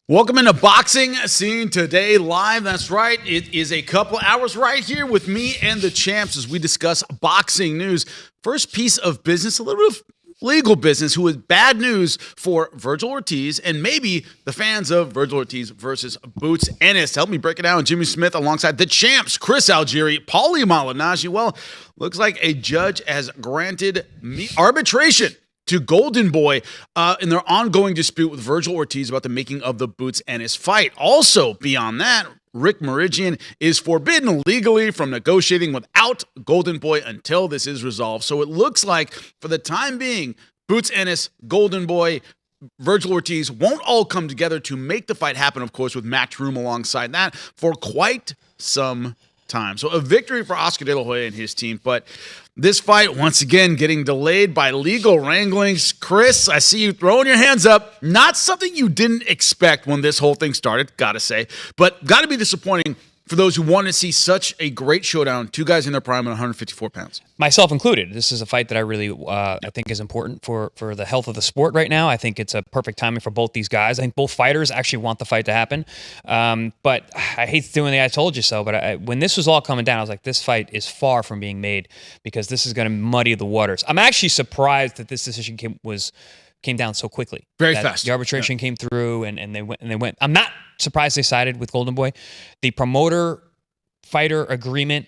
Welcome into Boxing Scene today live. That's right. It is a couple hours right here with me and the champs as we discuss boxing news. First piece of business, a little bit of legal business, who is bad news for Vergil Ortiz and maybe the fans of Vergil Ortiz versus Boots Ennis. To help me break it down, Jimmy Smith alongside the champs, Chris Algieri, Paulie Malignaggi. Well, looks like a judge has granted me arbitration to Golden Boy in their ongoing dispute with Vergil Ortiz about the making of the Boots Ennis fight. Also, beyond that, Rick Meridian is forbidden legally from negotiating without Golden Boy until this is resolved. So it looks like, for the time being, Boots Ennis, Golden Boy, Vergil Ortiz won't all come together to make the fight happen, of course, with Matchroom alongside that for quite some time. So a victory for Oscar De La Hoya and his team, but this fight, once again, getting delayed by legal wranglings. Chris, I see you throwing your hands up. Not something you didn't expect when this whole thing started, gotta say, but gotta be disappointing for those who want to see such a great showdown. Two guys in their prime at 154 pounds. Myself included. This is a fight that I really I think is important for the health of the sport right now. I think it's a perfect timing for both these guys. I think both fighters actually want the fight to happen. But I hate doing the I told you so, but when this was all coming down, I was like, this fight is far from being made because this is going to muddy the waters. I'm actually surprised that this decision came down so quickly. Very fast. The arbitration came through and they went. I'm not surprised they sided with Golden Boy. The promoter-fighter agreement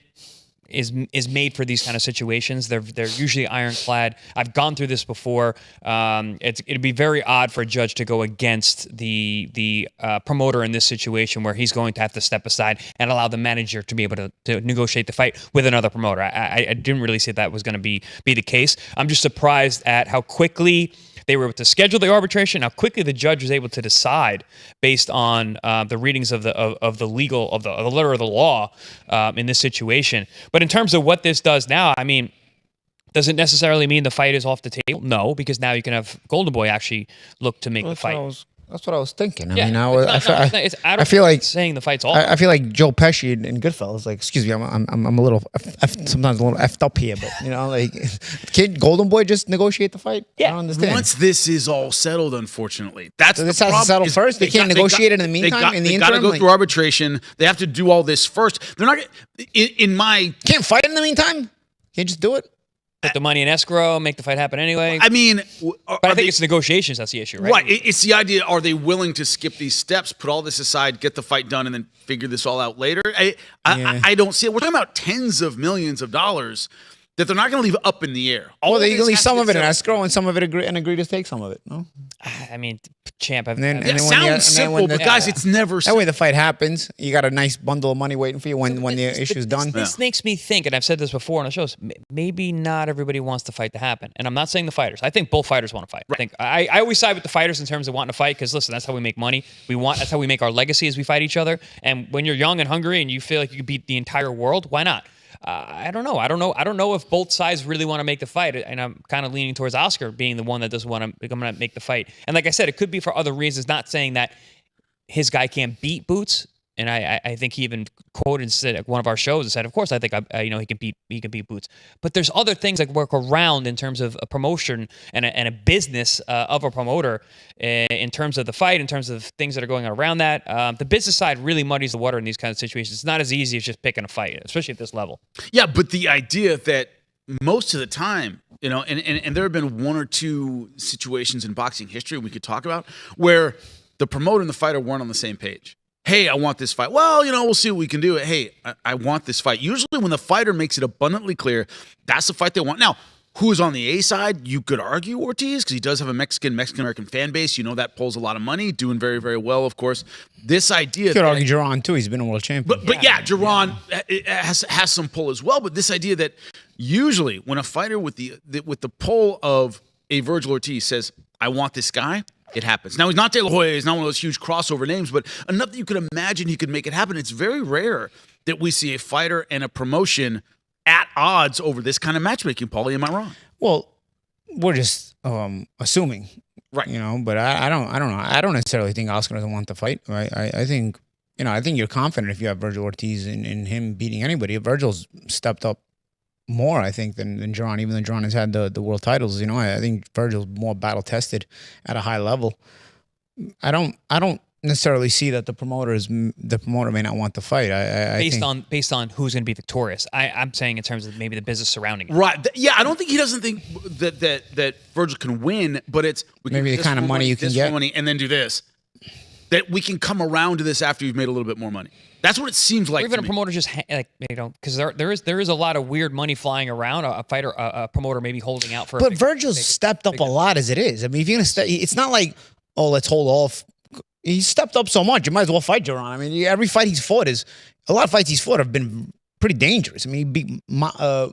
is made for these kind of situations. They're usually ironclad. I've gone through this before. It'd be very odd for a judge to go against the promoter in this situation where he's going to have to step aside and allow the manager to be able to negotiate the fight with another promoter. I didn't really see that was going to be the case. I'm just surprised at how quickly they were able to schedule the arbitration, how quickly the judge was able to decide based on the readings of the letter of the law in this situation. But in terms of what this does now, I mean, does it necessarily mean the fight is off the table? No, because now you can have Golden Boy actually look to make the fight. That's what I was thinking. Yeah, I feel like saying the fight's off. I feel like Joe Pesci in Goodfellas. Like, excuse me, I'm a little sometimes a little effed up here, but you know, like, kid Golden Boy just negotiate the fight. Yeah. I don't understand. Once this is all settled, unfortunately, that's So the this has to problem. settle first. They can't negotiate it in the meantime. In the they got to interim, go through arbitration. They have to do all this first. They're not in my. can't fight in the meantime. Can't just do it. Put the money in escrow, make the fight happen anyway. I mean, but I think it's negotiations that's the issue, right? Right. It's the idea, are they willing to skip these steps, put all this aside, get the fight done, and then figure this all out later? I don't see it. We're talking about tens of millions of dollars that they're not going to leave up in the air. Well, they can leave some of it in escrow and some of it agree to take some of it. No? I mean, champ. It sounds simple, but guys, it's never That simple. way the fight happens. You got a nice bundle of money waiting for you when the issue's done. This makes me think, and I've said this before on the shows, maybe not everybody wants the fight to happen. And I'm not saying the fighters. I think both fighters want to fight. Right. I think I always side with the fighters in terms of wanting to fight because, listen, that's how we make money. That's how we make our legacy as we fight each other. And when you're young and hungry and you feel like you could beat the entire world, why not? I don't know. I don't know if both sides really want to make the fight, and I'm kind of leaning towards Oscar being the one that doesn't want to make the fight. And like I said, it could be for other reasons. Not saying that his guy can't beat Boots, and I think he even quoted and said at one of our shows and said, "Of course, I think he can beat Boots." But there's other things that work around in terms of a promotion and a business of a promoter in terms of the fight, in terms of things that are going on around that. The business side really muddies the water in these kinds of situations. It's not as easy as just picking a fight, especially at this level. Yeah, but the idea that most of the time, you know, and there have been one or two situations in boxing history we could talk about where the promoter and the fighter weren't on the same page. Hey, I want this fight. Well, you know, we'll see what we can do. Hey, I want this fight. Usually when the fighter makes it abundantly clear, that's the fight they want. Now, who's on the A side? You could argue Ortiz because he does have a Mexican-American fan base. You know, that pulls a lot of money, doing very, very well, of course. This idea... You could argue Jaron, too. He's been a world champion. But yeah, Jaron has some pull as well. But this idea that usually when a fighter with the pull of a Vergil Ortiz says, I want this guy... it happens. Now, he's not De La Hoya. He's not one of those huge crossover names, but enough that you could imagine he could make it happen. It's very rare that we see a fighter and a promotion at odds over this kind of matchmaking, Paulie. Am I wrong? Well, we're just assuming. Right. You know, but I don't know. I don't necessarily think Oscar doesn't want the fight. Right? I think, you know, I think you're confident if you have Vergil Ortiz in him beating anybody. Vergil's stepped up more, I think, than Jaron, even though Jaron has had the world titles. You know, I think Vergil's more battle tested at a high level. I don't necessarily see that the promoter may not want the fight. I Based on who's going to be victorious. I'm saying in terms of maybe the business surrounding it. Right. Yeah, I don't think he doesn't think that Vergil can win, but it's maybe the kind of money you can get, and then do this. That we can come around to this after you've made a little bit more money. That's what it seems like. Or even a promoter just because there is a lot of weird money flying around. A promoter maybe holding out for. But Vergil's stepped up a lot as it is. I mean, if you're gonna it's not like, oh, let's hold off. He's stepped up so much. You might as well fight Jaron. I mean, every fight he's fought a lot of fights he's fought have been pretty dangerous. I mean, he beat Madrimov,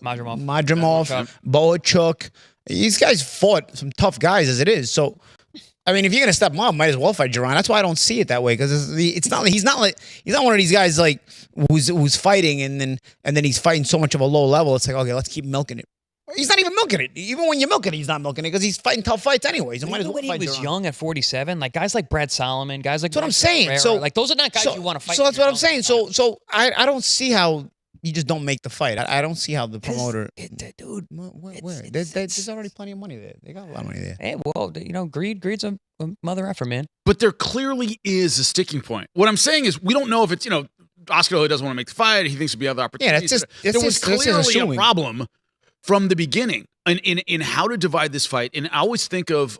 Boachuk. These guys fought some tough guys as it is. So, I mean, if you're gonna step him up, might as well fight Jaron. That's why I don't see it that way, because it's not like he's not one of these guys like who's fighting and then he's fighting so much of a low level. It's like, okay, let's keep milking it. He's not even milking it. Even when you milk it, he's not milking it because he's fighting tough fights anyways. So might as well when fight he was Jaron. young at 47, like guys like Brad Solomon, guys like That's what I'm saying. Herrera, So like those are not guys you want to fight. So that's what I'm saying. So I don't see how you just don't make the fight. I don't see how the promoter. Dude, there's already plenty of money there. They got a lot of money there. Hey, well, greed's a mother effer, man. But there clearly is a sticking point. What I'm saying is, we don't know if it's Oscar De La Hoya doesn't want to make the fight. He thinks there'll be other opportunities. There was clearly a problem from the beginning in how to divide this fight. And I always think of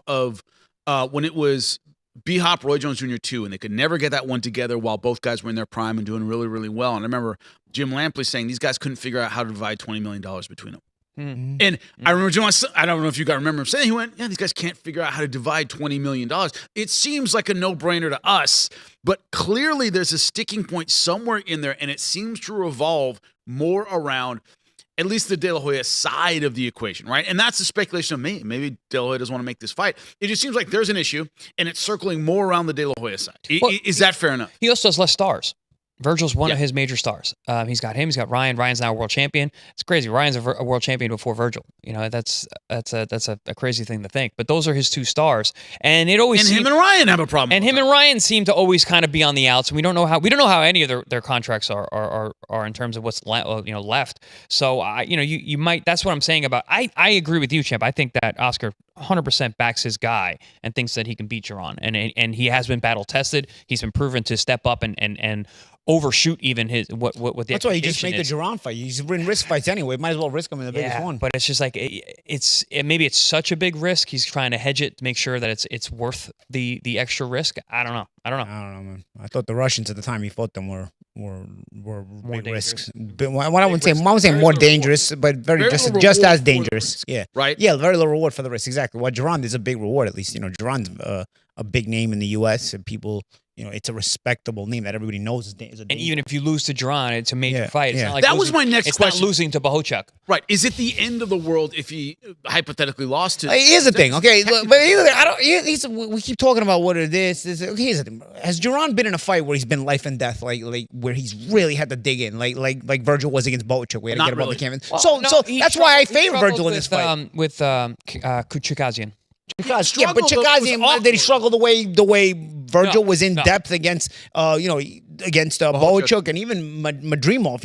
when it was B-Hop, Roy Jones Jr. 2, and they could never get that one together while both guys were in their prime and doing really, really well. And I remember Jim Lampley saying these guys couldn't figure out how to divide $20 million between them. Mm-hmm. And I remember I don't know if you guys remember him saying, he went, yeah, these guys can't figure out how to divide $20 million. It seems like a no-brainer to us, but clearly there's a sticking point somewhere in there, and it seems to revolve more around at least the De La Hoya side of the equation, right? And that's the speculation of me. Maybe De La Hoya doesn't want to make this fight. It just seems like there's an issue, and it's circling more around the De La Hoya side. Is that fair enough? He also has less stars. Vergil's one of his major stars. He's got him. He's got Ryan. Ryan's now a world champion. It's crazy. Ryan's a world champion before Vergil. That's a crazy thing to think. But those are his two stars, and it always him and Ryan have a problem. And him and Ryan seem to always kind of be on the outs. And we don't know how any of their contracts are in terms of what's left. So you might. That's what I'm saying about. I agree with you, Champ. I think that Oscar 100% backs his guy and thinks that he can beat Jaron, and he has been battle tested. He's been proven to step up and overshoot even his what the That's why he just made the Jaron fight. He's in risk fights anyway. Might as well risk him in the biggest one. But it's just like maybe it's such a big risk. He's trying to hedge it to make sure that it's worth the extra risk. I don't know, man. I thought the Russians at the time he fought them were big risks. But I wouldn't say more dangerous, but very just as dangerous. Yeah, right. Yeah, very low reward for the risk. Exactly. Well, Jaron is a big reward. At least Jaron's a big name in the U.S. and people. It's a respectable name that everybody knows is a and even if you lose to Jaron, it's a major fight. It's not like that was my next question. It's not losing to Boachuk. Right. Is it the end of the world if he hypothetically lost to... Here's the thing, okay? But we keep talking about what it is. Here's the thing. Has Jaron been in a fight where he's been life and death, like where he's really had to dig in, like Vergil was against Boachuk? We had to get above the canvas. Well, so that's why I favor Vergil in this fight. With Kuchikazian. But Chikazian, did he struggle the way Vergil was in depth against Boachuk and even Madrimov?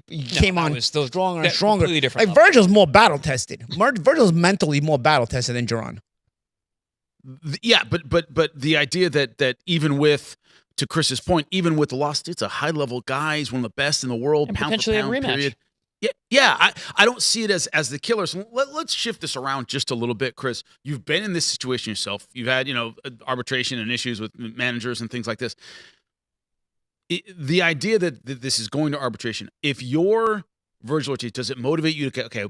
He came on stronger and stronger. Like Vergil's more battle tested. Vergil's mentally more battle tested than Jaron. Yeah, but the idea that even with, to Chris's point, even with the loss, it's a high level guy. He's one of the best in the world. And pound potentially for pound, a rematch. period. Yeah. I don't see it as the killer. So let's shift this around just a little bit, Chris. You've been in this situation yourself. You've had, arbitration and issues with managers and things like this. The idea that this is going to arbitration, if you're Vergil Ortiz, does it motivate you to, okay,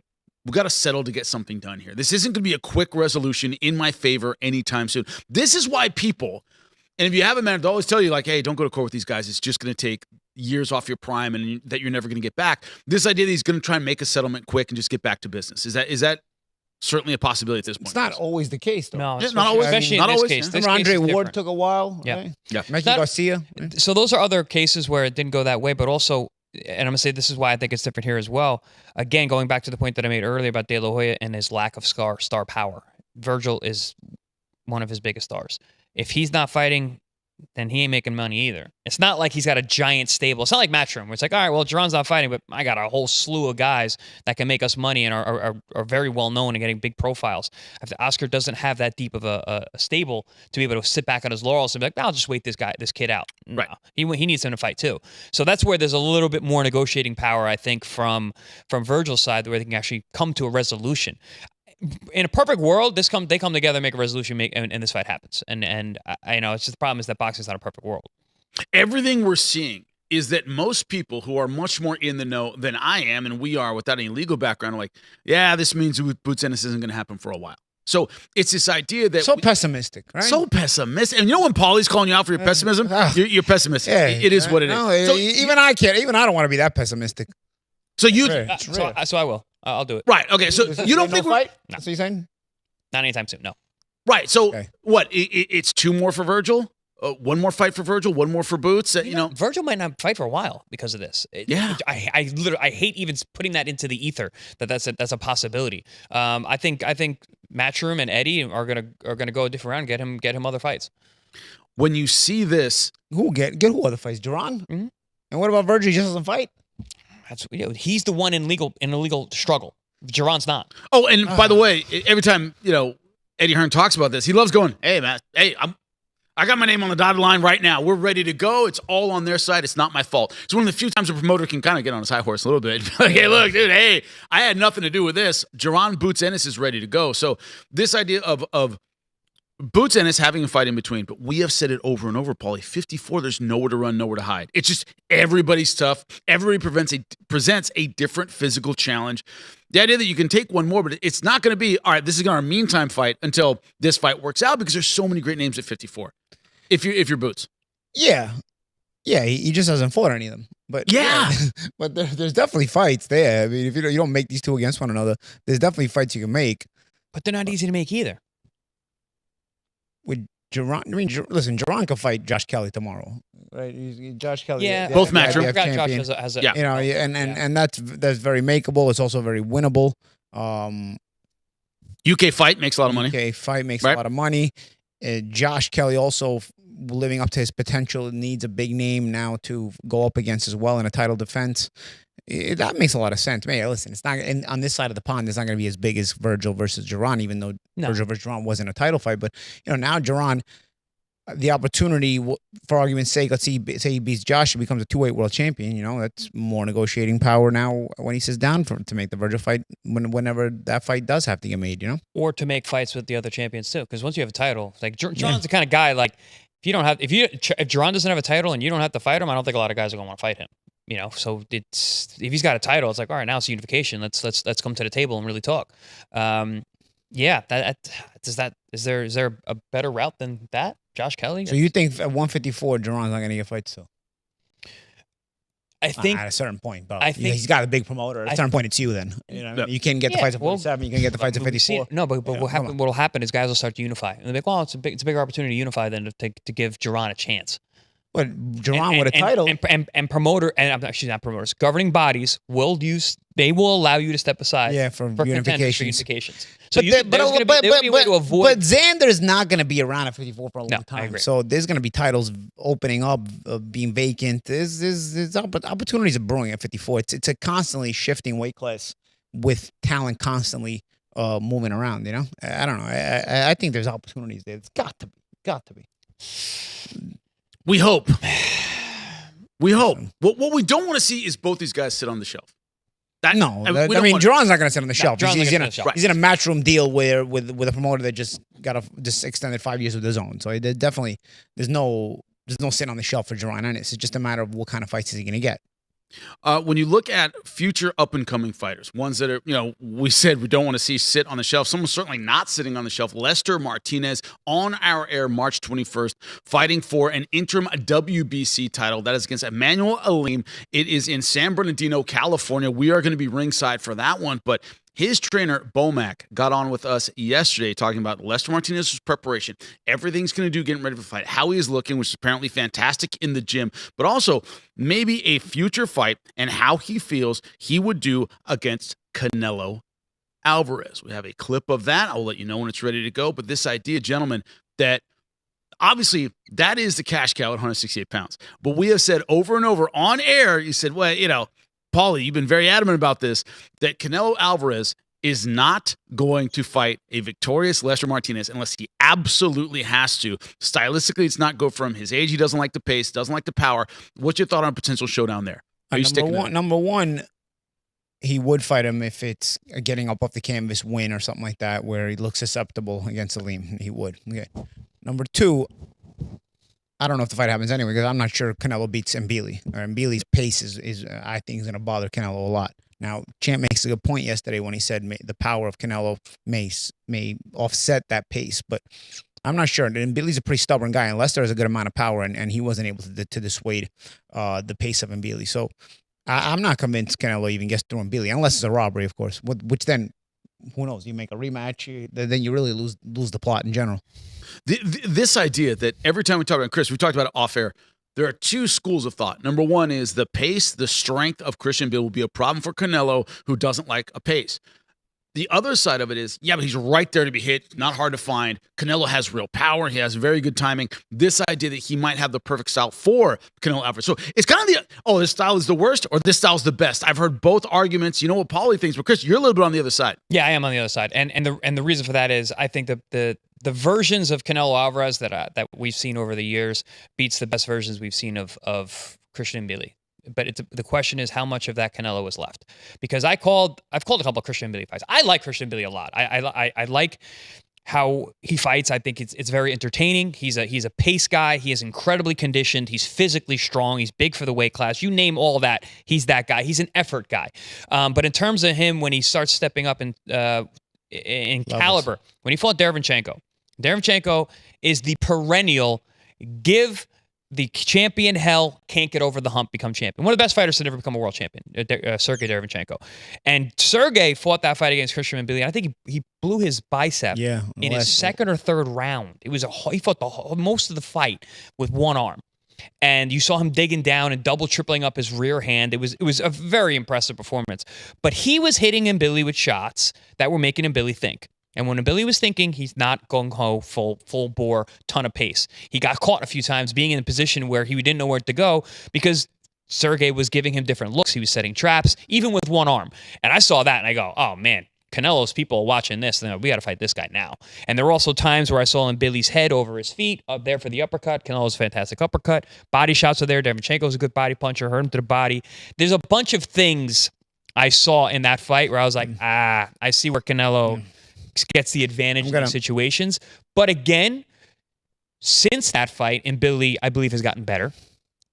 we got to settle to get something done here. This isn't going to be a quick resolution in my favor anytime soon. This is why people, and if you have a manager, they'll always tell you, like, hey, don't go to court with these guys. It's just going to take years off your prime and that you're never going to get back. This idea that he's going to try and make a settlement quick and just get back to business. Is that certainly a possibility at this point? It's not always the case, though. No, not always. Especially in this case. Remember Andre Ward took a while? Yeah. Right? Yeah. Mikey Garcia. So those are other cases where it didn't go that way, but also, and I'm going to say this is why I think it's different here as well. Again, going back to the point that I made earlier about De La Hoya and his lack of star power. Vergil is one of his biggest stars. If he's not fighting then he ain't making money either. It's not like he's got a giant stable. It's not like Matchroom, where it's like, all right, well, Jaron's not fighting, but I got a whole slew of guys that can make us money and are very well known and getting big profiles. If Oscar doesn't have that deep of a stable to be able to sit back on his laurels and be like, I'll just wait this kid out. No, Right. He needs him to fight too. So that's where there's a little bit more negotiating power, I think, from Vergil's side, where they can actually come to a resolution. In a perfect world, they come together, make a resolution, and this fight happens. And I know it's just the problem is that boxing's not a perfect world. Everything we're seeing is that most people who are much more in the know than I am, and we are without any legal background, are like, yeah, this means Boots Ennis isn't going to happen for a while. So it's this idea that pessimistic, right? So pessimistic. And you know when Paulie's calling you out for your pessimism, you're pessimistic. Yeah, it is what it is. No, So even I can't. Even I don't want to be that pessimistic. So you So I will. I'll do it. right? Okay. So you don't think fight? No. That's what you're saying? Not anytime soon. No. right? So Okay. what? It's two more for Vergil. One more fight for Vergil. One more for Boots. You know. Vergil might not fight for a while because of this. I literally hate even putting that into the ether that's a possibility. I think Matchroom and Eddie are gonna go a different round, get him other fights. When you see this, Who who other fights? Duran? Mm-hmm. And what about Vergil? He just doesn't fight? He's the one in a legal struggle. Jaron's not. oh, and by the way, every time Eddie Hearn talks about this, he loves going, "Hey, man, hey, I got my name on the dotted line right now. We're ready to go. It's all on their side. It's not my fault." It's one of the few times a promoter can kind of get on his high horse a little bit. Like, hey, look, dude, hey, I had nothing to do with this. Jaron Boots Ennis is ready to go. So this idea of Boots Ennis having a fight in between, but we have said it over and over, Paulie, 54, there's nowhere to run, nowhere to hide. It's just everybody's tough. Everybody presents a different physical challenge. The idea that you can take one more, but it's not going to be, all right, this is our meantime fight until this fight works out, because there's so many great names at 54. If you're Boots. Yeah. Yeah, he just hasn't fought any of them. But Yeah. but there's definitely fights there. I mean, if you don't make these two against one another, there's definitely fights you can make. But they're not easy to make either. With Jaron, I mean, listen, Jaron could fight Josh Kelly tomorrow, right? Josh Kelly, Yeah, both I Matchroom. forgot champion. Josh has a Yeah. You know, and that's very makeable. It's also very winnable. UK fight makes a lot of money. Okay, fight makes Right. a lot of money. Josh Kelly also living up to his potential, needs a big name now to go up against as well in a title defense. That makes a lot of sense. Man, listen, it's not on this side of the pond. It's not going to be as big as Vergil versus Jaron, even though Vergil versus Jaron wasn't a title fight. But now Jaron, the opportunity, for argument's sake, let's say he beats Josh and becomes a 2-weight world champion. That's more negotiating power now when he sits down to make the Vergil fight whenever that fight does have to get made. Or to make fights with the other champions too, because once you have a title, like Jaron's the kind of guy like if Jaron doesn't have a title and you don't have to fight him, I don't think a lot of guys are gonna want to fight him. So if he's got a title, it's like, all right, now it's unification. Let's come to the table and really talk. Yeah, is there a better route than that? Josh Kelly? So you think at 154, Jaron's not going to get fights still? I think at a certain point, but I think he's got a big promoter. At a certain point, it's you then. You can get the fights at 47. You can get the fights at 54. No, but what'll happen is guys will start to unify. And they'll be like, well, it's a bigger opportunity to unify than to give Jaron a chance. But Jaron with a title and promoter and actually not promoters, governing bodies will allow you to step aside for unifications. So but there's going to be a way to avoid. But Xander's not going to be around at 54 for a long I time. agree. So there's going to be titles opening up, being vacant. There's opportunities are brewing at 54. It's a constantly shifting weight class with talent constantly moving around. I don't know. I think there's opportunities there. It's got to be. We hope. We hope. What we don't want to see is both these guys sit on the shelf. Jaron's not going to sit on the shelf. He's in a matchroom deal with a promoter that just got just extended 5 years with his own. So there's no sitting on the shelf for Jaron Ennis. It's just a matter of what kind of fights is he going to get. When you look at future up-and-coming fighters, ones that are, we said we don't want to see sit on the shelf. Someone's certainly not sitting on the shelf. Lester Martinez on our air March 21st, fighting for an interim WBC title. That is against Emmanuel Alim. It is in San Bernardino, California. We are going to be ringside for that one, but his trainer, Bomac, got on with us yesterday talking about Lester Martinez's preparation, everything's going to do getting ready for the fight, how he is looking, which is apparently fantastic in the gym, but also maybe a future fight and how he feels he would do against Canelo Alvarez. We have a clip of that. I'll let you know when it's ready to go. But this idea, gentlemen, that obviously, that is the cash cow at 168 pounds. But we have said over and over on air, you said, well, Paulie, you've been very adamant about this, that Canelo Alvarez is not going to fight a victorious Lester Martinez unless he absolutely has to. Stylistically, it's not good for him. His age, he doesn't like the pace, doesn't like the power. What's your thought on a potential showdown there? Are you sticking to that? Number one, he would fight him if it's a getting up off the canvas win or something like that, where he looks susceptible against Salim. He would. Okay. Number two, I don't know if the fight happens anyway, because I'm not sure Canelo beats Mbili. Or Mbili's pace is I think, is going to bother Canelo a lot. Now, Champ makes a good point yesterday when he said the power of Canelo may offset that pace, but I'm not sure. And Mbili's a pretty stubborn guy, and Lester has a good amount of power, and he wasn't able to dissuade the pace of Mbili. So I'm not convinced Canelo even gets through Mbili, unless it's a robbery, of course, which then, who knows, you make a rematch, then you really lose the plot in general. This idea that every time we talk about Chris, we talked about it off air, there are two schools of thought. Number one is the pace, the strength of Christian Bale will be a problem for Canelo, who doesn't like a pace. The other side of it is, but he's right there to be hit, not hard to find. Canelo has real power. He has very good timing. This idea that he might have the perfect style for Canelo Alvarez. So it's kind of this style is the worst or this style is the best. I've heard both arguments. You know what Paulie thinks, but Chris, you're a little bit on the other side. Yeah, I am on the other side. And the reason for that is I think the versions of Canelo Alvarez that we've seen over the years beats the best versions we've seen of Christian Mbili. But the question is how much of that Canelo is left, because I've called a couple of Christian Mbili fights. I like Christian Mbili a lot. I like how he fights. I think it's very entertaining. He's a pace guy. He is incredibly conditioned. He's physically strong. He's big for the weight class. You name all that, he's that guy. He's an effort guy. But in terms of him, when he starts stepping up in caliber, when he fought Derevchenko is the perennial give the champion hell, can't get over the hump, become champion. One of the best fighters to never become a world champion, Sergey Derevchenko. And Sergey fought that fight against Christian Mbili. I think he blew his bicep in his second or third round. He fought most of the fight with one arm. And you saw him digging down and double tripling up his rear hand. It was a very impressive performance. But he was hitting Mbili with shots that were making Mbili think. And when Mbili was thinking, he's not gung-ho, full bore, ton of pace. He got caught a few times being in a position where he didn't know where to go because Sergey was giving him different looks. He was setting traps, even with one arm. And I saw that and I go, oh man, Canelo's people are watching this. We got to fight this guy now. And there were also times where I saw Mbili's head over his feet up there for the uppercut. Canelo's a fantastic uppercut. Body shots are there. Derevchenko's a good body puncher. Hurt him to the body. There's a bunch of things I saw in that fight where I was like, I see where Canelo gets the advantage in these situations. But again, since that fight, Mbili, I believe, has gotten better.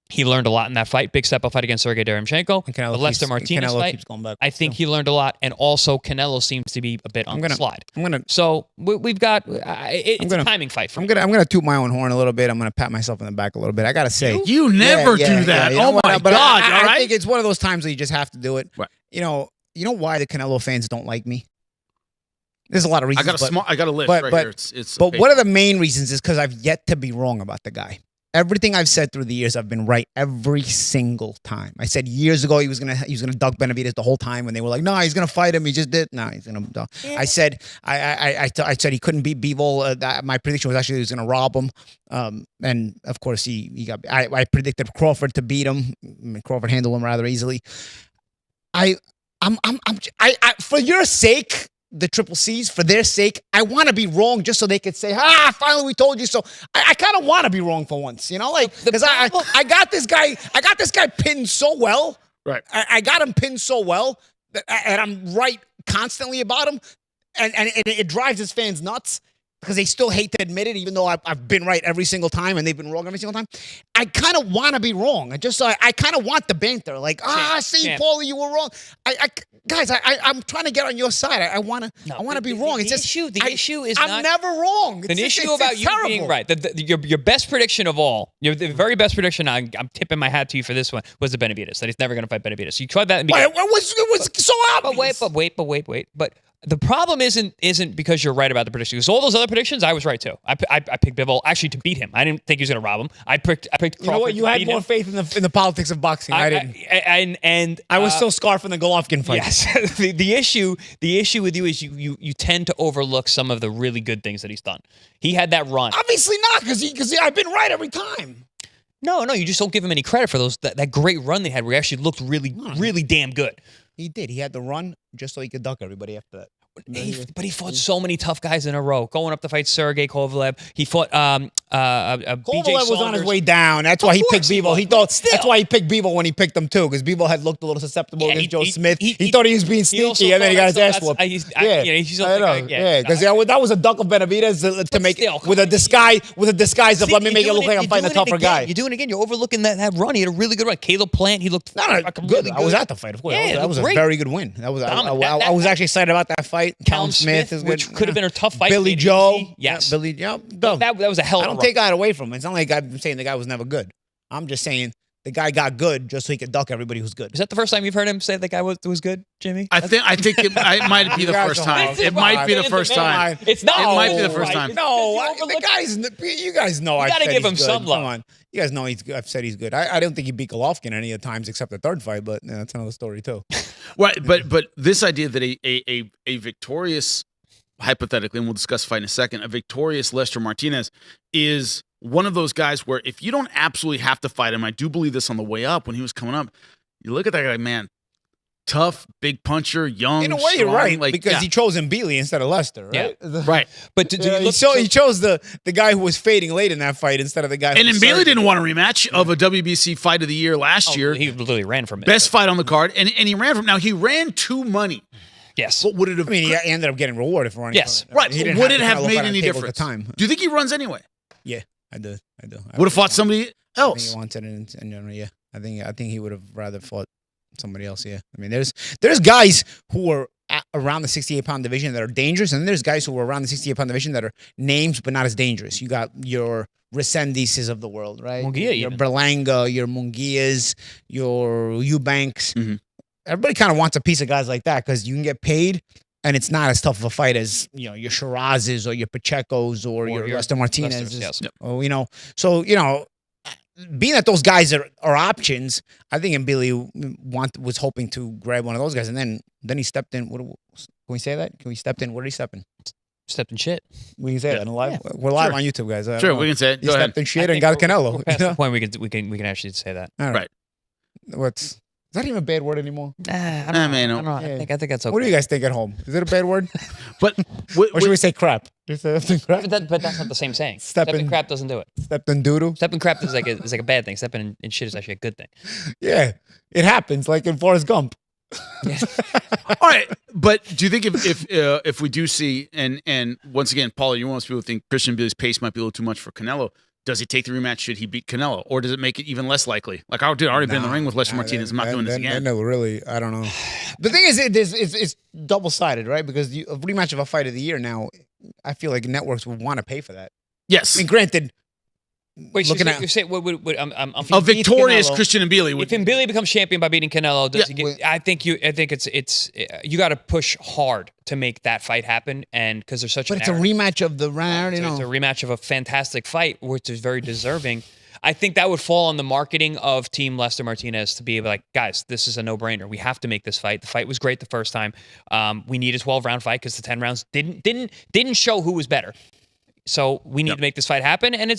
He learned a lot in that fight. Big step-up fight against Sergey Derevchenko. The Lester Martinez fight, keeps going back, I think he learned a lot. And also, Canelo seems to be a bit on the slide. So we've got it's a timing fight for me. I'm gonna toot my own horn a little bit. I'm gonna pat myself in the back a little bit. I gotta say, you never do that. Oh my God! I think it's one of those times where you just have to do it. Right. You know why the Canelo fans don't like me? There's a lot of reasons. I got a list right here. But one of the main reasons is because I've yet to be wrong about the guy. Everything I've said through the years, I've been right every single time. I said years ago he was gonna duck Benavidez the whole time, and they were like, "No, he's gonna fight him." He just did. No, he's gonna. Yeah. I said I said he couldn't beat Bivol. My prediction was actually he was gonna rob him, and of course he got. I predicted Crawford to beat him. Crawford handled him rather easily. I'm for your sake. The Triple C's, for their sake, I want to be wrong just so they could say, finally we told you so. I kind of want to be wrong for once, because I got this guy pinned so well. Right. I got him pinned so well and I'm right constantly about him. And it drives his fans nuts because they still hate to admit it, even though I've been right every single time and they've been wrong every single time. I kind of want to be wrong. I kind of want the banter. Like, Paulie, you were wrong. Guys, I'm trying to get on your side. I want to be wrong. The issue is I'm never wrong. It's an issue about you being right. Your best prediction of all, the very best prediction, I'm tipping my hat to you for this one, was the Benavidez, that he's never going to fight Benavidez. You tried that in the beginning. It was so obvious. But wait. But The problem isn't because you're right about the prediction. Because all those other predictions, I was right too. I picked Bivol actually to beat him. I didn't think he was going to rob him. I picked Crawford. You know what? You had more faith in the politics of boxing. I didn't. And I was still scarred from the Golovkin fight. Yes. the issue with you is you tend to overlook some of the really good things that he's done. He had that run. Obviously not, because I've been right every time. No, you just don't give him any credit for that great run they had where he actually looked really damn good. He did. He had the run just so he could duck everybody after that. But he fought so many tough guys in a row. Going up to fight Sergey Kovalev. He fought BJ Kovalev was on his way down. That's why he picked Bivol. That's why he picked Bivol when he picked him too, because Bivol had looked a little susceptible against Joe Smith. He thought he was being sneaky, and then he got his ass whooped. Yeah, because that was a duck of Benavidez to make it with a disguise of let me make it look like I'm fighting a tougher guy. You're doing it again. You're overlooking that run. He had a really good run. Caleb Plant. He looked good. Really I was at the fight, of course. Yeah, that was a very good win. I was actually excited about that fight. Callum Smith is good. Which could have been a tough fight. Billy Joe. Yes. Billy Joe. That was a hell of a run. I don't take that away from him. It's not like I'm saying the guy was never good. I'm just saying the guy got good just so he could duck everybody who's good. Is that the first time you've heard him say the guy was good, Jimmy? I think it might be the first time. It might be the first time. It's not. It might be the first time. No, you guys know. You gotta give him some love. Come on, you guys know I've said he's good. I don't think he beat Golovkin any of the times except the third fight, but that's another story too. Right, but this idea that a victorious, hypothetically, and we'll discuss fight in a second, a victorious Lester Martinez is one of those guys where if you don't absolutely have to fight him, I do believe this on the way up when he was coming up, you look at that guy, man, tough, big puncher, young. In a way, you're right, because he chose Mbili instead of Lester, right? Yeah. Right. But he chose the guy who was fading late in that fight instead of the guy who was Mbili didn't want a rematch of a WBC Fight of the Year last year. He literally ran from it. Best fight on the card, and he ran from. Now, he ran to money. Yes. What would it have? I mean, he ended up getting rewarded for running. Yes. Right. Would it have made any difference? At the time. Do you think he runs anyway? Yeah, I do. Would have fought somebody else. I think he wanted it in general. Yeah, I think he would have rather fought somebody else. Yeah, I mean, there's guys who are around the 68-pound division that are dangerous, and then there's guys who are around the 68-pound division that are names but not as dangerous. You got your Resendices of the world, right? Munguia, your Berlanga, your Munguias, your Eubanks. Mm-hmm. Everybody kind of wants a piece of guys like that because you can get paid. And it's not as tough of a fight as your Shirazes or your Pachecos or your Lester Martinez. Yes. Or, so being that those guys are options, I think Mbili was hoping to grab one of those guys, and then he stepped in. Can we say that? Can we stepped in? What did he step in? Stepped in shit. We can say that live. Yeah. We're live on YouTube, guys. Sure, we can say it. He stepped in shit and got Canelo. We're past the point we can actually say that. All right. Is that even a bad word anymore? I don't know. Yeah. I think that's okay. What do you guys think at home? Is it a bad word? But or should we say crap? Just say crap? But that's not the same saying. Stepping crap doesn't do it. Stepping doodoo? Stepping crap is like a bad thing. Stepping in shit is actually a good thing. Yeah. It happens, like in Forrest Gump. Yeah. All right, but do you think if we do see and once again, Paul, you most people think Christian Mbili's pace might be a little too much for Canelo? Does he take the rematch? Should he beat Canelo, or does it make it even less likely? Like I already been in the ring with Lester Martinez. I'm not doing this again. No, really, I don't know. The thing is, it's double sided, right? Because a rematch of a fight of the year now, I feel like networks would want to pay for that. Yes. I mean, granted. Wait, looking you say I'm a victorious Christian Mbili. If Mbili becomes champion by beating Canelo, does he get? I think it's you got to push hard to make that fight happen, and because there's such. But it's a rematch of the round. It's a rematch of a fantastic fight, which is very deserving. I think that would fall on the marketing of Team Lester Martinez to be like, guys, this is a no-brainer. We have to make this fight. The fight was great the first time. We need a 12-round fight because the 10 rounds didn't show who was better. So we need to make this fight happen, and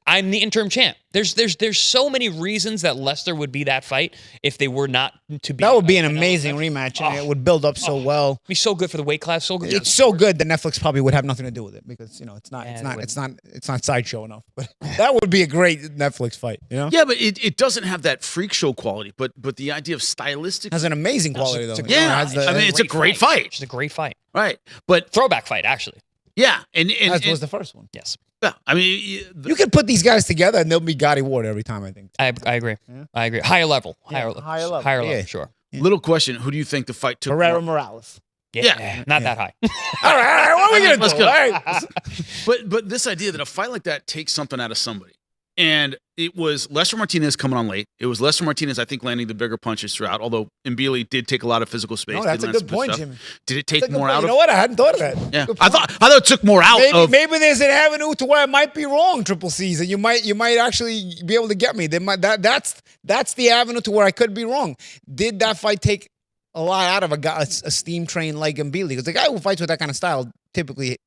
I'm the interim champ. There's so many reasons that Lester would be that fight if they were not to be. That would be an amazing rematch, and it would build up so well. It'd be so good for the weight class. So good. It's so good that Netflix probably would have nothing to do with it because it's not sideshow enough. But that would be a great Netflix fight. Yeah, but it doesn't have that freak show quality. But the idea of stylistic has an amazing quality though. It's a great fight. It's a great fight. Right, but throwback fight actually. Yeah, and that was the first one. Yes. Yeah, I mean, you could put these guys together and they'll be Gotti Ward every time. I think. I agree. Yeah. I agree. Higher level. Higher level. Sure. Yeah. Little question: who do you think the fight took? Herrera Morales. Yeah. Not that high. all right. What are we gonna do? Let's go. All right. But this idea that a fight like that takes something out of somebody. And it was Lester Martinez coming on late. It was Lester Martinez, I think, landing the bigger punches throughout, although Mbili did take a lot of physical space. No, that's did a land good some point, stuff. Jimmy. Did it take more out You of? know what? I hadn't thought of that. Yeah, Good I point. thought it took more out of. Maybe there's an avenue to where I might be wrong, Triple C's, and you might actually be able to get me. That's the avenue to where I could be wrong. Did that fight take a lot out of a steam train like Mbili? Because the guy who fights with that kind of style, typically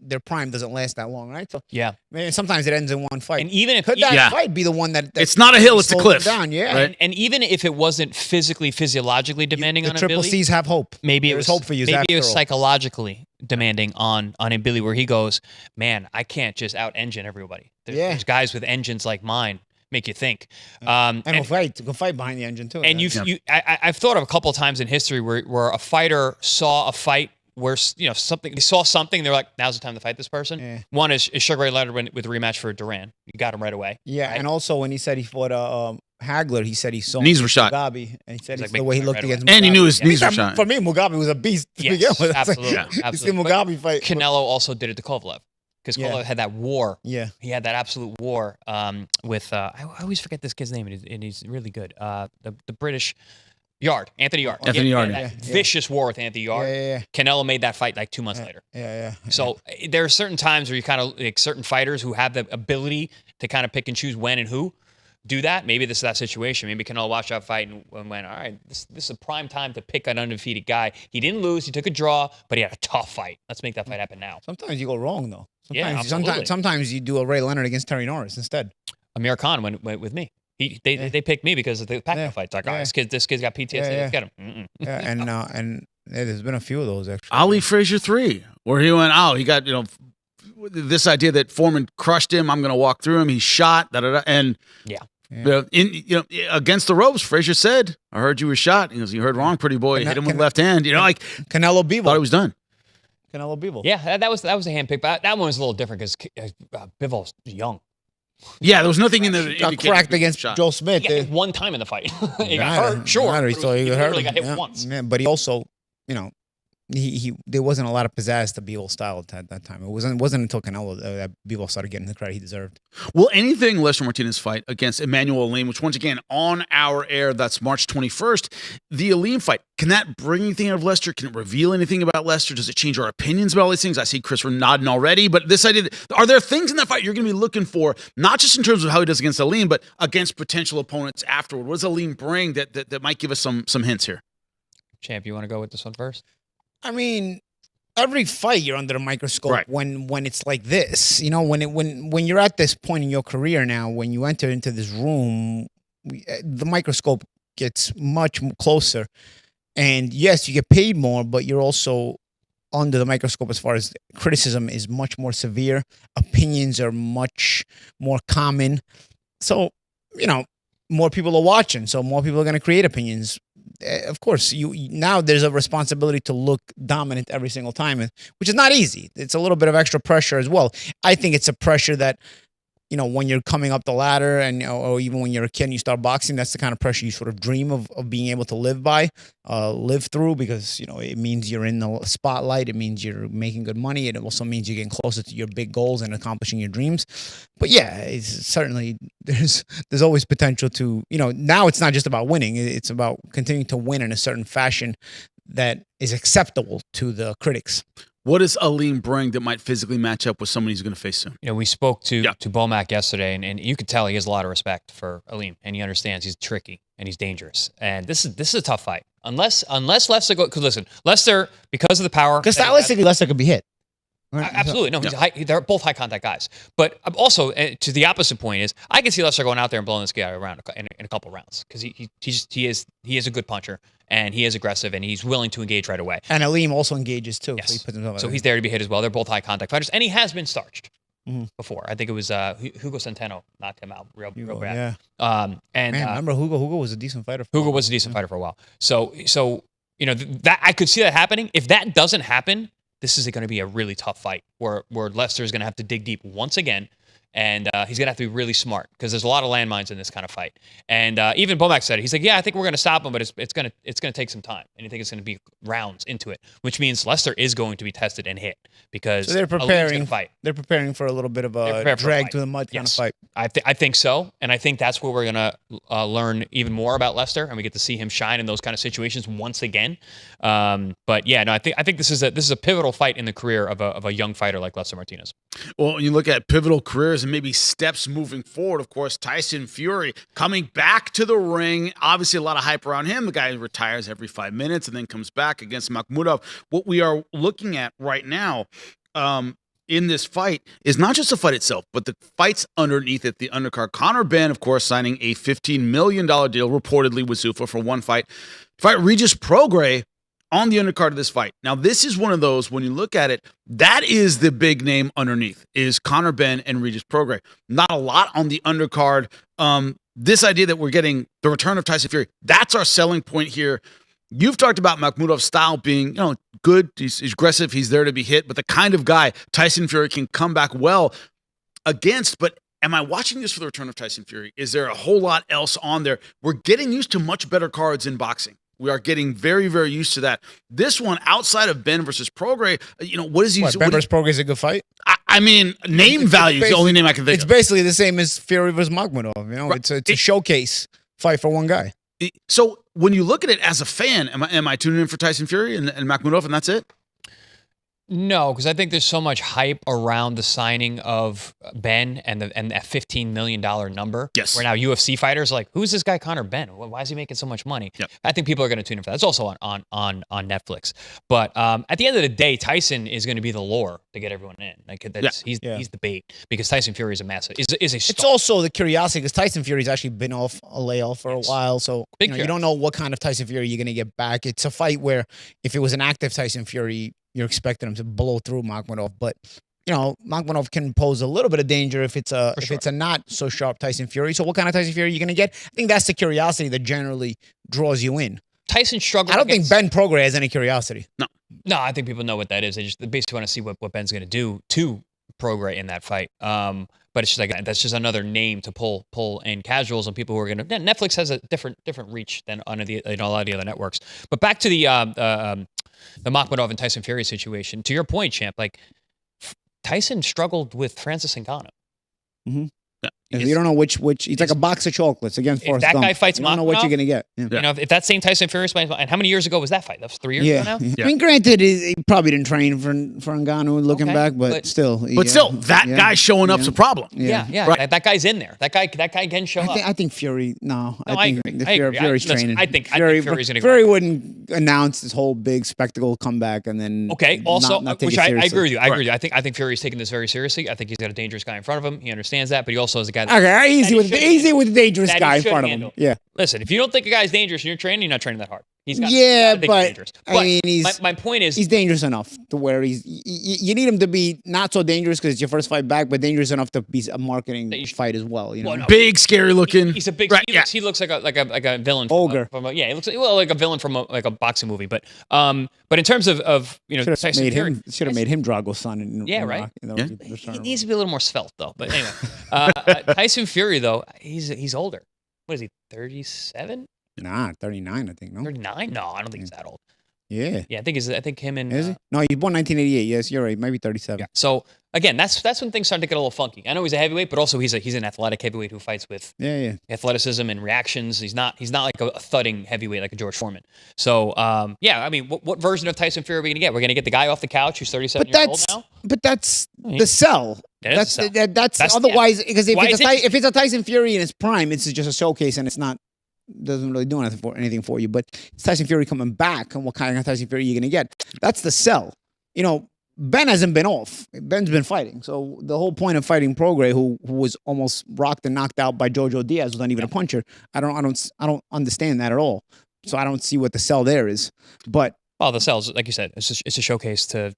their prime doesn't last that long, right? So Yeah. man, sometimes it ends in one fight. And even if could that fight be the one that it's not a hill, it's a slows cliff. him down? Yeah. Right? and even if it wasn't physiologically demanding The on Triple Mbili, C's have hope. maybe There's it was hope for you. maybe it was after all. psychologically demanding on Mbili, where he goes, man, I can't just out engine everybody. There's guys with engines like mine. Make you think. And go fight behind the engine too. And I've thought of a couple of times in history where a fighter saw a fight where they saw something, they're like, now's the time to fight this person. Yeah. One is Sugar Ray Leonard with a rematch for Duran. You got him right away. Yeah, right? and also when he said he fought Hagler, he said he saw Knees were shot. Mugabe, and he said He's the like, way he make looked right against away. Mugabe. And he knew his knees were Anytime- shot. For me, Mugabe was a beast to Yes, begin with. absolutely, You see absolutely. Mugabe fight. Canelo also did it to Kovalev because Kovalev had that war. Yeah. He had that absolute war with I always forget this kid's name, and he's really good. The British Anthony Yard. Anthony Yard, That vicious war with Anthony Yard. Yeah. Canelo made that fight like 2 months later. Yeah. So there are certain times where you kind of like certain fighters who have the ability to kind of pick and choose when and who do that. Maybe this is that situation. Maybe Canelo watched that fight and went, all right, this is a prime time to pick an undefeated guy. He didn't lose. He took a draw, but he had a tough fight. Let's make that fight happen now. Sometimes you go wrong though. Yeah, absolutely. Sometimes you do a Ray Leonard against Terry Norris instead. Amir Khan went with me. They picked me because of the Pacquiao fight. It's like, oh, this kid's got PTSD. Let's get him. Mm-mm. Yeah, and there's been a few of those actually. Ali Frazier 3, where he went, he got, this idea that Foreman crushed him. I'm going to walk through him. He shot, and against the ropes, Frazier said, I heard you were shot. He goes, you heard wrong, pretty boy. Hit him with left hand. Like Canelo Bivol. thought it was done. Canelo Bivol. Yeah, that was a hand pick, but that one was a little different because Bivol's young. Yeah, there was nothing in the Got cracked against Joe Smith. He got hit one time in the fight. He got hurt, sure. He literally got hit once. Yeah, but he also, he there wasn't a lot of pizzazz to Bivol style at that time. It wasn't until Canelo that Bivol started getting the credit he deserved. Will anything Lester Martinez fight against Emmanuel Aleem, which once again on our air, that's March 21st, the Aleem fight, can that bring anything out of Lester? Can it reveal anything about Lester? Does it change our opinions about all these things? I see Christopher nodding already, but this idea, are there things in that fight you're going to be looking for, not just in terms of how he does against Aleem, but against potential opponents afterward? What does Aleem bring that might give us some hints here? Champ, you want to go with this one first? I mean, every fight you're under a microscope when it's like this. When you're at this point in your career now, when you enter into this room, the microscope gets much closer. And yes, you get paid more, but you're also under the microscope as far as criticism is much more severe. Opinions are much more common. So, more people are watching, so more people are going to create opinions. Of course, now there's a responsibility to look dominant every single time, which is not easy. It's a little bit of extra pressure as well. I think it's a pressure that, when you're coming up the ladder or even when you're a kid and you start boxing, that's the kind of pressure you sort of dream of being able to live through, because, it means you're in the spotlight. It means you're making good money. It also means you're getting closer to your big goals and accomplishing your dreams. But yeah, it's certainly, there's always potential to, now it's not just about winning. It's about continuing to win in a certain fashion that is acceptable to the critics. What does Aleem bring that might physically match up with somebody he's going to face soon? We spoke to Bomac yesterday, and you could tell he has a lot of respect for Aleem, and he understands he's tricky and he's dangerous. And this is a tough fight. Unless Lester because listen, Lester, because of the power. Because stylistically, Lester could be hit. Absolutely. No, they're both high contact guys. But also, to the opposite point is, I can see Lester going out there and blowing this guy around in a couple rounds, because he is a good puncher, and he is aggressive, and he's willing to engage right away. And Aleem also engages too. Yes. So he's there to be hit as well. They're both high contact fighters, and he has been starched before. I think it was Hugo Centeno knocked him out real bad. Yeah. Remember Hugo? Hugo was a decent fighter. Hugo was a decent fighter for a while. So that I could see that happening. If that doesn't happen, this is going to be a really tough fight where Lester is going to have to dig deep once again. And he's going to have to be really smart because there's a lot of landmines in this kind of fight. And even Bomac said it. He's like, yeah, I think we're going to stop him, but it's going to take some time. And I think it's going to be rounds into it, which means Lester is going to be tested and hit because So they're Ali's preparing. gonna fight. They're preparing for a little bit of a drag to the mud kind of fight. I think so, and I think that's where we're going to learn even more about Lester, and we get to see him shine in those kind of situations once again. But yeah, no, I think this is a pivotal fight in the career of a young fighter like Lester Martinez. Well, when you look at pivotal careers and maybe steps moving forward, of course, Tyson Fury coming back to the ring. Obviously, a lot of hype around him. The guy retires every 5 minutes and then comes back against Makhmudov. What we are looking at right now in this fight is not just the fight itself, but the fights underneath it, the undercard. Conor Benn, of course, signing a $15 million deal reportedly with Zuffa for one fight. Fight Regis Prograis on the undercard of this fight. Now, this is one of those, when you look at it, that is the big name underneath, is Conor Benn and Regis Prograis. Not a lot on the undercard. This idea that we're getting the return of Tyson Fury, that's our selling point here. You've talked about Makhmudov's style being, good. He's aggressive. He's there to be hit. But the kind of guy Tyson Fury can come back well against. But am I watching this for the return of Tyson Fury? Is there a whole lot else on there? We're getting used to much better cards in boxing. We are getting very, very used to that. This one, outside of Benn versus Prograis, what is he? Ben versus Prograis is a good fight. I mean, name value is the only name I can think of. It's of. basically the same as Fury versus Makhmudov. Right. It's a showcase fight for one guy. So when you look at it as a fan, am I tuning in for Tyson Fury and Makhmudov and that's it? No, because I think there's so much hype around the signing of Ben and that $15 million number. Yes. Where now UFC fighters are like, who's this guy Conor Benn? Why is he making so much money? Yep. I think people are going to tune in for that. It's also on Netflix. But at the end of the day, Tyson is going to be the lure to get everyone in. Like he's the bait because Tyson Fury is a massive is a star. It's also the curiosity because Tyson Fury's actually been off a layoff for a while, so you don't know what kind of Tyson Fury you're going to get back. It's a fight where if it was an active Tyson Fury, you're expecting him to blow through Makhmudov, but Makhmudov can pose a little bit of danger if it's a not so sharp Tyson Fury. So what kind of Tyson Fury are you going to get? I think that's the curiosity that generally draws you in. Tyson struggled. I don't think Ben Prograis has any curiosity. No, I think people know what that is. They basically want to see what Ben's going to do to Prograis in that fight. But it's just like that's just another name to pull in casuals and people who are going to. Netflix has a different reach than on a lot of the other networks. But back to the Makhmudov and Tyson Fury situation. To your point, champ, like Tyson struggled with Francis Ngannou. Mm-hmm. You don't know which. He's like a box of chocolates against Forrest Gump. That guy fights Makhmudov. You don't know what you're gonna get. Yeah. If that same Tyson Fury fight, and how many years ago was that fight? That was 3 years ago now. Yeah. I mean, granted, he probably didn't train for Ngannou looking back, but still. That guy showing up's a problem. Yeah. Right. That guy's in there. That guy can show up. I think Fury. I agree. Fury's training. I think Fury's gonna go. Fury wouldn't announce this whole big spectacle comeback and then. Okay. Also, not take which it I seriously. agree with you. I agree with you. I think Fury's taking this very seriously. I think he's got a dangerous guy in front of him. He understands that, but he also is a guy. Easy with the dangerous guy in front of him. Yeah. Listen, if you don't think a guy's dangerous and you're training, you're not training that hard. He's got dangerous. I mean, my point is he's dangerous enough to where you need him to be not so dangerous because it's your first fight back, but dangerous enough to be a marketing fight as well. Big, scary looking. He's a big. Right, he looks like a villain. Ogre. He looks like a villain from like a boxing movie. But in terms of should have made him Drago's son. Right. He needs to be a little more svelte though. But anyway, Tyson Fury though he's older. What is he? 37? Nah, 39, I think. No, 39? No, I don't think he's that old. Yeah. Yeah, I think him and... Is he? No, he's born 1988. Yes, you're right. Maybe 37. Yeah. So, again, that's when things start to get a little funky. I know he's a heavyweight, but also he's an athletic heavyweight who fights with athleticism and reactions. He's not like a thudding heavyweight like a George Foreman. So, I mean, what version of Tyson Fury are we going to get? We're going to get the guy off the couch who's 37 years old now? But that's the sell. That's otherwise, because if it's a Tyson Fury in his prime, it's just a showcase and it's not... doesn't really do anything for you, but it's Tyson Fury coming back, and what kind of Tyson Fury are you going to get? That's the sell. Ben hasn't been off. Ben's been fighting. So the whole point of fighting Prograis, who was almost rocked and knocked out by Jojo Diaz, was not even a puncher. I don't understand that at all. So I don't see what the sell there is. But the sell's, like you said, it's a showcase to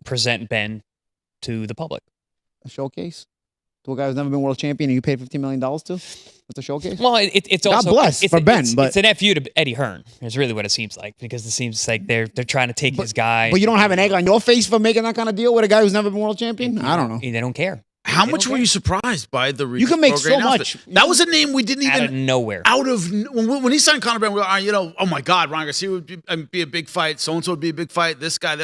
present Ben to the public. A showcase to a guy who's never been world champion, and you paid $15 million to? With the showcase? Well, it's also... God bless for Ben, but... It's an FU to Eddie Hearn, is really what it seems like, because it seems like they're trying to take his guy... But you don't have an egg on your face for making that kind of deal with a guy who's never been world champion? I don't know. They don't care. How They much don't were care. you surprised by the Regis You can make Prograis so announcement? much. That was a name we didn't Out even of nowhere. when he signed Conor Benn, we were, oh my God, Ron Garcia would be a big fight. So and so would be a big fight. This guy.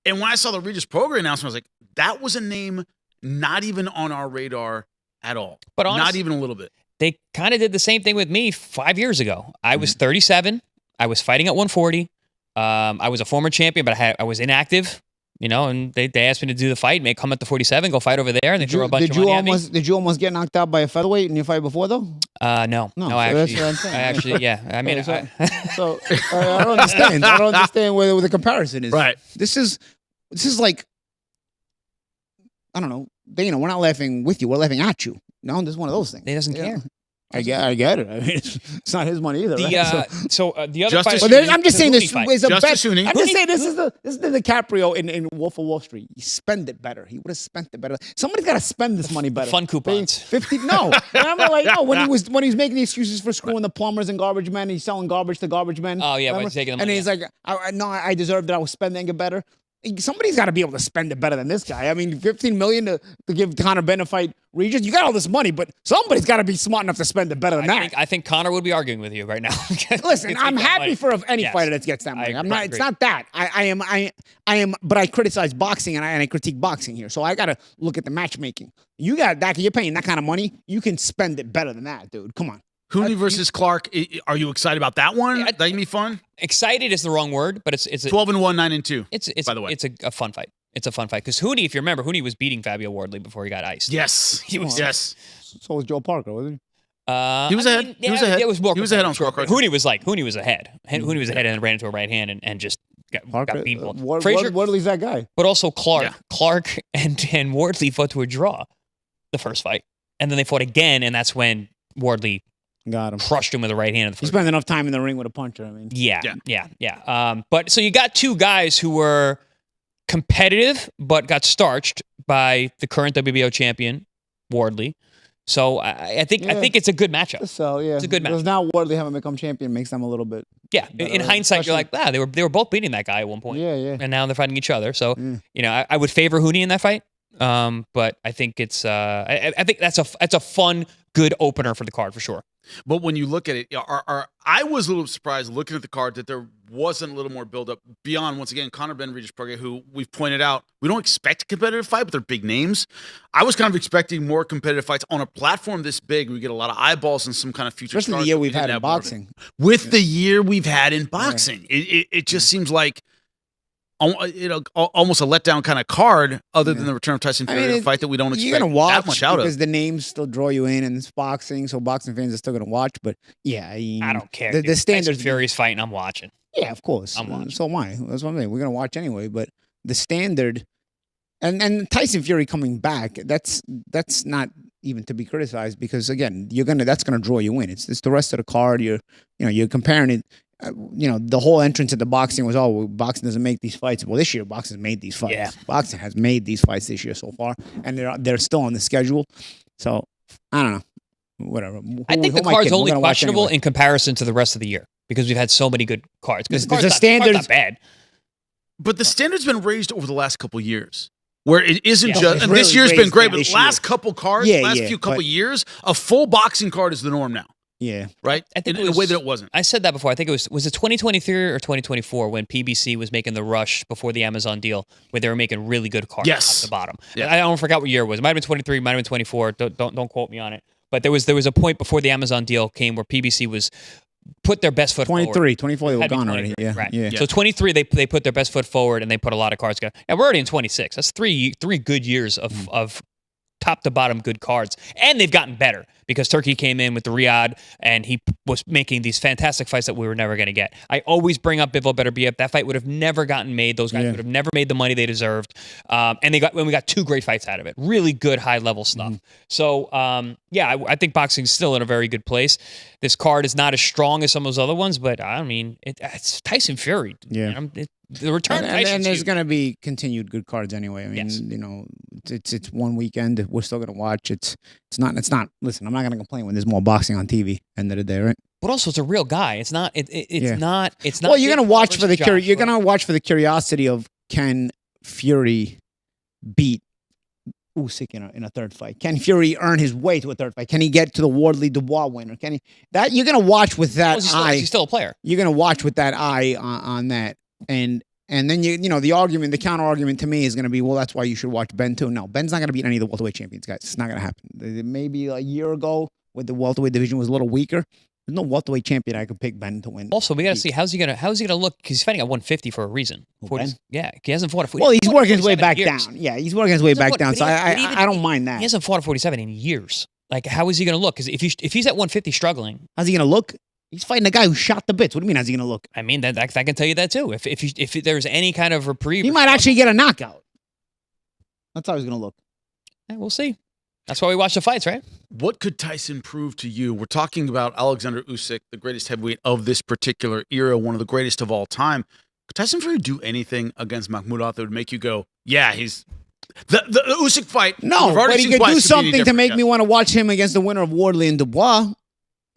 And when I saw the Regis Prograis announcement, I was like, that was a name not even on our radar at all. But not honestly, even a little bit. They kind of did the same thing with me 5 years ago. I was 37. I was fighting at 140. I was a former champion, but I was inactive. And they asked me to do the fight, may come at the 47, go fight over there, and they throw a bunch of money at me. Did you almost get knocked out by a featherweight in your fight before though? No, so actually, that's what I'm saying. I actually, yeah. I mean, So I don't understand. I don't understand where the comparison is. Right. This is like, I don't know. We're not laughing with you. We're laughing at you. No, this is one of those things. he doesn't care. I get it. I mean, it's not his money either. The right? the other Justice fight, Huni- I'm just saying this is a Justice bet. Huni. I'm just saying this is the DiCaprio in Wolf of Wall Street. He spend it better. He would have spent it better. Somebody's got to spend this money better. Fun coupons. 50. No, remember when he was making the excuses for screwing the plumbers and garbage men. He's selling garbage to garbage men. Oh, yeah, but Remember? he's taking the and money, he's like, I deserved it. I was spending it better. Somebody's got to be able to spend it better than this guy. I mean, $15 million to give Conor Benn a fight. Regis, you got all this money, but somebody's got to be smart enough to spend it better than that. I think Conor would be arguing with you right now. Listen, I'm happy for any Yes. fighter that gets that money. I I'm not. agree. It's not that. I am. But I criticize boxing and I critique boxing here. So I got to look at the matchmaking. You got that. You're paying that kind of money. You can spend it better than that, dude. Come on. Hooney versus Clark. Are you excited about that one? Yeah, That can be fun. Excited is the wrong word, but it's 12-1, 9-2. It's by the way. it's a fun fight. It's a fun fight because Hooney, if you remember, Hooney was beating Fabio Wardley before he got iced. Yes, He was- Yes, So was Joe Parker, wasn't he? He was ahead. He was ahead. It was more He was ahead on competitive. scorecard. Hooney was ahead. Hooney was ahead and ran into a right hand and just got beat. Frazier, Wardley's that guy. but also Clark. Yeah. Clark and Wardley fought to a draw the first fight, and then they fought again, and that's when Wardley Got him. crushed him with a right hand in the He first. spent enough time in the ring with a puncher. I mean, Yeah. But so you got two guys who were competitive, but got starched by the current WBO champion, Wardley. So I think it's a good matchup. so yeah, It's a good match. Because now Wardley having become champion makes them a little bit. Yeah. In hindsight, you're like, they were both beating that guy at one point. Yeah. And now they're fighting each other. So I would favor Hooney in that fight. But I think it's I think that's a fun, good opener for the card for sure. But when you look at it, I was a little surprised looking at the card that there wasn't a little more buildup beyond, once again, Conor Benn, Regis Prograis, who we've pointed out, we don't expect a competitive fight, but they're big names. I was kind of expecting more competitive fights on a platform this big. We get a lot of eyeballs and some kind of future Especially stars the year that we we've had didn't in have more of it. boxing. With the year we've had in boxing, it just seems like almost a letdown kind of card, other than the return of Tyson Fury, a fight that we don't expect you're gonna watch that much out because of. the names still draw you in, and it's boxing, so boxing fans are still gonna watch. But yeah, I don't care. The standards. Fury's fighting, I'm watching. Yeah, of course. I'm watching. So am I. That's what I'm saying. We're gonna watch anyway. But the standard, and Tyson Fury coming back, that's not even to be criticized because again, that's gonna draw you in. It's the rest of the card. You're comparing it. The whole entrance of the boxing was, boxing doesn't make these fights. Well, this year, boxing made these fights. Yeah. Boxing has made these fights this year so far, and they're still on the schedule. So, I don't know. Whatever. I think the card's only questionable in comparison to the rest of the year because we've had so many good cards. Because The standards- not bad. But the standard's been raised over the last couple years, where it isn't Yeah. just. It's And this really year's been raised great, but this last year. couple cards, few couple but- years, a full boxing card is the norm now, Yeah. right? I think in a way that it wasn't. I said that before. I think it was it 2023 or 2024 when PBC was making the rush before the Amazon deal, where they were making really good cards Yes. top to bottom. Yeah. I don't forget what year it was. It might have been 23, might have been 24. Don't quote me on it. But there was a point before the Amazon deal came where PBC was put their best foot 23, forward. 24, they were Had to be gone already. 23, Yeah. right. Yeah. So 23, they put their best foot forward and they put a lot of cards together. And we're already in 26. That's three good years of top to bottom good cards. And they've gotten better because Turkey came in with the Riyadh and he was making these fantastic fights that we were never going to get. I always bring up Bivol Better Be Up. That fight would have never gotten made. Those guys would have never made the money they deserved. And we got two great fights out of it. Really good high level stuff. So, I think boxing's still in a very good place. This card is not as strong as some of those other ones, but I mean, it's Tyson Fury. Yeah. The return of And Tyson's there's huge. going to be continued good cards anyway. I mean, Yes. it's one weekend. We're still going to watch. It's not. Listen, I'm not going to complain when there's more boxing on TV. End of the day, right? But also, it's a real guy. It's not. It's not. It's not. Well, you're going to watch for the Joshua. you're going to watch for the curiosity of can Fury beat Usyk in a third fight? Can Fury earn his way to a third fight? Can he get to the Wardley Dubois winner? Can he? That you're gonna watch with that eye. He's still a player. You're gonna watch with that eye on that, and then the counter argument to me is gonna be, well, that's why you should watch Ben too. No, Ben's not gonna beat any of the welterweight champions, guys. It's not gonna happen. Maybe a year ago, when the welterweight division was a little weaker, there's no welterweight champion I could pick Ben to win. Also, we got to see how's he gonna look, because he's fighting at 150 for a reason. Yeah, he hasn't fought at 40. Well, he's working his way back down. Yeah, he's working his way back down. So I don't mind that. He hasn't fought at 47 in years. Like, how is he gonna look? Because if he's at 150 struggling, how's he gonna look? He's fighting a guy who shot the bits. What do you mean? How's he gonna look? I mean, I can tell you that too. If there's any kind of reprieve, he might actually get a knockout. That's how he's gonna look. Yeah, we'll see. That's why we watch the fights, right? What could Tyson prove to you? We're talking about Alexander Usyk, the greatest heavyweight of this particular era, one of the greatest of all time. Could Tyson Fury do anything against Makhmudov that would make you go, yeah, he's the Usyk fight? No, but he could do something to make me want to watch him against the winner of Wardley and Dubois.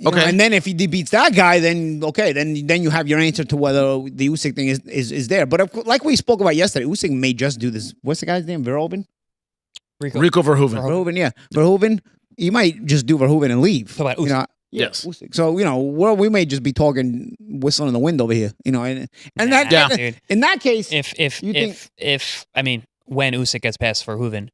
Okay, and then if he beats that guy, then okay, then you have your answer to whether the Usyk thing is there. But like we spoke about yesterday, Usyk may just do this. What's the guy's name? Verhoeven? Rico Verhoeven. Verhoeven, yeah. Verhoeven, he might just do Verhoeven and leave. About Usyk. Yes. Usyk. So, we may just be talking, whistling in the wind over here, and in that case, when Usyk gets past Verhoeven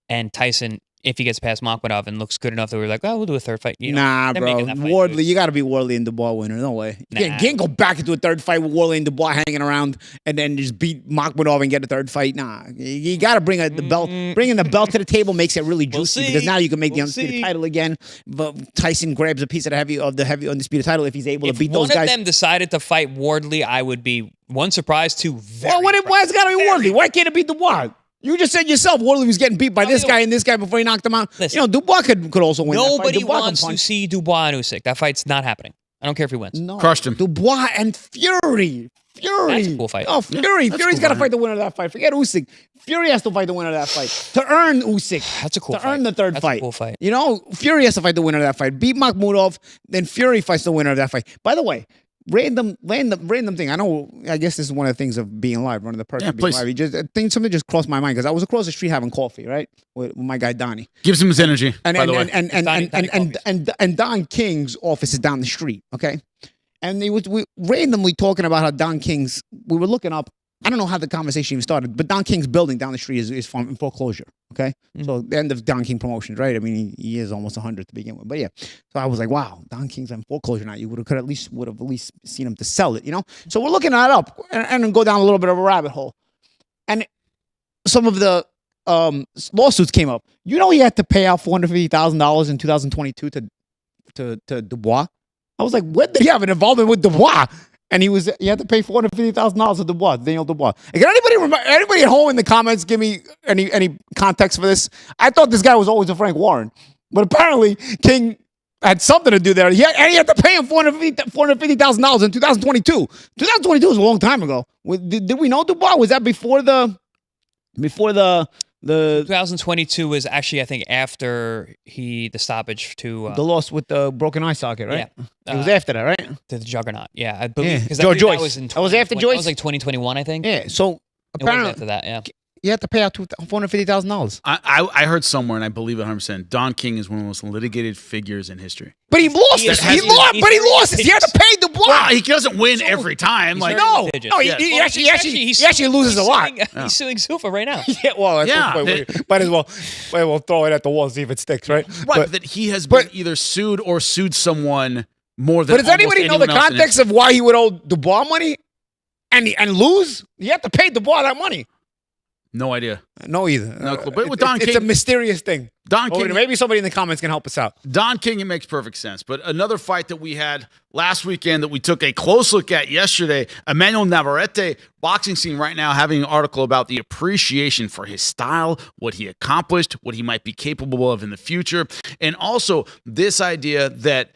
and Tyson, if he gets past Makhmudov and looks good enough that we're like, oh, we'll do a third fight. Nah, bro. Wardley, you got to be Wardley and Dubois winner. No way. You can't go back into a third fight with Wardley and Dubois hanging around and then just beat Makhmudov and get a third fight. Nah, you got to bring the belt. Bringing the belt to the table makes it really juicy because now you can make the undisputed title again. But Tyson grabs a piece of the heavy undisputed title if he's able to beat those guys. If one of them decided to fight Wardley, I would be one surprised, two very. Well, why it's got to be Wardley? Why can't it beat Dubois? You just said yourself, Wardley was getting beat by this guy and this guy before he knocked him out. Listen, Dubois could also win. Nobody wants to see Dubois and Usyk. That fight's not happening. I don't care if he wins. No. Crushed him. Dubois and Fury. That's a cool fight. Oh, Fury. Yeah, Fury's got to fight the winner of that fight. Forget Usyk. Fury has to fight the winner of that fight to earn Usyk. That's a cool fight. To earn the third That's fight. A cool fight. Fury has to fight the winner of that fight. Beat Makhmudov, then Fury fights the winner of that fight. By the way, random thing. I guess this is one of the things of being live, one of the perks of being live. Something just crossed my mind because I was across the street having coffee, right, with my guy Donnie. Gives him his energy. By the way, and Don King's office is down the street. Okay, and we randomly talking about how Don King's. We were looking up. I don't know how the conversation even started, but Don King's building down the street is in foreclosure. Okay, so the end of Don King Promotions, right? I mean, he is almost 100 to begin with, but yeah. So I was like, wow, Don King's in foreclosure now. You would have at least seen him to sell it, So we're looking that up and then go down a little bit of a rabbit hole, and some of the lawsuits came up. He had to pay out $450,000 in 2022 to Dubois. I was like, when did he have an involvement with Dubois? And he had to pay $450,000 to Dubois, Daniel Dubois. Can anybody at home in the comments give me any context for this? I thought this guy was always a Frank Warren, but apparently King had something to do there. He had to pay him $450,000 in 2022. 2022 was a long time ago. Did we know Dubois? Was that before the 2022 was actually, I think, after the stoppage to the loss with the broken eye socket, right? Yeah, it was after that, right? To the Juggernaut, yeah, I believe because Joe Joyce. That was after Joyce. That was like 2021, I think. Yeah, so apparently after that, yeah. You had to pay out $450,000. I heard somewhere, and I believe it 100%. Don King is one of the most litigated figures in history. But he lost it. He lost it. He had to pay Dubois. Well, he doesn't win every time. He actually loses a lot. He's suing Zuffa right now. Might as well throw it at the wall, see if it sticks, right? Right, but that he has been either sued or sued someone more than. But does anybody know the context of why he would owe Dubois money and lose? You have to pay Dubois that money. No idea. No, either. No clue. But with Don King, it's a mysterious thing. Don King, maybe somebody in the comments can help us out. Don King, it makes perfect sense. But another fight that we had last weekend that we took a close look at yesterday, Emmanuel Navarrete, Boxing Scene right now having an article about the appreciation for his style, what he accomplished, what he might be capable of in the future, and also this idea that,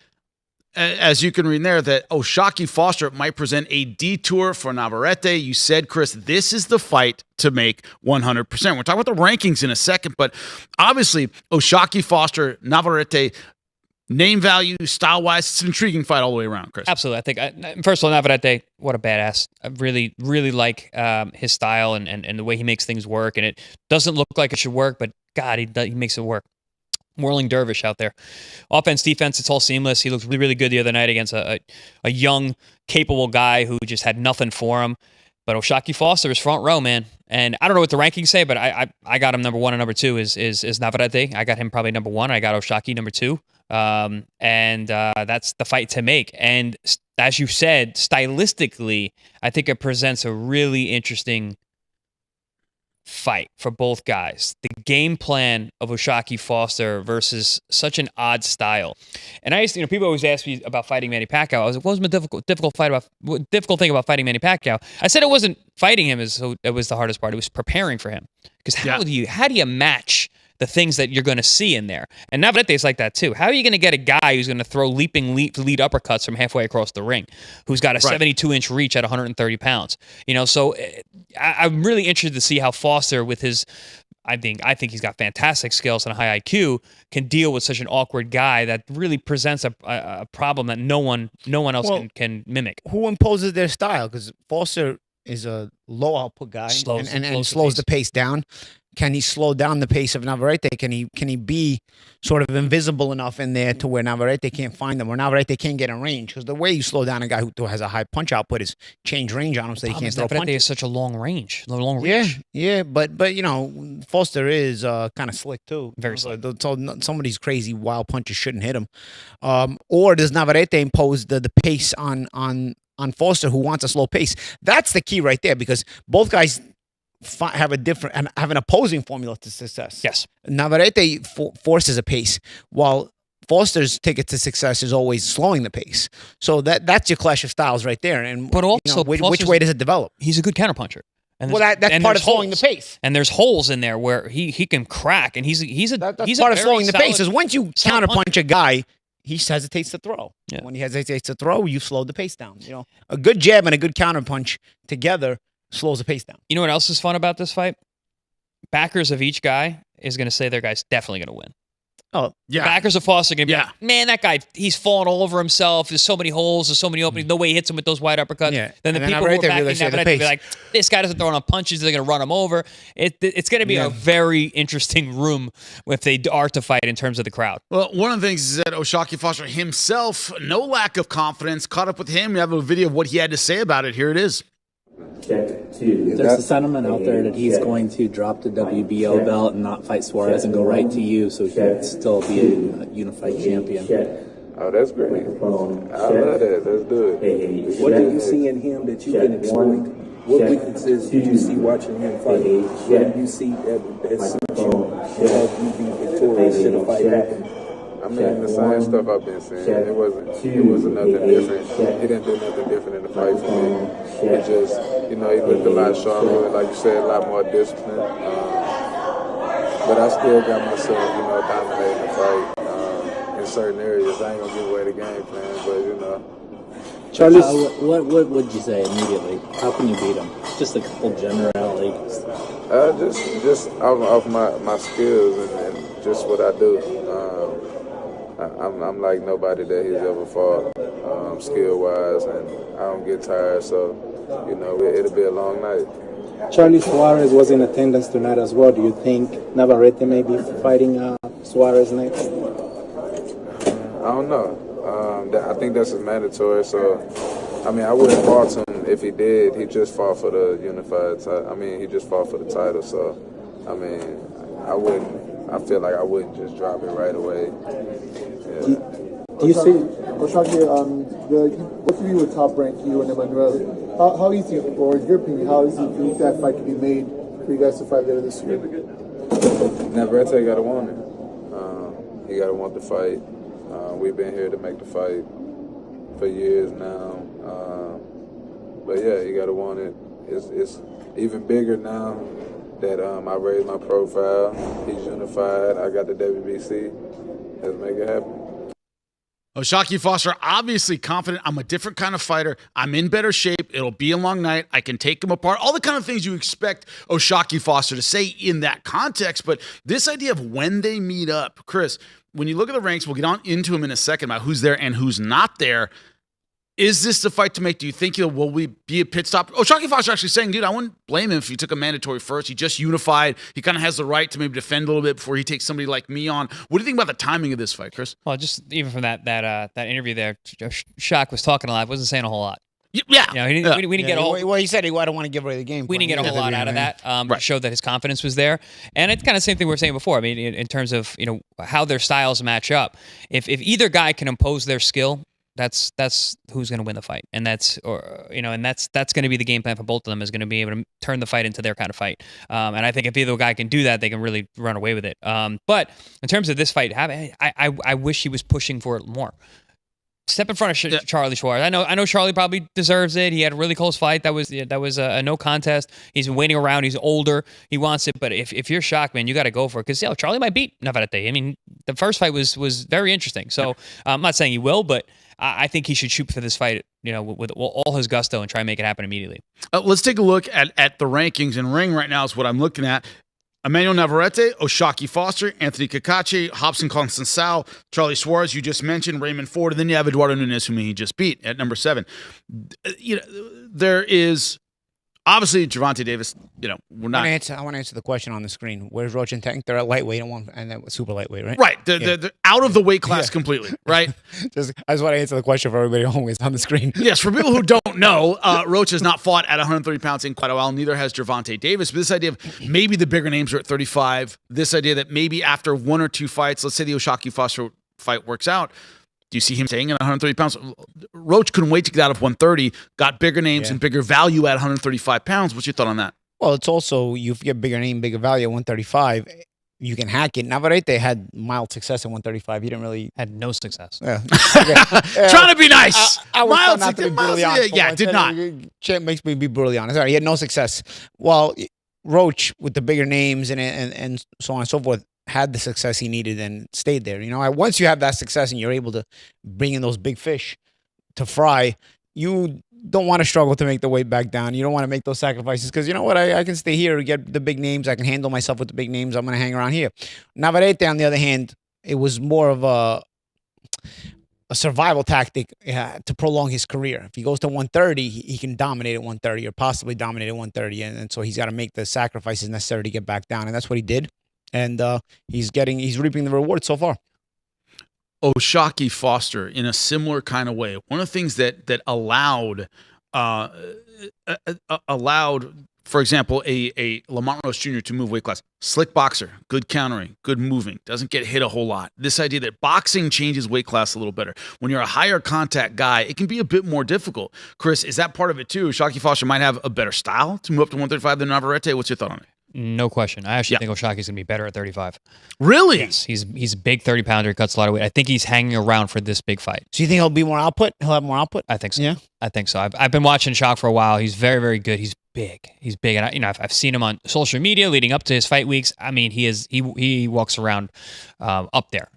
as you can read there, that Shockey Foster might present a detour for Navarrete. You said, Chris, this is the fight to make 100%. We're talking about the rankings in a second, but obviously, Shockey Foster, Navarrete, name value, style-wise, it's an intriguing fight all the way around, Chris. Absolutely. I think, first of all, Navarrete, what a badass. I really, really like his style and the way he makes things work, and it doesn't look like it should work, but God, he makes it work. Whirling dervish out there. Offense, defense, it's all seamless. He looked really, really good the other night against a young, capable guy who just had nothing for him. But O'Shaquie Foster is front row, man. And I don't know what the rankings say, but I got him number 1 and number 2 is Navarrete. I got him probably number 1. I got O'Shaquie number 2. And that's the fight to make. And as you said, stylistically, I think it presents a really interesting fight for both guys. The game plan of O'Shaquie Foster versus such an odd style. And I used to, people always ask me about fighting Manny Pacquiao. I was like, what was the difficult thing about fighting Manny Pacquiao? I said it wasn't fighting him, it was the hardest part. It was preparing for him. Because how do you match the things that you're going to see in there? And Navarrete is like that too. How are you going to get a guy who's going to throw leaping lead uppercuts from halfway across the ring, who's got a 72-inch reach at 130 pounds? So I'm really interested to see how Foster, with his, I think he's got fantastic skills and a high IQ, can deal with such an awkward guy that really presents a problem that no one else can mimic. Who imposes their style? Because Foster is a low output guy and slows the pace down. Can he slow down the pace of Navarrete? Can he be sort of invisible enough in there to where Navarrete can't find them, or Navarrete can't get in range? Because the way you slow down a guy who has a high punch output is change range on him so he can't throw punches. Navarrete is such a long reach. Yeah, but Foster is kind of slick too. Very slick. So some of these crazy wild punches shouldn't hit him. Or does Navarrete impose the pace on Foster, who wants a slow pace? That's the key right there, because both guys have an opposing formula to success. Yes. Navarrete forces a pace, while Foster's ticket to success is always slowing the pace. So that's your clash of styles right there. And but also, which way does it develop? He's a good counterpuncher. And that's part of slowing the pace. And there's holes in there where he can crack, and he's part of slowing the pace. Is once you counterpunch a guy, he hesitates to throw. Yeah. When he hesitates to throw, you slow the pace down. A good jab and a good counterpunch together slows the pace down. You know what else is fun about this fight? Backers of each guy is going to say their guy's definitely going to win. Oh, yeah. Backers of Foster are going to be like, man, that guy, he's falling all over himself. There's so many holes. There's so many openings. No way he hits him with those wide uppercuts. Yeah. Then the people who are backing Navarrete will be like, this guy doesn't throw enough punches. They're going to run him over. It's going to be a very interesting room if they are to fight in terms of the crowd. Well, one of the things is that O'Shaquie Foster himself, no lack of confidence, caught up with him. We have a video of what he had to say about it. Here it is. Check 2. There's a sentiment out there that he's going to drop the WBO belt and not fight Suarez and go right to you, so he can still be a unified champion. Oh, that's great. I love that. That's good. What do you see in him that you can exploit? What weaknesses did you see watching him fight? What did you see that suits you to help you be victorious in a fight happen? I mean, the same stuff I've been saying. It wasn't nothing different. He didn't do nothing different in the fight for me. It just, he looked a lot sharper, like you said, a lot more disciplined. But I still got myself, dominating the fight in certain areas. I ain't gonna give away the game plan, but Charlie, what would you say immediately? How can you beat him? Just a couple generalities. Just off my skills and just what I do. I'm like nobody that he's ever fought, skill-wise, and I don't get tired, so, it'll be a long night. Charlie Suarez was in attendance tonight as well. Do you think Navarrete may be fighting Suarez next? I don't know. I think that's mandatory, so, I wouldn't fault him if he did. He just fought for the unified title. he just fought for the title, so, I feel like I wouldn't just drop it right away. Do you see, O'Shaquie, both of you were top ranked, you and Emmanuel. How easy, or in your opinion, how easy do you think that fight can be made for you guys to fight later this year? Navarrete got to want it. He got to want the fight. We've been here to make the fight for years now. But yeah, he got to want it. It's even bigger now that I raised my profile. He's unified. I got the WBC. Let's make it happen. O'Shaquie Foster, obviously confident. I'm a different kind of fighter. I'm in better shape. It'll be a long night. I can take him apart. All the kind of things you expect O'Shaquie Foster to say in that context. But this idea of when they meet up, Chris, when you look at the ranks, we'll get on into him in a second about who's there and who's not there. Is this the fight to make? Do you think will we be a pit stop? Oh, Shockey Foster actually saying, dude, I wouldn't blame him if he took a mandatory first. He just unified. He kind of has the right to maybe defend a little bit before he takes somebody like me on. What do you think about the timing of this fight, Chris? Well, just even from that interview there, Shock was talking a lot. Wasn't saying a whole lot. Yeah. We didn't get a whole. Well, he said I don't want to give away the game. We didn't get a whole lot out of that. Right. Showed that his confidence was there, and it's kind of the same thing we were saying before. I mean, in terms of how their styles match up. If either guy can impose their skill, that's who's going to win the fight, and that's going to be the game plan for both of them, is going to be able to turn the fight into their kind of fight. And I think if either guy can do that, they can really run away with it. But in terms of this fight, I wish he was pushing for it more. Step in front of Charlie Suarez. I know Charlie probably deserves it. He had a really close fight. That was a no contest. He's been waiting around. He's older. He wants it. But if you're shocked, man, you got to go for it, because Charlie might beat Navarrete. I mean, the first fight was very interesting. So I'm not saying he will, but I think he should shoot for this fight, with all his gusto and try and make it happen immediately. Let's take a look at the rankings. And Ring right now is what I'm looking at. Emmanuel Navarrete, O'Shaquie Foster, Anthony Cacace, Hobson Constançao, Charlie Suarez, you just mentioned, Raymond Ford, and then you have Eduardo Nunes, whom he just beat at number 7. There is obviously Gervonta Davis. We're not. I want to answer the question on the screen. Where's Roach and Tank? They're at lightweight and then super lightweight, right? Right. They're out of the weight class completely, right? I just want to answer the question for everybody always on the screen. Yes, for people who don't know, Roach has not fought at 130 pounds in quite a while. Neither has Gervonta Davis. But this idea of maybe the bigger names are at 35, this idea that maybe after 1 or 2 fights, let's say the O'Shaquie Foster fight works out, do you see him staying at 130 pounds? Roach couldn't wait to get out of 130, got bigger names and bigger value at 135 pounds. What's your thought on that? Well, it's also, you get bigger name, bigger value at 135. You can hack it. Navarrete had mild success at 135. He didn't really... Had no success. Yeah. Trying to be nice. I was mild not to be brutally honest. Yeah, did not. Champ makes me be brutally honest. All right, he had no success. Well, Roach, with the bigger names and so on and so forth, had the success he needed and stayed there. Once you have that success and you're able to bring in those big fish to fry, you don't want to struggle to make the weight back down. You don't want to make those sacrifices, because you know what? I can stay here, get the big names. I can handle myself with the big names. I'm going to hang around here. Navarrete, on the other hand, it was more of a survival tactic to prolong his career. If he goes to 130, he can dominate at 130 or possibly dominate at 130. And so he's got to make the sacrifices necessary to get back down. And that's what he did. And he's reaping the reward so far. O'Shaquie Foster, in a similar kind of way, one of the things that allowed, for example, a Lamont Rose Jr. to move weight class. Slick boxer, good countering, good moving, doesn't get hit a whole lot. This idea that boxing changes weight class a little better. When you're a higher contact guy, it can be a bit more difficult. Chris, is that part of it too? O'Shaquie Foster might have a better style to move up to 135 than Navarrete. What's your thought on it? No question. I actually think O'Shaquie's going to be better at 35. Really? Yes. He's a big 30-pounder. He cuts a lot of weight. I think he's hanging around for this big fight. So you think he'll be more output? He'll have more output? I think so. Yeah. I think so. I've been watching Shock for a while. He's very, very good. He's big. He's big. And I've seen him on social media leading up to his fight weeks. I mean, he walks around up there.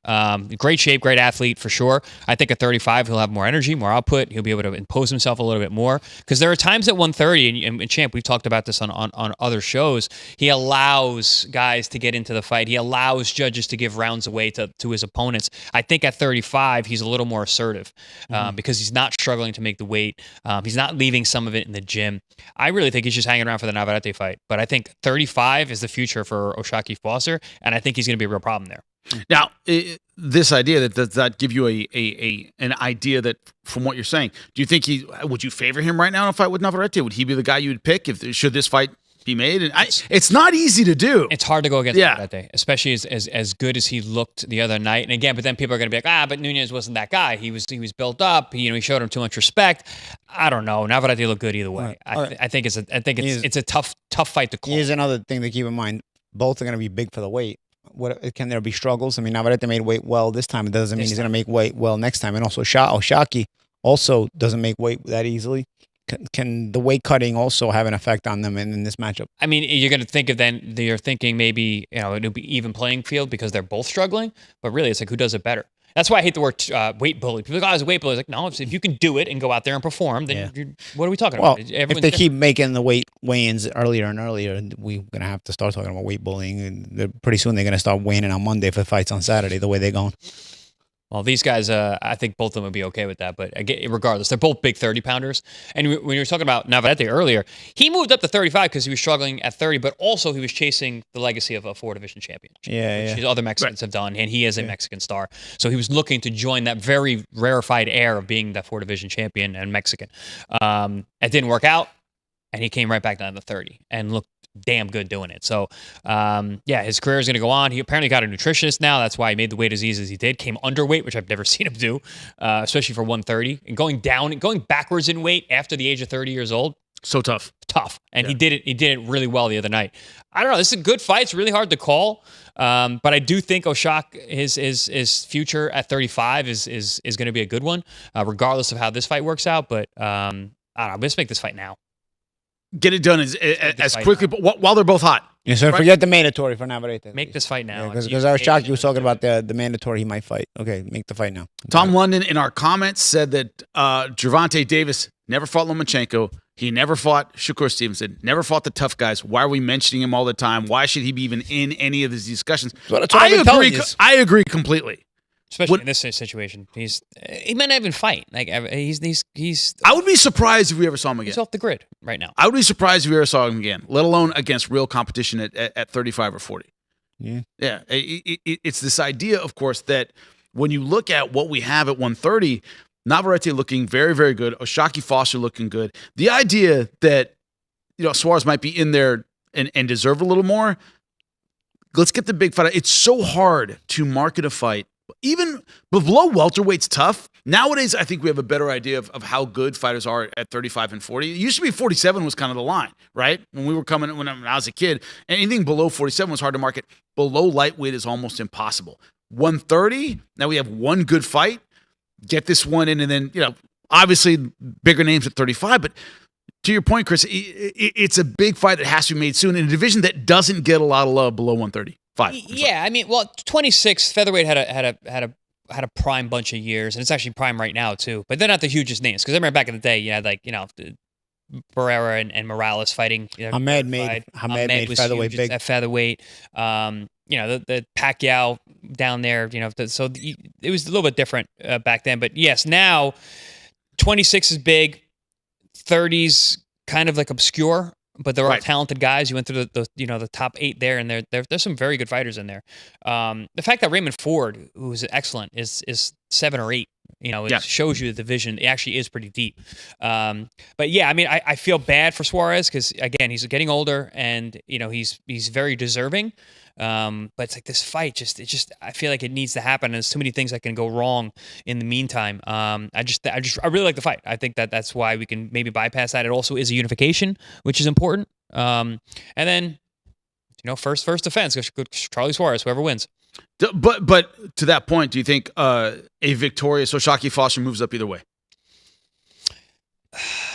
Great shape, great athlete for sure. I think at 35 he'll have more energy, more output. He'll be able to impose himself a little bit more, because there are times at 130, and Champ, we've talked about this on other shows. He allows guys to get into the fight. He allows judges to give rounds away to his opponents. I think at 35 he's a little more assertive because he's not struggling to make the weight. He's not leaving some of it in the gym. I really think he's just hanging around for the Navarrete fight. But I think 35 is the future for O'Shaquie Foster, and I think he's going to be a real problem there. Now, this idea does that give you an idea that, from what you're saying, do you think would you favor him right now in a fight with Navarrete? Would he be the guy you would pick should this fight be made? And it's not easy to do. It's hard to go against Navarrete, especially as good as he looked the other night. And again, but then people are going to be like, but Nunes wasn't that guy. He was built up. He showed him too much respect. I don't know. Navarrete looked good either way. Right. I think it's a tough fight to call. Here's another thing to keep in mind. Both are going to be big for the weight. Can there be struggles? I mean, Navarrete made weight well this time. It doesn't mean he's going to make weight well next time. And also, O'Shaquie also doesn't make weight that easily. Can the weight cutting also have an effect on them in this matchup? I mean, you're going to think of then, you're thinking maybe, it'll be even playing field because they're both struggling, but really it's like, who does it better? That's why I hate the word weight bully. People are like, I was a weight bully. It's like, no, if you can do it and go out there and perform, then what are we talking about? If they keep making the weigh-ins earlier and earlier, we're going to have to start talking about weight bullying. And pretty soon they're going to start weighing in on Monday for fights on Saturday, the way they're going. Well, these guys, I think both of them would be okay with that. But again, regardless, they're both big 30-pounders. And when you were talking about Navarrete earlier, he moved up to 35 because he was struggling at 30, but also he was chasing the legacy of a 4-division champion, which other Mexicans have done, and he is a Mexican star. So he was looking to join that very rarefied air of being that 4-division champion and Mexican. It didn't work out, and he came right back down to 30 and looked damn good doing it. So, his career is going to go on. He apparently got a nutritionist now. That's why he made the weight as easy as he did. Came underweight, which I've never seen him do, especially for 130. And going backwards in weight after the age of 30 years old. So tough. And he did it really well the other night. I don't know. This is a good fight. It's really hard to call. But I do think O'Shock, his future at 35 is going to be a good one, regardless of how this fight works out. But I don't know. Let's make this fight now. Get it done as quickly, but while they're both hot. Yeah, so forget the mandatory for Navarrete. Make this fight now. Because I was shocked you were talking about the mandatory he might fight. Okay, make the fight now. Tom London in our comments said that Gervonta Davis never fought Lomachenko. He never fought Shakur Stevenson. Never fought the tough guys. Why are we mentioning him all the time? Why should he be even in any of these discussions? I agree completely. Especially in this situation, he might not even fight. Like he's. I would be surprised if we ever saw him again. He's off the grid right now. I would be surprised if we ever saw him again, let alone against real competition at 35 or 40. Yeah. It's this idea, of course, that when you look at what we have at 130, Navarrete looking very, very good, O'Shaquie Foster looking good. The idea that Suarez might be in there and deserve a little more. Let's get the big fight. It's so hard to market a fight. Even below welterweight's tough. Nowadays, I think we have a better idea of how good fighters are at 35 and 40. It used to be 47 was kind of the line, right? When I was a kid, anything below 47 was hard to market. Below lightweight is almost impossible. 130, now we have one good fight. Get this one in, and then, obviously bigger names at 35. But to your point, Chris, it's a big fight that has to be made soon in a division that doesn't get a lot of love below 130. Yeah, I mean, 26 featherweight had a prime bunch of years, and it's actually prime right now too. But they're not the hugest names because I remember back in the day, you had Barrera and Morales fighting. Hamed made featherweight big at featherweight. The Pacquiao down there. So it was a little bit different back then. But yes, now 26 is big, 30's kind of like obscure. But they're all talented guys. You went through the top 8 there, and there's some very good fighters in there. The fact that Raymond Ford, who's excellent, is 7 or 8. It shows you the division. It actually is pretty deep. But yeah, I mean, I feel bad for Suarez because again, he's getting older, and he's very deserving. But it's like this fight, I feel like it needs to happen. And there's too many things that can go wrong in the meantime. I really like the fight. I think that's why we can maybe bypass that. It also is a unification, which is important. And then, first defense, Charlie Suarez, whoever wins. But to that point, do you think a victorious O'Shaquie Foster moves up either way?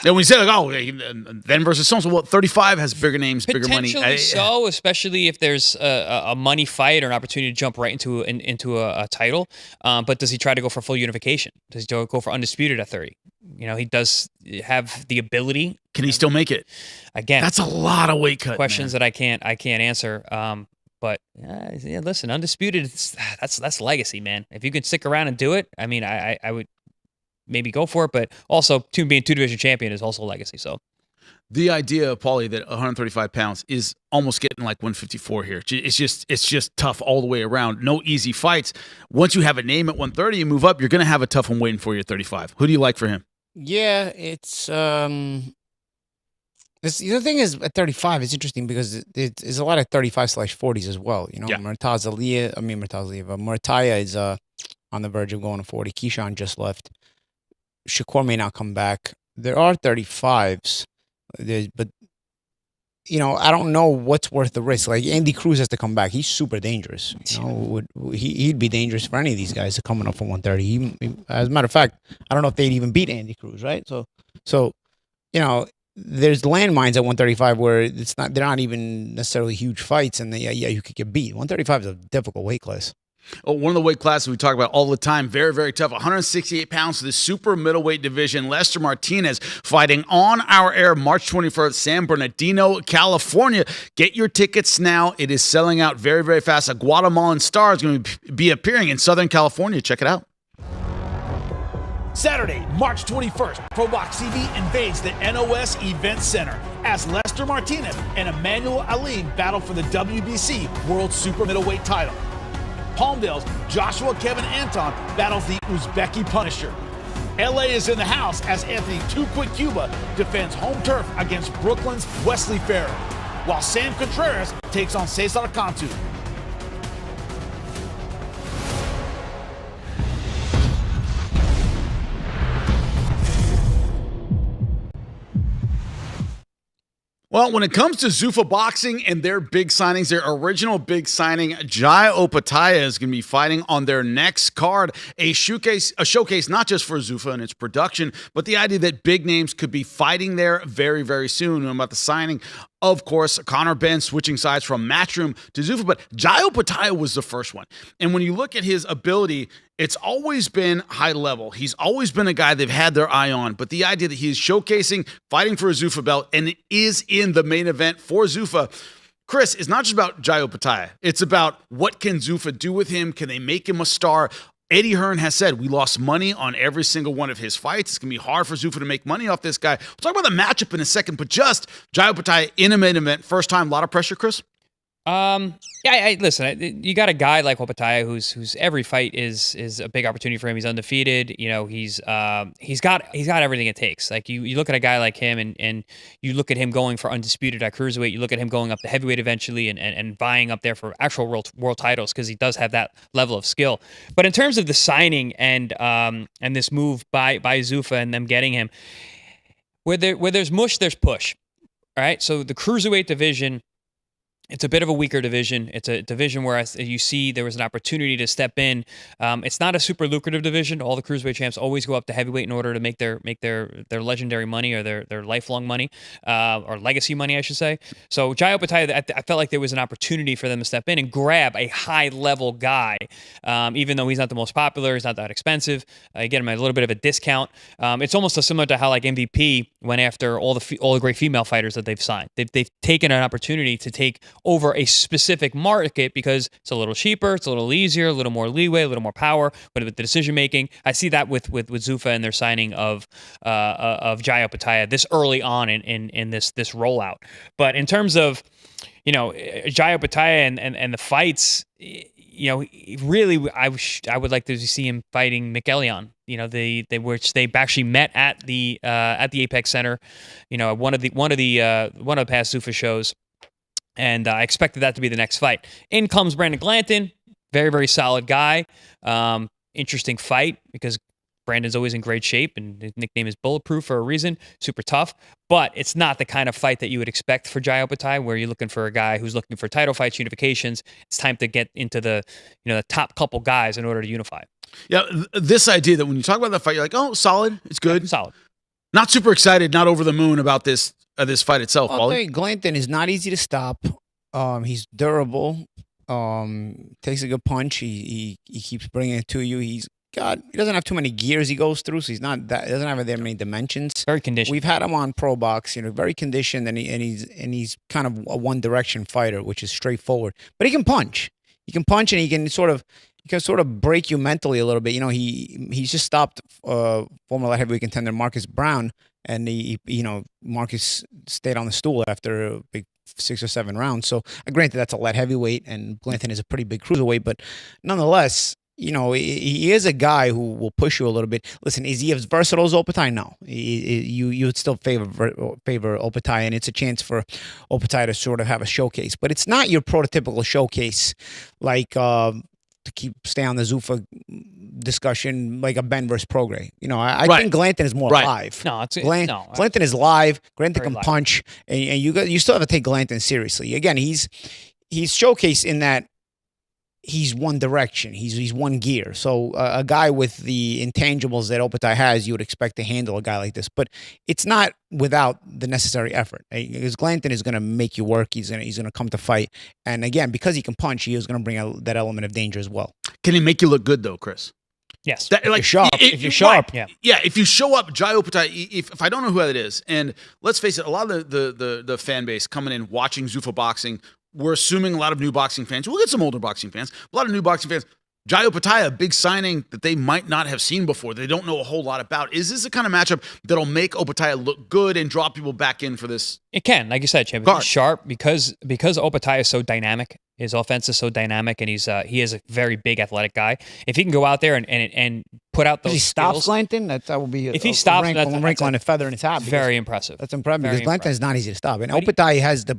And when you say then versus so, well, 35 has bigger names, bigger money. Potentially so, especially if there's a money fight or an opportunity to jump right into a title. But does he try to go for full unification? Does he go for undisputed at 30? He does have the ability. Can he still make it? Again, that's a lot of weight cut. Questions that I can't answer. But listen, undisputed. That's legacy, man. If you can stick around and do it, I mean, I would maybe go for it. But also, being 2-division champion is also legacy. So, the idea, Paulie, that 135 pounds is almost getting like 154 here. It's just tough all the way around. No easy fights. Once you have a name at 130, you move up. You're going to have a tough one waiting for you at 35. Who do you like for him? Yeah, it's the thing is at 35, it's interesting because there's a lot of 35/40s as well. Murtaia is on the verge of going to 40. Keyshawn just left. Shakur may not come back. There are 35s, but I don't know what's worth the risk. Like Andy Cruz has to come back. He's super dangerous. He'd be dangerous for any of these guys coming up from 130. As a matter of fact, I don't know if they'd even beat Andy Cruz, right? So there's landmines at 135 where they're not even necessarily huge fights, and you could get beat. 135 is a difficult weight class. One of the weight classes we talk about all the time, very, very tough. 168 pounds to the super middleweight division. Lester Martinez fighting on our air March 21st, San Bernardino, California. Get your tickets now. It is selling out very, very fast. A Guatemalan star is going to be appearing in Southern California. Check it out. Saturday, March 21st, ProBox TV invades the NOS Event Center as Lester Martinez and Emmanuel Ali battle for the WBC World Super Middleweight title. Palmdale's Joshua Kevin Anton battles the Uzbeki Punisher. LA is in the house as Anthony Too Quick Cuba defends home turf against Brooklyn's Wesley Farrell, while Sam Contreras takes on Cesar Cantu. Well, when it comes to Zuffa Boxing and their big signings, their original big signing, Jai Opetaia is going to be fighting on their next card, a showcase not just for Zuffa and its production, but the idea that big names could be fighting there very, very soon. And about the signing, of course, Conor Benn switching sides from Matchroom to Zuffa, but Jai Opetaia was the first one. And when you look at his ability, it's always been high level. He's always been a guy they've had their eye on. But the idea that he's showcasing, fighting for a Zuffa belt, and it is in the main event for Zuffa, Chris, it's not just about Jai Opetaia. It's about what can Zuffa do with him? Can they make him a star? Eddie Hearn has said we lost money on every single one of his fights. It's going to be hard for Zuffa to make money off this guy. We'll talk about the matchup in a second, but just Jai Opetaia in a main event, first time, a lot of pressure, Chris? Listen, you got a guy like Opetaia who's every fight is a big opportunity for him. He's undefeated. You know, he's got everything it takes. Like you look at a guy like him and you look at him going for undisputed at cruiserweight. You look at him going up to heavyweight eventually and vying up there for actual world titles because he does have that level of skill. But in terms of the signing and this move by Zuffa and them getting him, where there's mush, there's push. All right. So the cruiserweight division, it's a bit of a weaker division. It's a division where you see there was an opportunity to step in. It's not a super lucrative division. All the cruiserweight champs always go up to heavyweight in order to make their legendary money or their lifelong money or legacy money, I should say. So Jai Opetaia, I felt like there was an opportunity for them to step in and grab a high level guy, even though he's not the most popular, he's not that expensive. You get him at a little bit of a discount. It's almost similar to how like MVP went after all the great female fighters that they've signed. They've taken an opportunity to take over a specific market because it's a little cheaper, it's a little easier, a little more leeway, a little more power. But with the decision making, I see that with Zuffa and their signing of Jai Opetaia this early on in this rollout. But in terms of Jai Opetaia and the fights, really I would like to see him fighting McElhion. Which they actually met at the Apex Center, one of the past Zuffa shows. And I expected that to be the next fight. In comes Brandon Glanton, very, very solid guy. Interesting fight because Brandon's always in great shape and his nickname is Bulletproof for a reason. Super tough. But it's not the kind of fight that you would expect for Jai Opetaia, where you're looking for a guy who's looking for title fights, unifications. It's time to get into the top couple guys in order to unify. Yeah, this idea that when you talk about that fight, you're like, oh, solid, it's good. Yeah, solid. Not super excited, not over the moon about this fight itself. I'll tell you, Glanton is not easy to stop. He's durable. Takes a good punch. He keeps bringing it to you. He doesn't have too many gears he goes through, so he doesn't have that many dimensions. Very conditioned. We've had him on Pro Box, very conditioned, and he's kind of a one direction fighter, which is straightforward. But he can punch. He can punch, and he can sort of break you mentally a little bit. He's just stopped former light heavyweight contender Marcus Brown, and Marcus stayed on the stool after a big 6 or 7 rounds. So granted, that's a light heavyweight, and Glanton is a pretty big cruiserweight, but nonetheless, he is a guy who will push you a little bit. Listen, is he as versatile as Opetaia? No. You would still favor Opetaia, and it's a chance for Opetaia to sort of have a showcase. But it's not your prototypical showcase like to stay on the Zuffa discussion, like a Ben versus Prograis. I think Glanton is more live. No, Glanton is live. Glanton can live. punch, and you still have to take Glanton seriously. Again, he's showcased in that he's one direction. He's one gear. So a guy with the intangibles that Opetaia has, you would expect to handle a guy like this. But it's not without the necessary effort. Because Glanton is going to make you work. He's going to come to fight. And again, because he can punch, he is going to bring out that element of danger as well. Can he make you look good though, Chris? Yes. If you're sharp. If you're sharp. Right. Yeah. If you show up, Jai Opetaia, if I don't know who that is, and let's face it, a lot of the fan base coming in watching Zuffa Boxing, we're assuming a lot of new boxing fans. We'll get some older boxing fans. A lot of new boxing fans. Jai Opetaia, a big signing that they might not have seen before. They don't know a whole lot about. Is this the kind of matchup that'll make Opetaia look good and draw people back in for this? It can, like you said, Champ. He's sharp because Opetaia is so dynamic. His offense is so dynamic, and he is a very big athletic guy. If he can go out there and put out those If he stops skills, Langton, that will be if he stops, wrinkle on a feather in his hat. Very impressive. That's impressive Very because Langton is not easy to stop, and Opetaia has the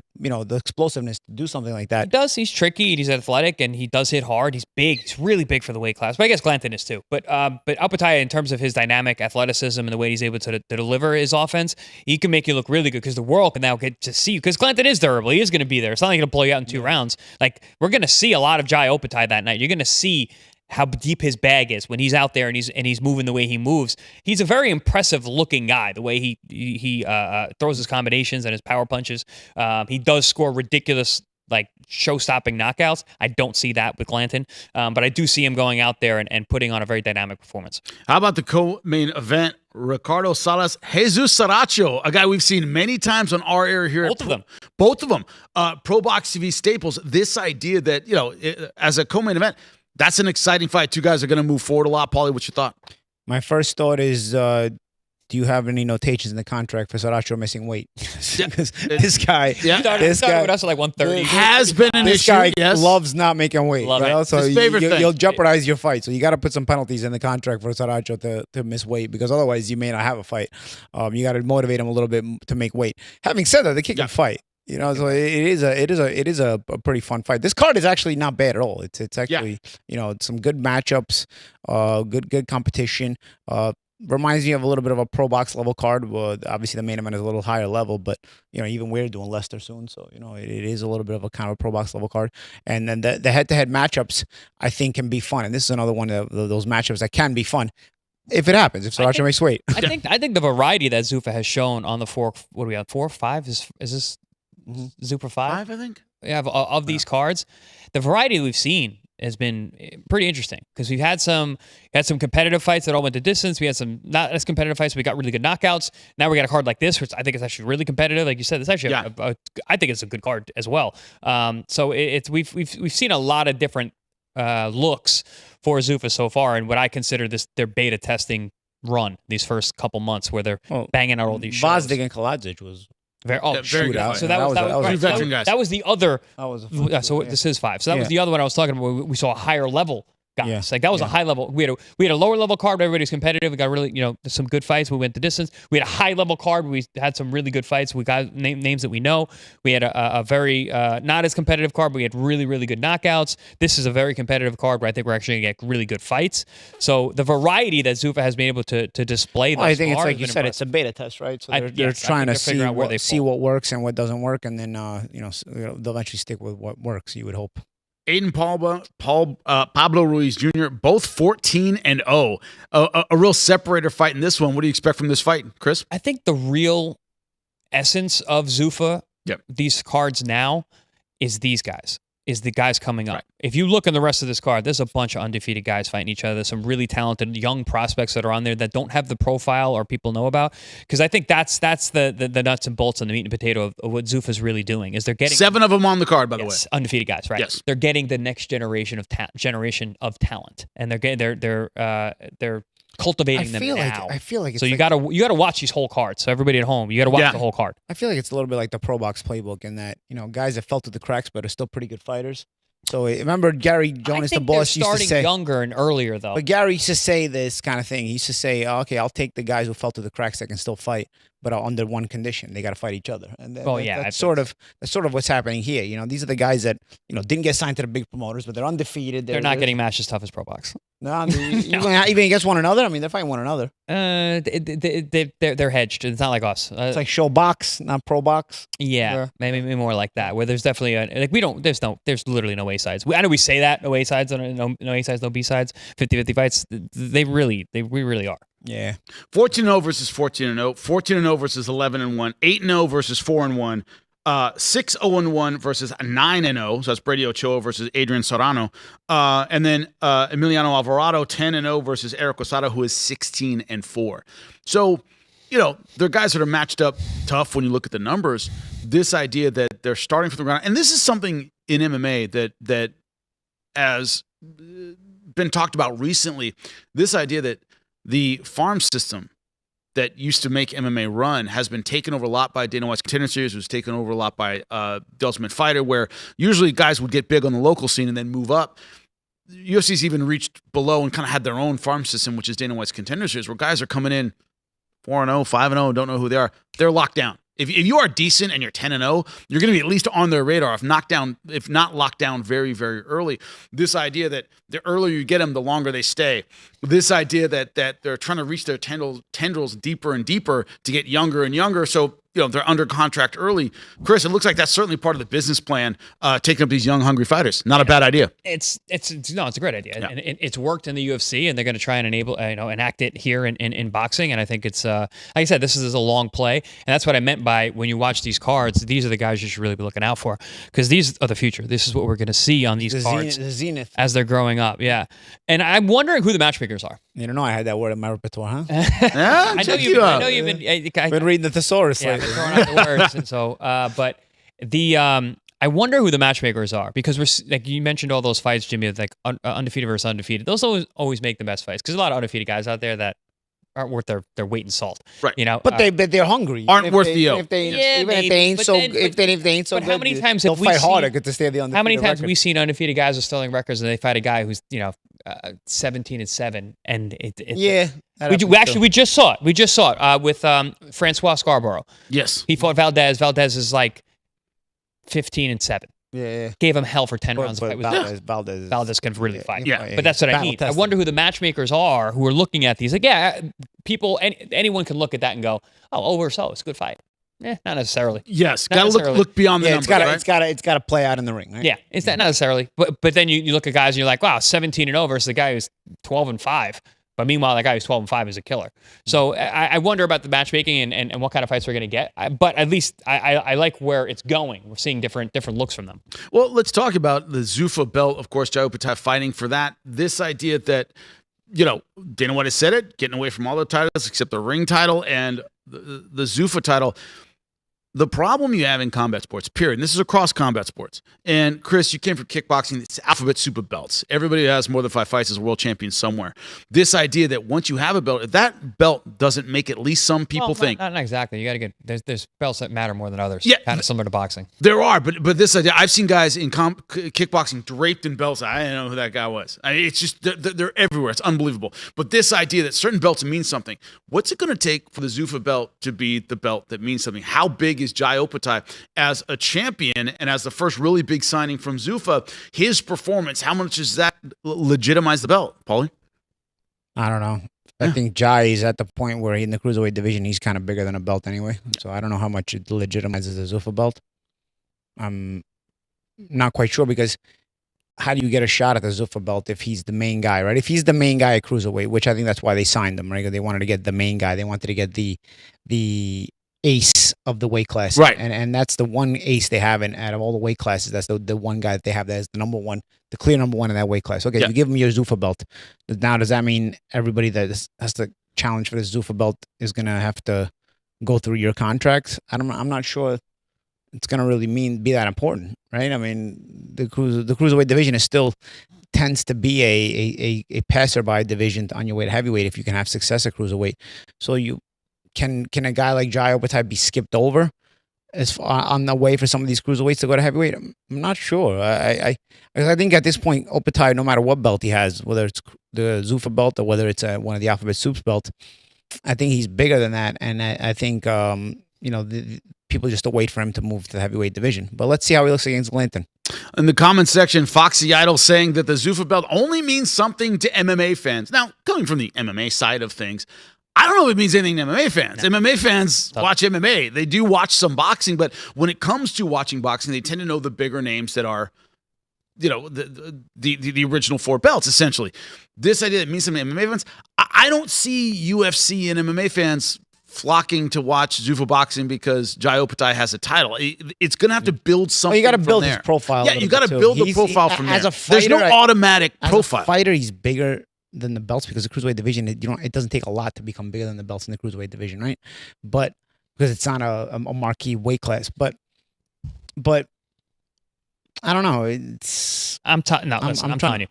explosiveness to do something like that. He does. He's tricky. He's athletic, and he does hit hard. He's big. He's really big for the weight class. But I guess Langton is too. But Opetaia, in terms of his dynamic athleticism and the way he's able to deliver his offense, he can make you look really good because the world can now get to see you. Because Langton is durable. He is going to be there. It's not like he'll blow you out in 2 rounds. Like, we're going to see a lot of Jai Opetaia that night. You're going to see how deep his bag is when he's out there and he's moving the way he moves. He's a very impressive looking guy. The way he throws his combinations and his power punches. He does score ridiculous, like, show-stopping knockouts. I don't see that with Langton, but I do see him going out there and putting on a very dynamic performance. How about the co-main event? Ricardo Salas, Jesus Saracho, a guy we've seen many times on our air here. Both of them. Pro Box TV staples. This idea that, as a co-main event, that's an exciting fight. 2 guys are going to move forward a lot. Paulie, what's your thought? My first thought is, do you have any notations in the contract for Saracho missing weight? Because this guy, this guy with us at like 130 has been an issue. This guy loves not making weight. So his favorite thing. You'll jeopardize your fight. So you got to put some penalties in the contract for Saracho to miss weight, because otherwise you may not have a fight. You got to motivate him a little bit to make weight. Having said that, the kid can fight. So it is a pretty fun fight. This card is actually not bad at all. It's actually some good matchups, good competition. Reminds me of a little bit of a pro box level card. Obviously the main event is a little higher level, but even we're doing Lester soon, so it is a little bit of a kind of a pro box level card. And then the head to head matchups I think can be fun, and this is another one of those matchups that can be fun. If it happens, if Saracho makes weight. I think the variety that Zuffa has shown on the 4, what are we on, 4, 5? Is this Zuffa 5? 5, I think. Yeah, of these cards, the variety we've seen has been pretty interesting, because we've had some competitive fights that all went the distance. We had some not as competitive fights. We got really good knockouts. Now we got a card like this, which I think is actually really competitive. Like you said, it's actually I think it's a good card as well. So we've seen a lot of different looks for Zuffa so far, and what I consider their beta testing run these first couple months, where they're banging out all these shows. Vazdig and Kaladzic was very shootout. So that was the other. So this is 5. So that was the other one I was talking about. We saw a higher level guys. Yeah. Like that was a high level. We had a lower level card, but everybody's competitive. We got really, some good fights. We went the distance. We had a high level card. We had some really good fights. We got names that we know. We had a very not as competitive card, but we had really, really good knockouts. This is a very competitive card, but I think we're actually going to get really good fights. So the variety that Zuffa has been able to display. I think it's like you said, it's a beta test, right? So they're trying to see what works and what doesn't work, and then they'll eventually stick with what works. You would hope. Aiden Pablo Ruiz Jr., both 14-0. A real separator fight in this one. What do you expect from this fight, Chris? I think the real essence of Zuffa, these cards now, is these guys. Is the guys coming up. Right. If you look in the rest of this card, there's a bunch of undefeated guys fighting each other. There's some really talented young prospects that are on there that don't have the profile or people know about. Because I think that's the nuts and bolts and the meat and potato of what Zuffa's really doing. Is they're getting 7 of them on the card, by the way. Undefeated guys, right? Yes. They're getting the next generation of talent, and they're cultivating them now. I feel like it's so you gotta watch these whole cards. So everybody at home, you gotta watch the whole card. I feel like it's a little bit like the Pro Box playbook in that guys that fell through the cracks but are still pretty good fighters. So remember Gary Jonas, the boss, used to say younger and earlier though. But Gary used to say this kind of thing. He used to say, "Okay, I'll take the guys who fell through the cracks that can still fight, but under one condition: they got to fight each other." And that's sort of what's happening here. These are the guys that didn't get signed to the big promoters, but they're undefeated. They're not getting matches tough as Pro Box. No, even against one another. I mean, they're fighting one another. They're hedged. It's not like us. It's like show box, not Pro Box. Yeah, maybe more like that. Where there's definitely there's literally no A sides. I know we say that no A sides, no A sides, no B sides, 50-50 fights. We really are. Yeah. 14-0 versus 14-0, 14-0 versus 11-1, 8-0 versus 4-1. 6-0-1 versus 9-0. So that's Brady Ochoa versus Adrian Serrano. And then Emiliano Alvarado, 10-0 versus Eric Osada, who is 16-4. So, they're guys that are matched up tough when you look at the numbers. This idea that they're starting from the ground, and this is something in MMA that as been talked about recently. This idea that the farm system that used to make MMA run has been taken over a lot by Dana White's Contender Series, was taken over a lot by The Ultimate Fighter, where usually guys would get big on the local scene and then move up. UFC's even reached below and kind of had their own farm system, which is Dana White's Contender Series, where guys are coming in 4-0, 5-0, don't know who they are. They're locked down. If you are decent and you're 10-0, you're going to be at least on their radar, if not locked down very, very early. This idea that the earlier you get them, the longer they stay. This idea that they're trying to reach their tendrils deeper and deeper to get younger and younger. So, they're under contract early. Chris, it looks like that's certainly part of the business plan, taking up these young, hungry fighters. Not a bad idea. It's a great idea. Yeah. And it's worked in the UFC, and they're going to try and enact it here in boxing. And I think it's, like I said, this is a long play. And that's what I meant by when you watch these cards, these are the guys you should really be looking out for, because these are the future. This is what we're going to see on these cards zenith. as they're growing up. Yeah. And I'm wondering who the matchmakers are. You don't know I had that word in my repertoire, huh? Yeah, I know you've been reading the thesaurus yeah, lately. throwing out the words. And so, but I wonder who the matchmakers are, because we're like you mentioned all those fights, Jimmy, like undefeated versus undefeated. Those always make the best fights, because there's a lot of undefeated guys out there that aren't worth their weight in salt. Right. But they're hungry. Aren't worth the oath. If they ain't so but how many times they'll have we fight harder seen, to stay the undefeated how many times record. have we seen undefeated guys with sterling records and they fight a guy who's 17-7, and we just saw it. We just saw it with Francois Scarborough. Yes. He fought Valdez. Valdez is like 15-7. Yeah. Gave him hell for 10 rounds. But Valdez can really fight. Yeah. But that's what I mean. I wonder who the matchmakers are who are looking at these. Like, people, anyone can look at that and go, oh, over so, it's a good fight. Not necessarily. Yes, got to look beyond the numbers. It's got to play out in the ring, right? Yeah, it's not necessarily. But then you look at guys and you're like, wow, 17-0 versus the guy who's 12-5. But meanwhile, that guy who's 12-5 is a killer. So I wonder about the matchmaking and what kind of fights we're going to get. But at least I like where it's going. We're seeing different looks from them. Well, let's talk about the Zuffa belt. Of course, Jai Opetaia fighting for that. This idea that, Dana White has said it, getting away from all the titles except the ring title and the Zuffa title. The problem you have in combat sports, period, and this is across combat sports, and Chris, you came from kickboxing, it's alphabet soup of belts. Everybody who has more than 5 fights is a world champion somewhere. This idea that once you have a belt, if that belt doesn't make at least some people think. Not exactly. You got to get, there's belts that matter more than others. Yeah. Kind of similar to boxing. There are, but this idea, I've seen guys in kickboxing draped in belts. I didn't know who that guy was. It's just, they're everywhere. It's unbelievable. But this idea that certain belts mean something, what's it going to take for the Zuffa belt to be the belt that means something? How big is Jai Opetaia as a champion and as the first really big signing from Zuffa? His performance, how much does that legitimize the belt, Paulie? I don't know. I think Jai is at the point where in the cruiserweight division, he's kind of bigger than a belt anyway. So I don't know how much it legitimizes the Zuffa belt. I'm not quite sure, because how do you get a shot at the Zuffa belt if he's the main guy, right? If he's the main guy at cruiserweight, which I think that's why they signed him, right? They wanted to get the main guy. They wanted to get the ace of the weight class. Right. And that's the one ace they have out of all the weight classes. That's the one guy that they have that is the number one, the clear number one in that weight class. Okay, Yeah. you give him your Zuffa belt. Now, does that mean everybody that has to challenge for this Zuffa belt is going to have to go through your contract? I'm not sure it's going to really be that important, right? I mean, the cruiserweight division is still tends to be a passerby division on your way to heavyweight if you can have success at cruiserweight. So you can a guy like Jai Opetaia be skipped over as far on the way for some of these cruiserweights to go to heavyweight? I'm not sure. I think at this point, Opetaia, no matter what belt he has, whether it's the Zuffa belt or whether it's one of the Alphabet Soups belt, I think he's bigger than that. And I think people just wait for him to move to the heavyweight division. But let's see how he looks against Glanton. In the comment section, Foxy Idol saying that the Zuffa belt only means something to MMA fans. Now, coming from the MMA side of things, I don't know if it means anything to MMA fans. No. MMA fans watch MMA. They do watch some boxing, but when it comes to watching boxing, they tend to know the bigger names that are, the original 4 belts, essentially. This idea that means something to MMA fans, I don't see UFC and MMA fans flocking to watch Zuffa Boxing because Jai Opetaia has a title. It's going to have to build something. Well, you got to build there. his profile. Yeah, you got to build the profile from as there. A fighter, there's no automatic profile. As a fighter, he's bigger than the belts because the cruiserweight division, it doesn't take a lot to become bigger than the belts in the cruiserweight division, right? But because it's not a marquee weight class, but I don't know. I'm telling you,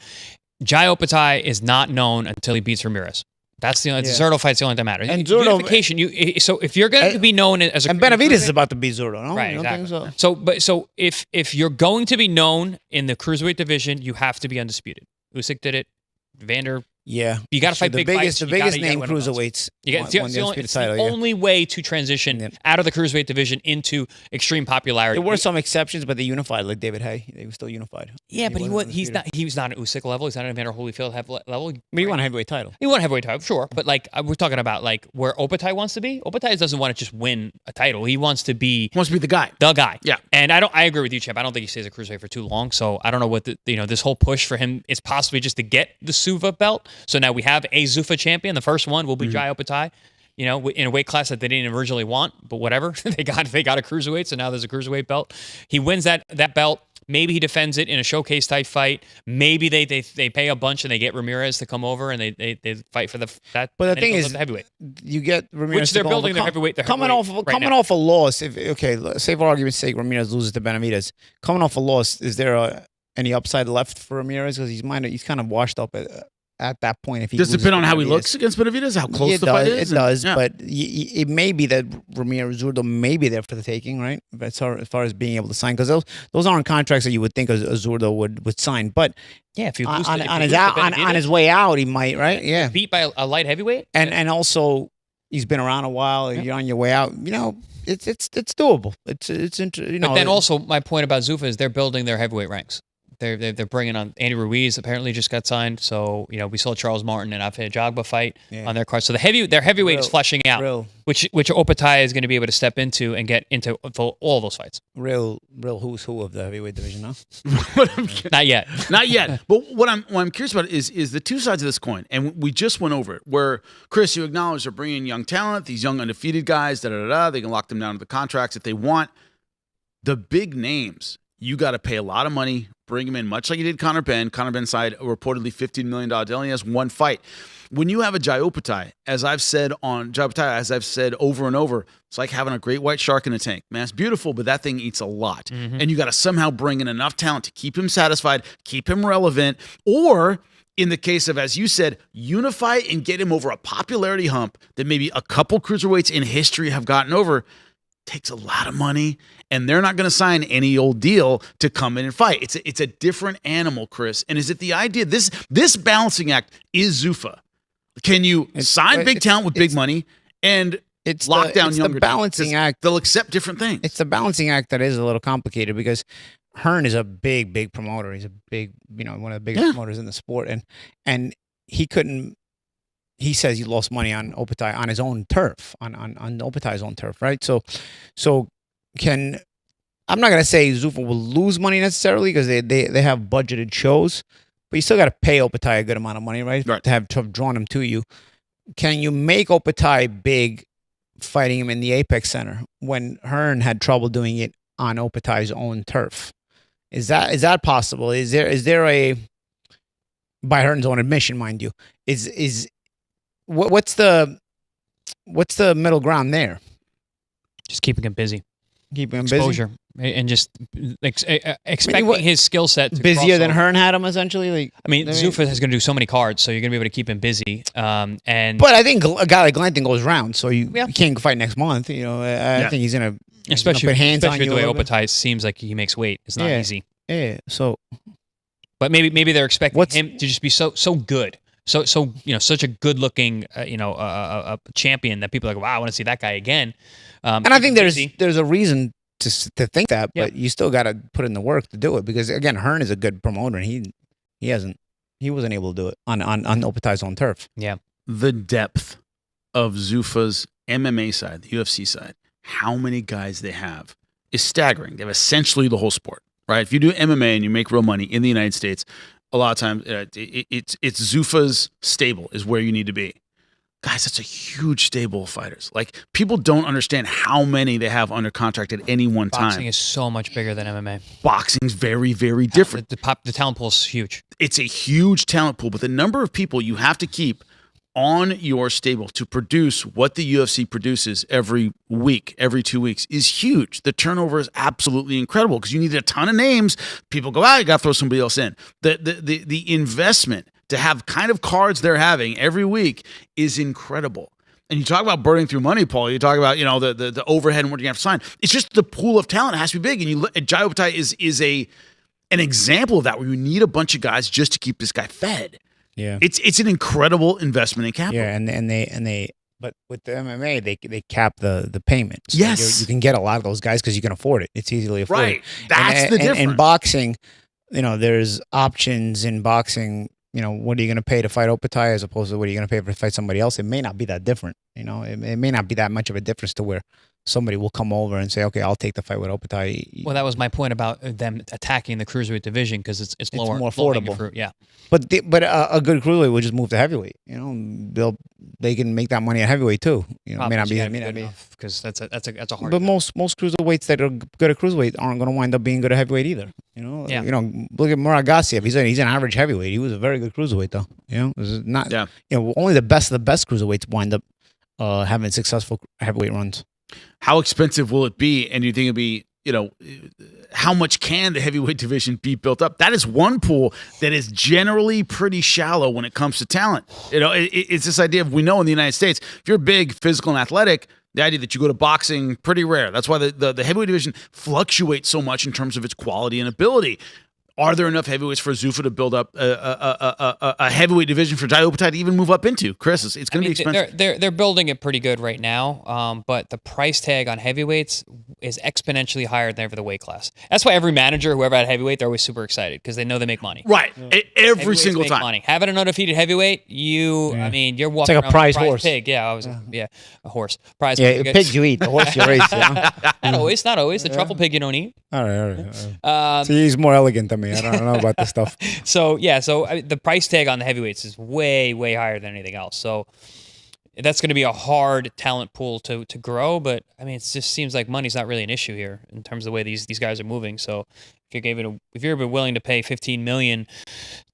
Jai Opetaia is not known until he beats Ramirez. That's the only Zurdo fight's the only thing that matters. And Zurdo, unification. So if you're going to be known as a and Benavidez is about to beat Zurdo, no? right? You don't Exactly. think So if you're going to be known in the cruiserweight division, you have to be undisputed. Usyk did it. Vander. Yeah, You got to fight big fights. The biggest name cruiserweights. It's the only way to transition out of the cruiserweight division into extreme popularity. There were some exceptions, but they unified, like David Hay. They were still unified. Yeah, but he's not at Usyk level. He's not at Evander Holyfield level. But he won a heavyweight title. He won a heavyweight title, sure. But like we're talking about like where Opetaia wants to be. Opetaia doesn't want to just win a title. He wants to be the guy. The guy. Yeah. And I agree with you, Champ. I don't think he stays at cruiserweight for too long. So I don't know what this whole push for him is possibly just to get the Zuffa belt. So now we have a Zuffa champion. The first one will be Jai Opetaia. In a weight class that they didn't originally want, but whatever. they got a cruiserweight, so now there's a cruiserweight belt. He wins that belt. Maybe he defends it in a showcase type fight. Maybe they pay a bunch and they get Ramirez to come over and they fight for that. But the thing is, the heavyweight. You get Ramirez, which they're building their heavyweight. Coming off a loss. Say for argument's sake, Ramirez loses to Benavidez. Coming off a loss, is there any upside left for Ramirez? Because he's kind of washed up at that point. If he does it depend on how he looks against Benavidez, how close the fight is? It does, but it may be that Ramirez Zurdo may be there for the taking, right? As far as being able to sign, because those aren't contracts that you would think a Zurdo would sign. But yeah, if you lose on his way out, he might, right? Yeah, beat by a light heavyweight, and also he's been around a while. You're on your way out, it's doable. It's But then also my point about Zuffa is they're building their heavyweight ranks. They're bringing on Andy Ruiz. Apparently, just got signed. So we saw Charles Martin and Afe Jagba fight on their card. So their heavyweight is fleshing out, which Opetaia is going to be able to step into and get into all those fights. Real who's who of the heavyweight division, huh? Not yet. Not yet. But what I'm curious about is the two sides of this coin, and we just went over it. Where Chris, you acknowledge they're bringing in young talent, these young undefeated guys. They can lock them down to the contracts if they want. The big names, you got to pay a lot of money. Bring him in, much like you did Conor Benn. Conor Benn signed a reportedly $15 million deal. He has one fight. When you have a Jai Opetaia, as I've said over and over, it's like having a great white shark in a tank. Man, it's beautiful, but that thing eats a lot. Mm-hmm. And you got to somehow bring in enough talent to keep him satisfied, keep him relevant, or in the case of, as you said, unify and get him over a popularity hump that maybe a couple cruiserweights in history have gotten over. Takes a lot of money, and they're not going to sign any old deal to come in and fight. It's a different animal, Chris. And is it the idea this balancing act is Zuffa? Can you sign big talent with big money and lock down younger? The balancing act. They'll accept different things. It's the balancing act that is a little complicated because Hearn is a big promoter. He's a big, one of the biggest promoters in the sport, and he couldn't. He says he lost money on Opetaia on his own turf, on Opetaia's own turf, right? So I'm not gonna say Zuffa will lose money necessarily because they have budgeted shows, but you still got to pay Opetaia a good amount of money, right? To have drawn him to you. Can you make Opetaia big, fighting him in the Apex Center when Hearn had trouble doing it on Opetaia's own turf? Is that possible? Is there a, by Hearn's own admission, mind you, what's the middle ground there? Just keeping him busy. Keeping him exposure busy? And just expecting his skill set to busier than Hearn had him, essentially. Zuffa is going to do so many cards, so you're going to be able to keep him busy. But I think a guy like Glanton goes round, so you can't fight next month. I think he's gonna especially put hands on you. The way Opetaia seems like he makes weight. It's not easy. Yeah. So, but maybe they're expecting him to just be so good. So such a good-looking a champion that people are like, wow, I want to see that guy again. And I think there's a reason to think that, but you still got to put in the work to do it because again, Hearn is a good promoter, and he wasn't able to do it on Opetaia's own turf. Yeah, the depth of Zuffa's MMA side, the UFC side, how many guys they have is staggering. They have essentially the whole sport, right? If you do MMA and you make real money in the United States, a lot of times it's Zuffa's stable is where you need to be. Guys, that's a huge stable of fighters. Like, people don't understand how many they have under contract at any one time. Boxing is so much bigger than MMA. Boxing's very, very different. The talent pool is huge. It's a huge talent pool, but the number of people you have to keep on your stable to produce what the UFC produces every week, every 2 weeks is huge. The turnover is absolutely incredible because you need a ton of names. People go, you got to throw somebody else in. The investment to have kind of cards they're having every week is incredible. And you talk about burning through money, Paul. You talk about, the overhead and what you have to sign. It's just the pool of talent has to be big. And Jai Opetaia is an example of that, where you need a bunch of guys just to keep this guy fed. Yeah, it's an incredible investment in capital. Yeah, and they but with the MMA they cap the payments. So yes, you can get a lot of those guys because you can afford it. It's easily afforded. Right, that's the difference. In boxing, there's options in boxing. What are you going to pay to fight Opetaia as opposed to what are you going to pay to fight somebody else? It may not be that different. It may not be that much of a difference to where somebody will come over and say, okay, I'll take the fight with Opetaia. Well, that was my point about them attacking the cruiserweight division because it's lower, more affordable. Fruit, yeah. But a good cruiserweight will just move to heavyweight. They can make that money at heavyweight too. It may not be because that's a hard. But most cruiserweights that are good at cruiserweight aren't going to wind up being good at heavyweight either. Yeah. Look at Murad Gassiev. He's an average heavyweight. He was a very good cruiserweight though. This is not. Yeah. Only the best of the best cruiserweights wind up having successful heavyweight runs. How expensive will it be? And do you think it'd be, how much can the heavyweight division be built up? That is one pool that is generally pretty shallow when it comes to talent. It's this idea of, we know in the United States, if you're big, physical, and athletic, the idea that you go to boxing, pretty rare. That's why the heavyweight division fluctuates so much in terms of its quality and ability. Are there enough heavyweights for Zuffa to build up a heavyweight division for Jai Opetaia to even move up into? Chris, it's going to be expensive. They're building it pretty good right now, but the price tag on heavyweights is exponentially higher than ever the weight class. That's why every manager, whoever had heavyweight, they're always super excited because they know they make money. Right, every single time. Money. Having an undefeated heavyweight, you're walking it's like a around prize with a horse. Pig. Yeah, a horse. Prize pig. pig. Pigs you eat, the horse you race. Not always. The truffle pig you don't eat. All right. So he's more elegant than me. I don't know about this stuff. So the price tag on the heavyweights is way, way higher than anything else. So that's going to be a hard talent pool to grow. But it just seems like money's not really an issue here in terms of the way these guys are moving. So if you're willing to pay $15 million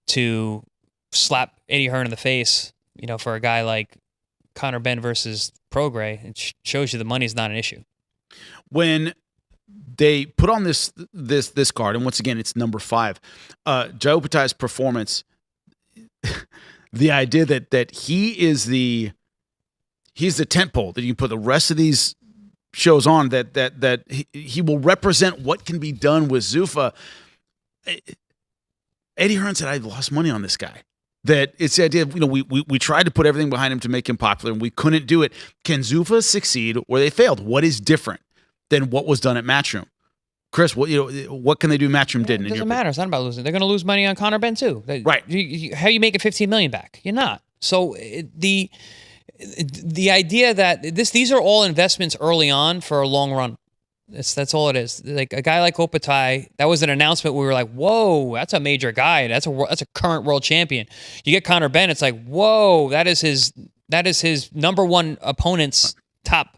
to slap Eddie Hearn in the face, for a guy like Conor Benn versus Prograis, it shows you the money's not an issue. When they put on this card, and once again, it's number 5. Jai Opetaia's performance, the idea that he's the tentpole that you can put the rest of these shows on, that he will represent what can be done with Zuffa. Eddie Hearn said, "I've lost money on this guy." That it's the idea of, we tried to put everything behind him to make him popular, and we couldn't do it. Can Zuffa succeed where they failed? What is different than what was done at Matchroom? Chris, what can they do Matchroom didn't? It doesn't matter. It's not about losing. They're going to lose money on Conor Benn too. Right. How you make it $15 million back? You're not. So the idea that these are all investments early on for a long run. That's all it is. Like a guy like Opetaia, that was an announcement. We were like, whoa, that's a major guy. That's a current world champion. You get Conor Benn, it's like, whoa, that is his number one opponent's top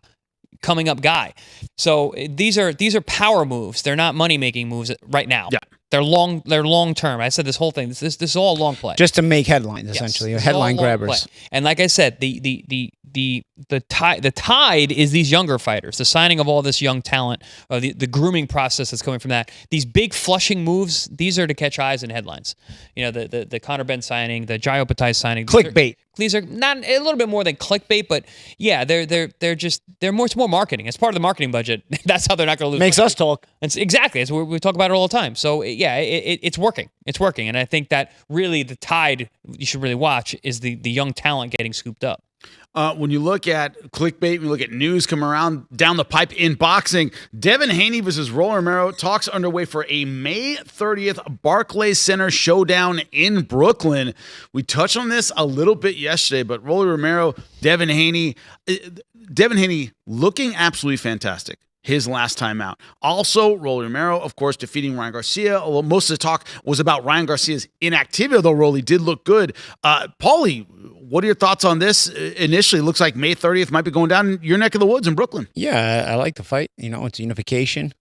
coming up guy. So these are power moves. They're not money making moves right now. Yeah. They're long term. I said this whole thing. This is all long play. Just to make headlines, essentially. Yes, Headline grabbers. And like I said, the tide is these younger fighters, the signing of all this young talent, the grooming process that's coming from that. These big flushing moves, they're to catch eyes and headlines. The Conor Benn signing, the Jai Opetaia signing. Clickbait. These are not a little bit more than clickbait, but yeah, they're more marketing. It's part of the marketing budget. That's how they're not going to lose. Makes money. us talk. Exactly. We talk about it all the time. So yeah, it's working. It's working, and I think that really the tide you should really watch is the young talent getting scooped up. When you look at clickbait, when you look at news coming around down the pipe in boxing, Devin Haney versus Rolly Romero, talks underway for a May 30th Barclays Center showdown in Brooklyn. We touched on this a little bit yesterday, but Rolly Romero, Devin Haney looking absolutely fantastic his last time out. Also, Rolly Romero, of course, defeating Ryan Garcia, although most of the talk was about Ryan Garcia's inactivity, although Rolly did look good. Paulie, what are your thoughts on this? Initially, it looks like May 30th might be going down in your neck of the woods in Brooklyn. Yeah, I like the fight. It's unification.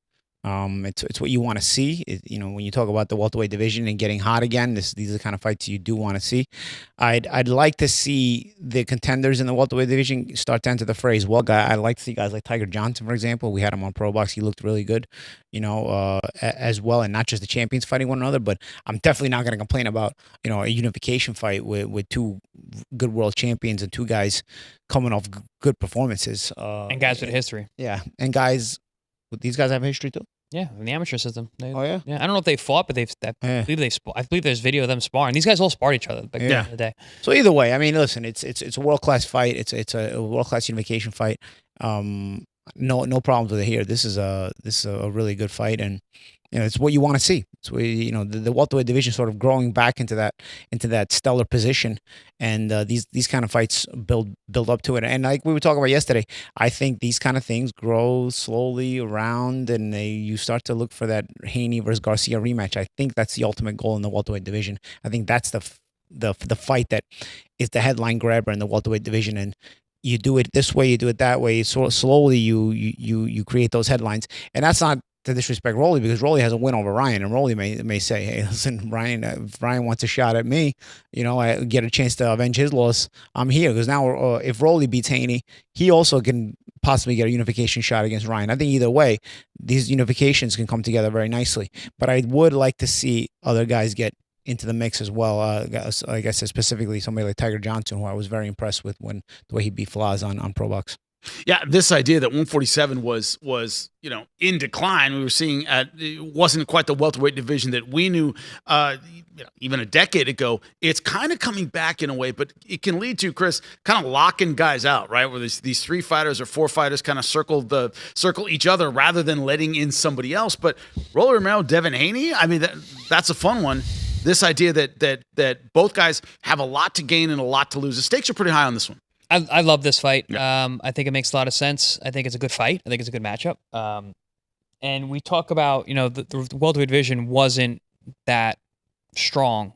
It's what you want to see. When you talk about the welterweight division and getting hot again, these are the kind of fights you do want to see. I'd like to see the contenders in the welterweight division start to enter the phrase. Well, I'd like to see guys like Tiger Johnson, for example. We had him on Pro Box. He looked really good, as well, and not just the champions fighting one another. But I'm definitely not going to complain about a unification fight with two good world champions and two guys coming off good performances. And guys with history. Yeah, and guys. These guys have history too. Yeah, in the amateur system. Oh yeah. Yeah, I don't know if they fought, but I believe there's video of them sparring. These guys all sparred each other back in the day. So either way, I mean, listen, it's a world class fight. It's a world class unification fight. No problems with it here. This is a really good fight, and it's what you want to see. It's what, the welterweight division sort of growing back into that stellar position, and these kind of fights build up to it. And like we were talking about yesterday, I think these kind of things grow slowly around, and you start to look for that Haney versus Garcia rematch. I think that's the ultimate goal in the welterweight division. I think that's the fight that is the headline grabber in the welterweight division, and you do it this way, you do it that way. So slowly you create those headlines, and that's not to disrespect Rolly, because Rolly has a win over Ryan, and Rolly may say, "Hey, listen, Ryan, if Ryan wants a shot at me, I get a chance to avenge his loss. I'm here." Because now, if Rolly beats Haney, he also can possibly get a unification shot against Ryan. I think either way, these unifications can come together very nicely. But I would like to see other guys get into the mix as well. Like I said, specifically somebody like Tiger Johnson, who I was very impressed with the way he beat Flaz on Pro Box. Yeah, this idea that 147 was in decline. We were seeing it wasn't quite the welterweight division that we knew even a decade ago. It's kind of coming back in a way, but it can lead to, Chris, kind of locking guys out, right? Where these three fighters or four fighters kind of circle each other rather than letting in somebody else. But Rolly Romero, Devin Haney, I mean that's a fun one. This idea that both guys have a lot to gain and a lot to lose. The stakes are pretty high on this one. I love this fight. Yeah. I think it makes a lot of sense. I think it's a good fight. I think it's a good matchup. And we talk about, the welterweight division wasn't that strong,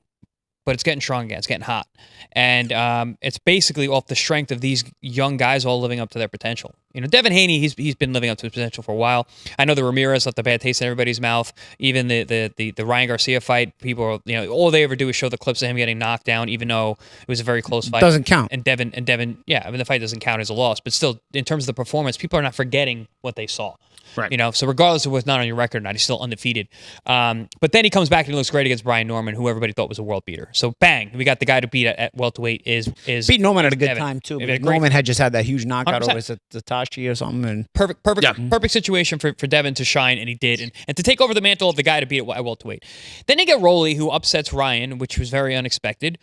but it's getting strong again. It's getting hot. And it's basically off the strength of these young guys all living up to their potential. Devin Haney, he's been living up to his potential for a while. I know the Ramirez left a bad taste in everybody's mouth. Even the Ryan Garcia fight, people are, all they ever do is show the clips of him getting knocked down, even though it was a very close fight. Doesn't count. And Devin, yeah, I mean, the fight doesn't count as a loss, but still, in terms of the performance, people are not forgetting what they saw. Right. So regardless of what's not on your record or not, he's still undefeated. But then he comes back and he looks great against Brian Norman, who everybody thought was a world beater. So bang, we got the guy to beat at welterweight is beat Norman at a good Devin. time too. Norman had just had that huge knockout 100%. over Satoshi or something, and perfect situation for Devin to shine, and he did, and to take over the mantle of the guy to beat at welterweight. Then they get Rolly, who upsets Ryan, which was very unexpected.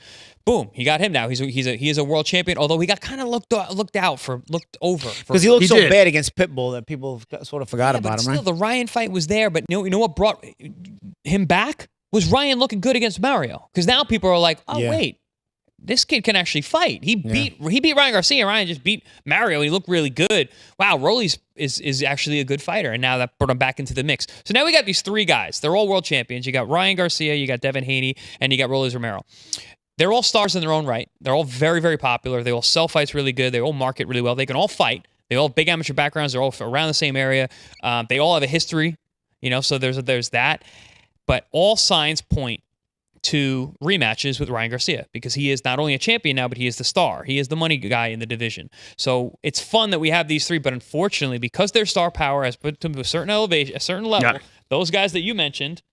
Boom, he got him now. He is a world champion, although he got kind of looked over because he looked so bad against Pitbull that people sort of forgot about him. Still, right? The Ryan fight was there, but you know what brought him back was Ryan looking good against Mario. Because now people are like, oh wait, this kid can actually fight. He beat Ryan Garcia, and Ryan just beat Mario. He looked really good. Wow, Rolly's is actually a good fighter, and now that brought him back into the mix. So now we got these three guys. They're all world champions. You got Ryan Garcia, you got Devin Haney, and you got Rolly Romero. They're all stars in their own right. They're all very, very popular. They all sell fights really good. They all market really well. They can all fight. They all have big amateur backgrounds. They're all around the same area. They all have a history, so there's that. But all signs point to rematches with Ryan Garcia, because he is not only a champion now, but he is the star. He is the money guy in the division. So it's fun that we have these three, but unfortunately, because their star power has put them to a certain elevation, a certain level, those guys that you mentioned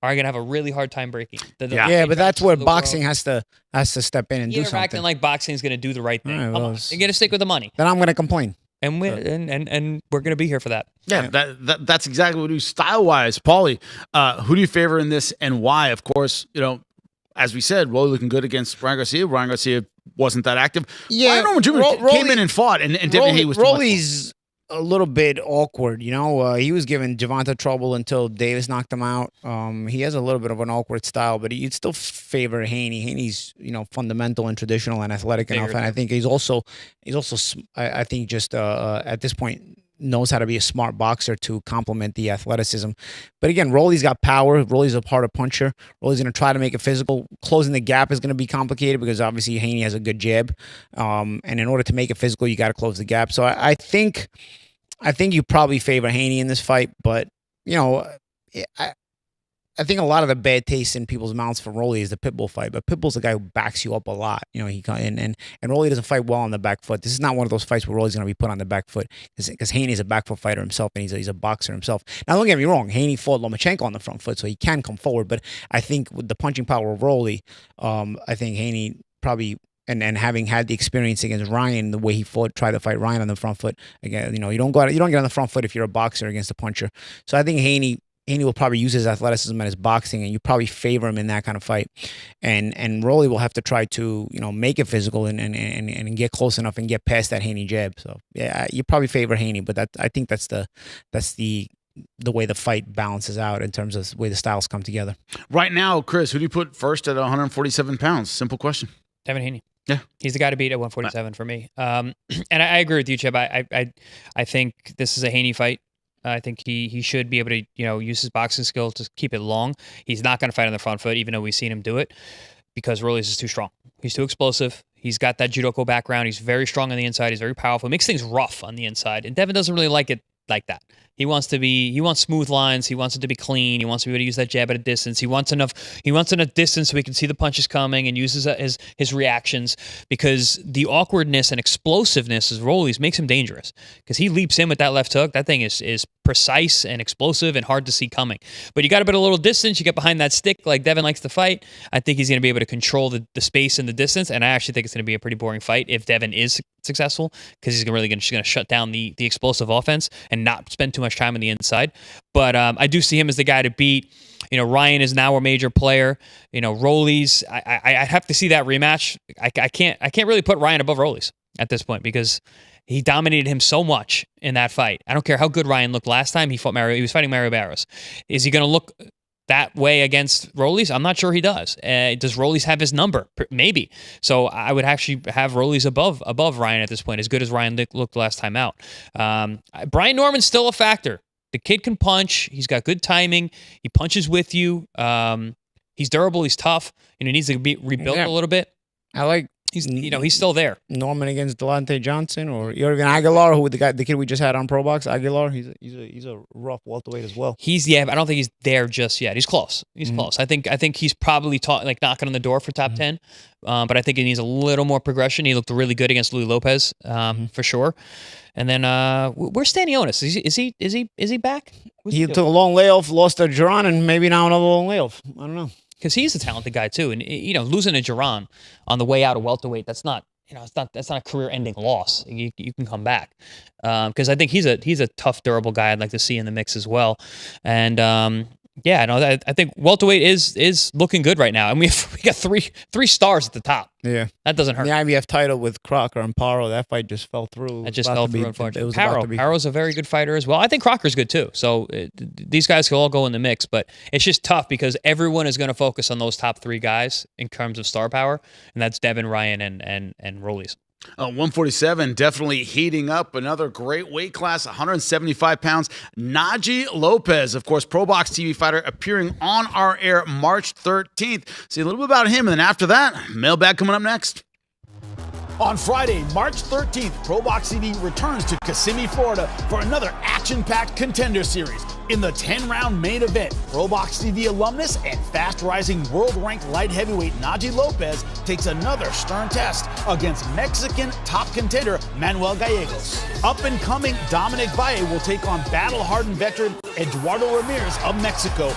are going to have a really hard time breaking. But that's where boxing has to step in and do something. You're acting like boxing is going to do the right thing. All right, Come on, you got to stick with the money. Then I'm going to complain. And we're going to be here for that. Yeah, that's exactly what we do. Style-wise, Paulie, who do you favor in this and why? Of course, as we said, Rolly looking good against Ryan Garcia. Ryan Garcia wasn't that active. Yeah, Ryan Jr. came in and fought, and Devin Haney was too Rolly's a little bit awkward, he was giving Gervonta trouble until Davis knocked him out. He has a little bit of an awkward style, but you'd still favor Haney. Haney's, fundamental and traditional and athletic enough, and I think he's also, I think just at this point knows how to be a smart boxer to complement the athleticism. But again, Rolly's got power. Rolly's a harder puncher. Rolly's going to try to make it physical. Closing the gap is going to be complicated because obviously Haney has a good jab. And in order to make it physical, you got to close the gap. So I think you probably favor Haney in this fight, but you know, I think a lot of the bad taste in people's mouths for Rolly is the Pitbull fight, but Pitbull's a guy who backs you up a lot. You know, and Rolly doesn't fight well on the back foot. This is not one of those fights where Rolly's going to be put on the back foot because Haney's a back foot fighter himself, and he's a boxer himself. Now, don't get me wrong, Haney fought Lomachenko on the front foot, so he can come forward. But I think with the punching power of Rolly, I think Haney probably. And having had the experience against Ryan, the way he tried to fight Ryan on the front foot, again, you know, you don't get on the front foot if you're a boxer against a puncher. So I think Haney will probably use his athleticism and his boxing, and you probably favor him in that kind of fight. And Rolly will have to try to, you know, make it physical and get close enough and get past that Haney jab. So yeah, you probably favor Haney, but I think that's the way the fight balances out in terms of the way the styles come together. Right now, Chris, who do you put first at 147 pounds? Simple question. Devin Haney. Yeah, he's the guy to beat at 147 for me. And I agree with you, Chip. I think this is a Haney fight. I think he should be able to, you know, use his boxing skill to keep it long. He's not going to fight on the front foot, even though we've seen him do it, because Rolly's is too strong. He's too explosive. He's got that judoka background. He's very strong on the inside. He's very powerful. Makes things rough on the inside. And Devin doesn't really like it like that. He wants smooth lines. He wants it to be clean. He wants to be able to use that jab at a distance. He wants enough distance so he can see the punches coming and uses his reactions, because the awkwardness and explosiveness of Rolly's makes him dangerous, because he leaps in with that left hook. That thing is precise and explosive and hard to see coming. But you got to put a little distance. You get behind that stick like Devin likes to fight. I think he's going to be able to control the space and the distance, and I actually think it's going to be a pretty boring fight if Devin is successful, because he's really going to shut down the explosive offense and not spend too much time on the inside. But I do see him as the guy to beat. You know, Ryan is now a major player. You know, Rolly's, I have to see that rematch. I can't really put Ryan above Rolly's at this point, because he dominated him so much in that fight. I don't care how good Ryan looked last time he was fighting Mario Barros. Is he going to look that way against Rolly's? I'm not sure he does. Does Rolly's have his number? Maybe. So I would actually have Rolly's above Ryan at this point, as good as Ryan looked last time out. Brian Norman's still a factor. The kid can punch. He's got good timing. He punches with you. He's durable. He's tough. You know, he needs to be rebuilt a little bit. I like. He's still there. Norman against Delonte Johnson, or even Aguilar, the kid we just had on Pro Box. Aguilar, he's a rough welterweight as well. But I don't think he's there just yet. He's close. He's close. I think he's probably knocking on the door for top 10. But I think he needs a little more progression. He looked really good against Louis Lopez, for sure. And then where's Stanionis? Is he back? He took a long layoff, lost to Jaron, and maybe now another long layoff. I don't know. Because he's a talented guy too, and you know, losing to Jaron on the way out of welterweight, that's not a career-ending loss. You can come back, because I think he's a tough, durable guy I'd like to see in the mix as well. And I think welterweight is looking good right now, and we got three stars at the top. Yeah, that doesn't hurt. The IBF title with Crocker and Paro, that fight just fell through. It just fell through, unfortunately. Paro's a very good fighter as well. I think Crocker's good too. So these guys can all go in the mix, but it's just tough because everyone is going to focus on those top three guys in terms of star power, and that's Devin, Ryan, and Rolly's. 147 definitely heating up. Another great weight class, 175 pounds. Najee Lopez, of course, Pro Box TV fighter, appearing on our air March 13th. See a little bit about him, and then after that, mailbag coming up next. On Friday, March 13th, Pro Box TV returns to Kissimmee, Florida for another action-packed contender series. In the 10-round main event, Pro Box TV alumnus and fast-rising world-ranked light heavyweight Najee Lopez takes another stern test against Mexican top contender Manuel Gallegos. Up-and-coming Dominic Valle will take on battle-hardened veteran Eduardo Ramirez of Mexico.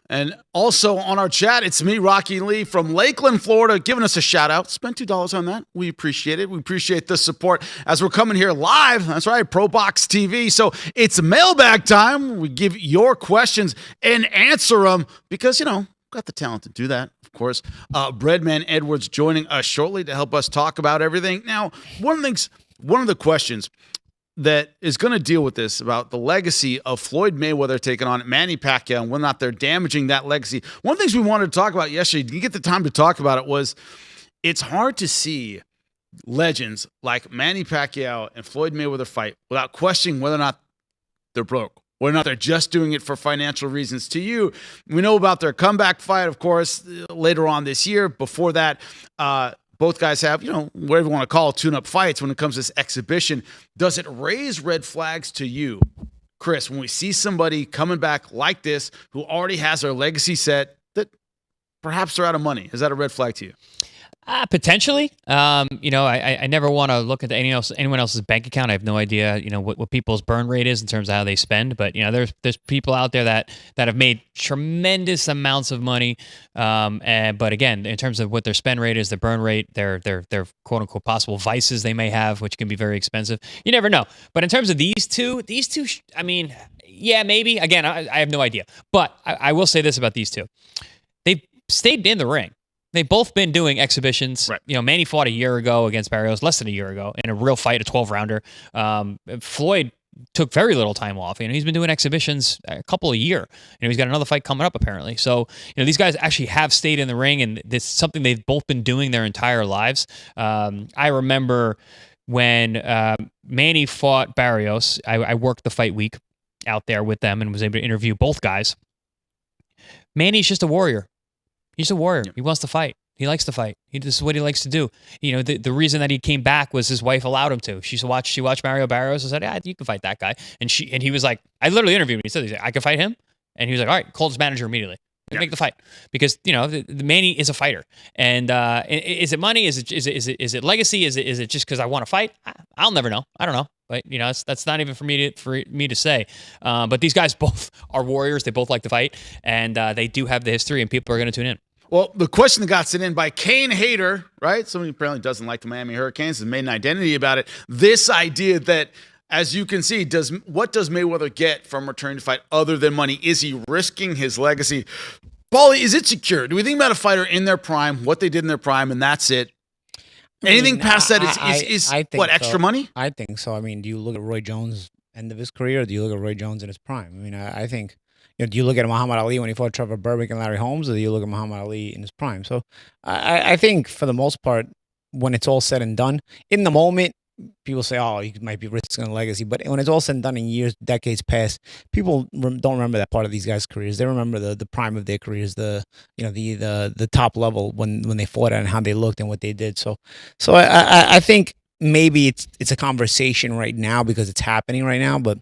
And also on our chat, it's me, Rocky Lee from Lakeland, Florida, giving us a shout out. Spend $2 on that. We appreciate it. We appreciate the support as we're coming here live. That's right, Pro Box TV. So it's mailbag time. We give your questions and answer them because, you know, got the talent to do that, of course. Breadman Edwards joining us shortly to help us talk about everything. Now, one of the questions that is going to deal with this about the legacy of Floyd Mayweather taking on Manny Pacquiao and whether or not they're damaging that legacy. One of the things we wanted to talk about yesterday, didn't get the time to talk about it, was it's hard to see legends like Manny Pacquiao and Floyd Mayweather fight without questioning whether or not they're broke whether or not they're just doing it for financial reasons to you. We know about their comeback fight, of course, later on this year. Before that, both guys have, whatever you want to call it, tune-up fights when it comes to this exhibition. Does it raise red flags to you, Chris, when we see somebody coming back like this who already has their legacy set that perhaps they're out of money? Is that a red flag to you? Potentially. I never want to look at anyone else's bank account. I have no idea, what people's burn rate is in terms of how they spend. But there's people out there that have made tremendous amounts of money. But again, in terms of what their spend rate is, their burn rate, their quote unquote possible vices they may have, which can be very expensive. You never know. But in terms of these two, yeah, maybe. Again, I have no idea. But I will say this about these two: they've stayed in the ring. They've both been doing exhibitions. Right. Manny fought a year ago against Barrios, less than a year ago, in a real fight, a 12-rounder. Floyd took very little time off. He's been doing exhibitions a couple a year. He's got another fight coming up, apparently. So, these guys actually have stayed in the ring, and this is something they've both been doing their entire lives. I remember when Manny fought Barrios, I worked the fight week out there with them and was able to interview both guys. Manny's just a warrior. He's a warrior. He wants to fight. He likes to fight. This is what he likes to do. The reason that he came back was his wife allowed him to. She watched Mario Barrios and said, "Yeah, you can fight that guy." And he was like, I literally interviewed him. He said, "I can fight him." And he was like, "All right," called his manager immediately. Make the fight, because the Manny is a fighter. And is it money? Is it legacy? Is it just because I want to fight? I'll never know. I don't know. But that's not even for me to say. But these guys both are warriors. They both like to fight, and they do have the history, and people are going to tune in. Well, the question that got sent in by Kane Hater, right? Somebody apparently doesn't like the Miami Hurricanes, has made an identity about it. This idea that, as you can see, what does Mayweather get from returning to fight other than money? Is he risking his legacy? Paulie, is it secure? Do we think about a fighter in their prime, what they did in their prime, and that's it? Anything past that is what, extra money? I think so. Do you look at Roy Jones' end of his career, or do you look at Roy Jones in his prime? I think, do you look at Muhammad Ali when he fought Trevor Berbick and Larry Holmes, or do you look at Muhammad Ali in his prime? So I think, for the most part, when it's all said and done, in the moment, people say, "Oh, he might be risking a legacy," but when it's all said and done in years, decades past, people don't remember that part of these guys' careers. They remember the prime of their careers, the top level when they fought and how they looked and what they did. So I think maybe it's a conversation right now because it's happening right now, but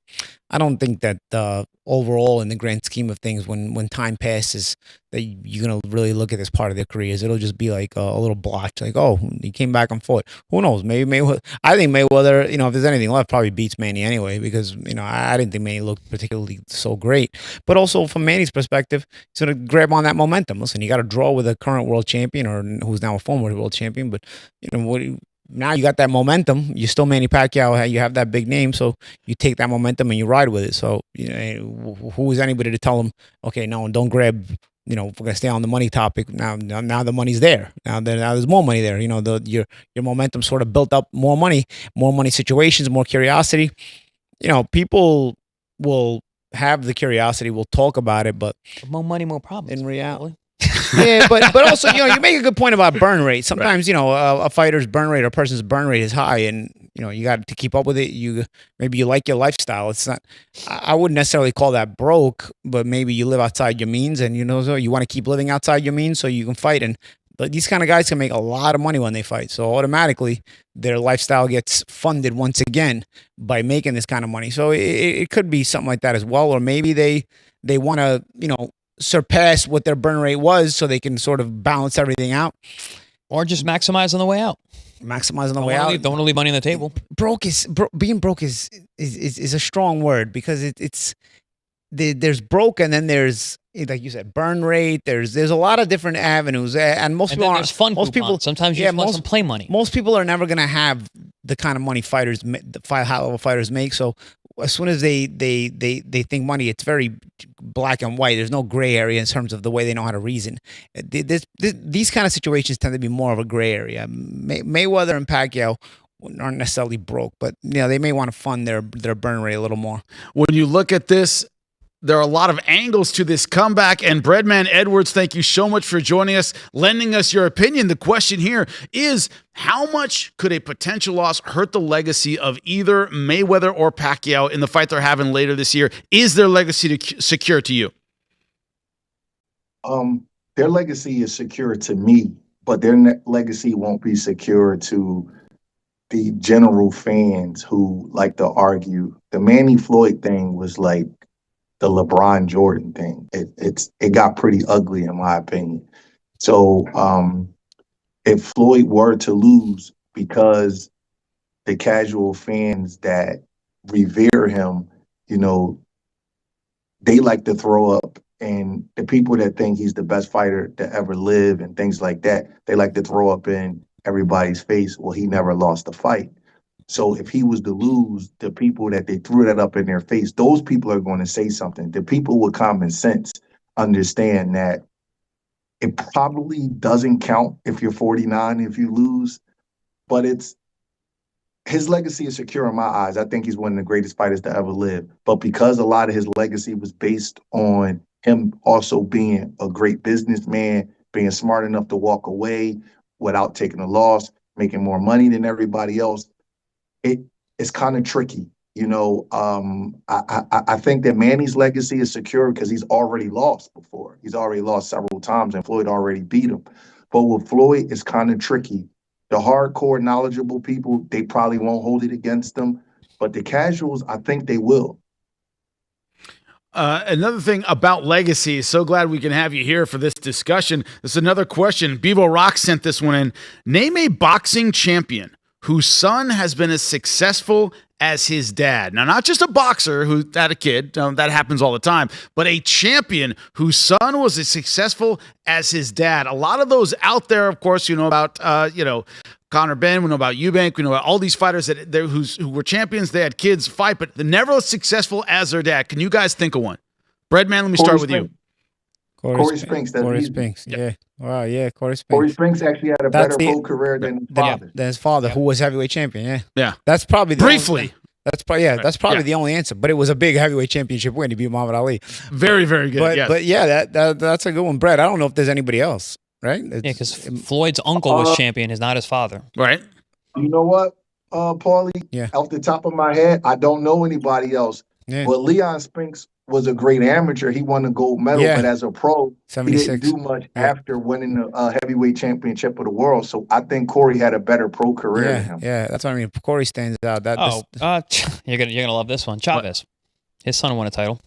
I don't think that overall, in the grand scheme of things, when time passes, that you're gonna really look at this part of their careers. It'll just be like a little blotch, like, oh, he came back and fought. Who knows? Maybe Mayweather. I think Mayweather, if there's anything left, probably beats Manny anyway, because I didn't think Manny looked particularly so great. But also from Manny's perspective, he's gonna grab on that momentum. Listen, you got to draw with a current world champion, or who's now a former world champion, but now you got that momentum. You're still Manny Pacquiao. You have that big name, so you take that momentum and you ride with it. So who is anybody to tell them, okay, no, don't grab. If we're gonna stay on the money topic, now the money's there. Now there's more money there. Your momentum sort of built up more money situations, more curiosity. People will have the curiosity, will talk about it, but more money, more problems. In reality. Yeah, but also, you make a good point about burn rate. Sometimes, a fighter's burn rate or a person's burn rate is high, and you got to keep up with it. Maybe you like your lifestyle. It's not. I wouldn't necessarily call that broke, but maybe you live outside your means, and so you want to keep living outside your means so you can fight. And these kind of guys can make a lot of money when they fight, so automatically their lifestyle gets funded once again by making this kind of money. So it could be something like that as well, or maybe they want to surpass what their burn rate was so they can sort of balance everything out, or just maximize on the way out. Don't want to leave money on the table. Being broke is a strong word, because there's broke, and then there's, like you said, burn rate. There's a lot of different avenues, and most people aren't. Most people sometimes you want some play money. Most people are never gonna have the kind of money high level fighters make. So as soon as they think money, it's very black and white. There's no gray area in terms of the way they know how to reason. These kind of situations tend to be more of a gray area. Mayweather and Pacquiao aren't necessarily broke, but they may want to fund their burn rate a little more. When you look at this, there are a lot of angles to this comeback. And Breadman Edwards, thank you so much for joining us, lending us your opinion. The question here is, how much could a potential loss hurt the legacy of either Mayweather or Pacquiao in the fight they're having later this year? Is their legacy secure to you? Their legacy is secure to me, but their legacy won't be secure to the general fans who like to argue. The Manny Floyd thing was like the LeBron Jordan thing. It got pretty ugly in my opinion. So if Floyd were to lose, because the casual fans that revere him, you know, they like to throw up, and the people that think he's the best fighter to ever live and things like that, they like to throw up in everybody's face, well, he never lost a fight. So if he was to lose, the people that they threw that up in their face, those people are going to say something. The people with common sense understand that it probably doesn't count if you're 49 if you lose, but his legacy is secure in my eyes. I think he's one of the greatest fighters to ever live. But because a lot of his legacy was based on him also being a great businessman, being smart enough to walk away without taking a loss, making more money than everybody else, it's kind of tricky. You know, I think that Manny's legacy is secure because he's already lost before. He's already lost several times, and Floyd already beat him. But with Floyd, it's kind of tricky. The hardcore, knowledgeable people, they probably won't hold it against them. But the casuals, I think they will. Another thing about legacy, so glad we can have you here for this discussion. This is another question. Bevo Rock sent this one in. Name a boxing champion whose son has been as successful as his dad. Now, not just a boxer who had a kid, that happens all the time, but a champion whose son was as successful as his dad. A lot of those out there, of course, you know about, Conor Benn, we know about Eubank, we know about all these fighters who were champions, they had kids fight, but they're never as successful as their dad. Can you guys think of one? Breadman, let me start with you. Corey Spinks. Corey Spinks. Yeah. Wow. Yeah. Corey Spinks. Corey Spinks actually had a better pro career than his father. Than his father, who was heavyweight champion. Yeah. Yeah. That's probably the briefly. That's probably the only answer. But it was a big heavyweight championship win to beat Muhammad Ali. Very, very good. But yeah, that's a good one, Brett. I don't know if there's anybody else, right? Because Floyd's uncle was champion, is not his father. Right. You know what, Paulie? Yeah. Off the top of my head, I don't know anybody else. Yeah. But Leon Spinks was a great amateur. He won a gold medal, but as a pro, he didn't do much after winning the heavyweight championship of the world. So I think Corey had a better pro career than him. Yeah, that's what I mean. Corey stands out. You're gonna love this one. Chavez, his son won a title,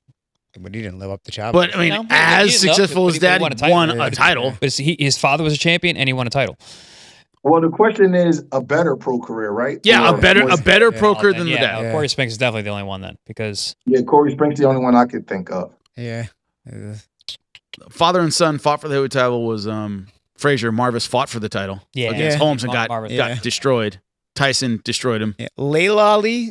but he didn't live up to Chavez. But I mean, as successful as Dad, he won a title. But his father was a champion, and he won a title. Well, the question is a better pro career, right? Yeah, a better pro career than the dad. Corey Spinks is definitely the only one then, because Corey Spinks is the only one I could think of. Yeah. Father and son fought for the heavyweight title. Was Frazier Marvis fought for the title against Holmes and got destroyed. Tyson destroyed him. Yeah. Layla Ali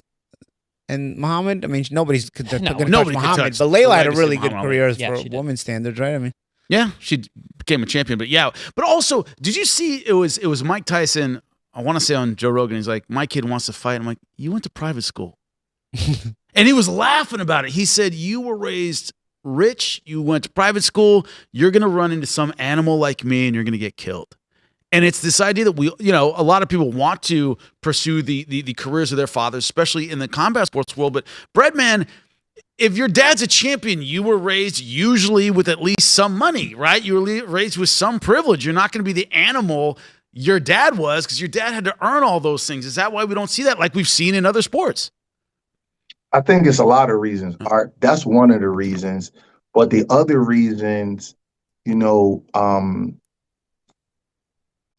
and Muhammad. I mean, nobody's going to touch Muhammad, but Layla had a really good career for women's standards, right? I mean. Yeah, she became a champion, but also, did you see it was Mike Tyson, I want to say on Joe Rogan, he's like, my kid wants to fight. I'm like, you went to private school. And he was laughing about it. He said, you were raised rich, you went to private school, you're going to run into some animal like me and you're going to get killed. And it's this idea that a lot of people want to pursue the careers of their fathers, especially in the combat sports world. But Breadman, if your dad's a champion, you were raised usually with at least some money, right? You were raised with some privilege. You're not going to be the animal your dad was because your dad had to earn all those things. Is that why we don't see that like we've seen in other sports? I think it's a lot of reasons, Art. That's one of the reasons. But the other reasons, I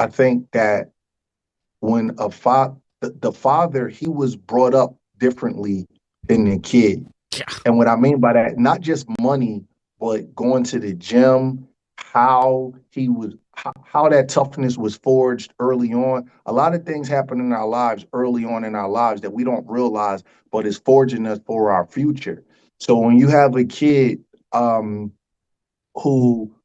think that when the father, he was brought up differently than the kid. Yeah. And what I mean by that, not just money, but going to the gym, how that toughness was forged early on. A lot of things happen in our lives early on in our lives that we don't realize, but it's forging us for our future. So when you have a kid who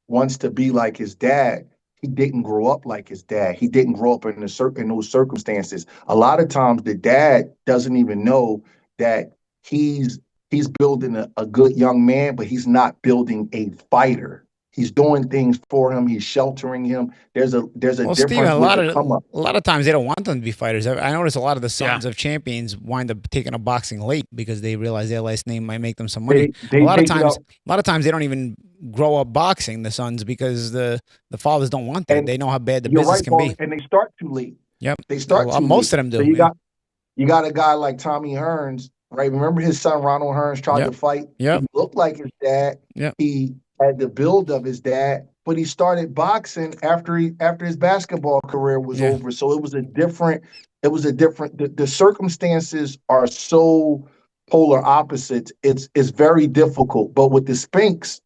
wants to be like his dad, he didn't grow up like his dad. He didn't grow up in those circumstances. A lot of times the dad doesn't even know that he's he's building a good young man, but he's not building a fighter. He's doing things for him. He's sheltering him. There's a difference Steven, a with the come up. lot of times they don't want them to be fighters. I notice a lot of the sons of champions wind up taking up boxing late because they realize their last name might make them some money. A lot of times they don't even grow up boxing, the sons, because the fathers don't want them. They know how bad the business can be. And they start too late. Yep. They start too most late. of them do. So you got a guy like Tommy Hearns, right? Remember his son Ronald Hearns tried to fight? Yep. He looked like his dad. Yep. He had the build of his dad, but he started boxing after his basketball career was over. So it was a different, the circumstances are so polar opposites. It's very difficult. But with the Spinks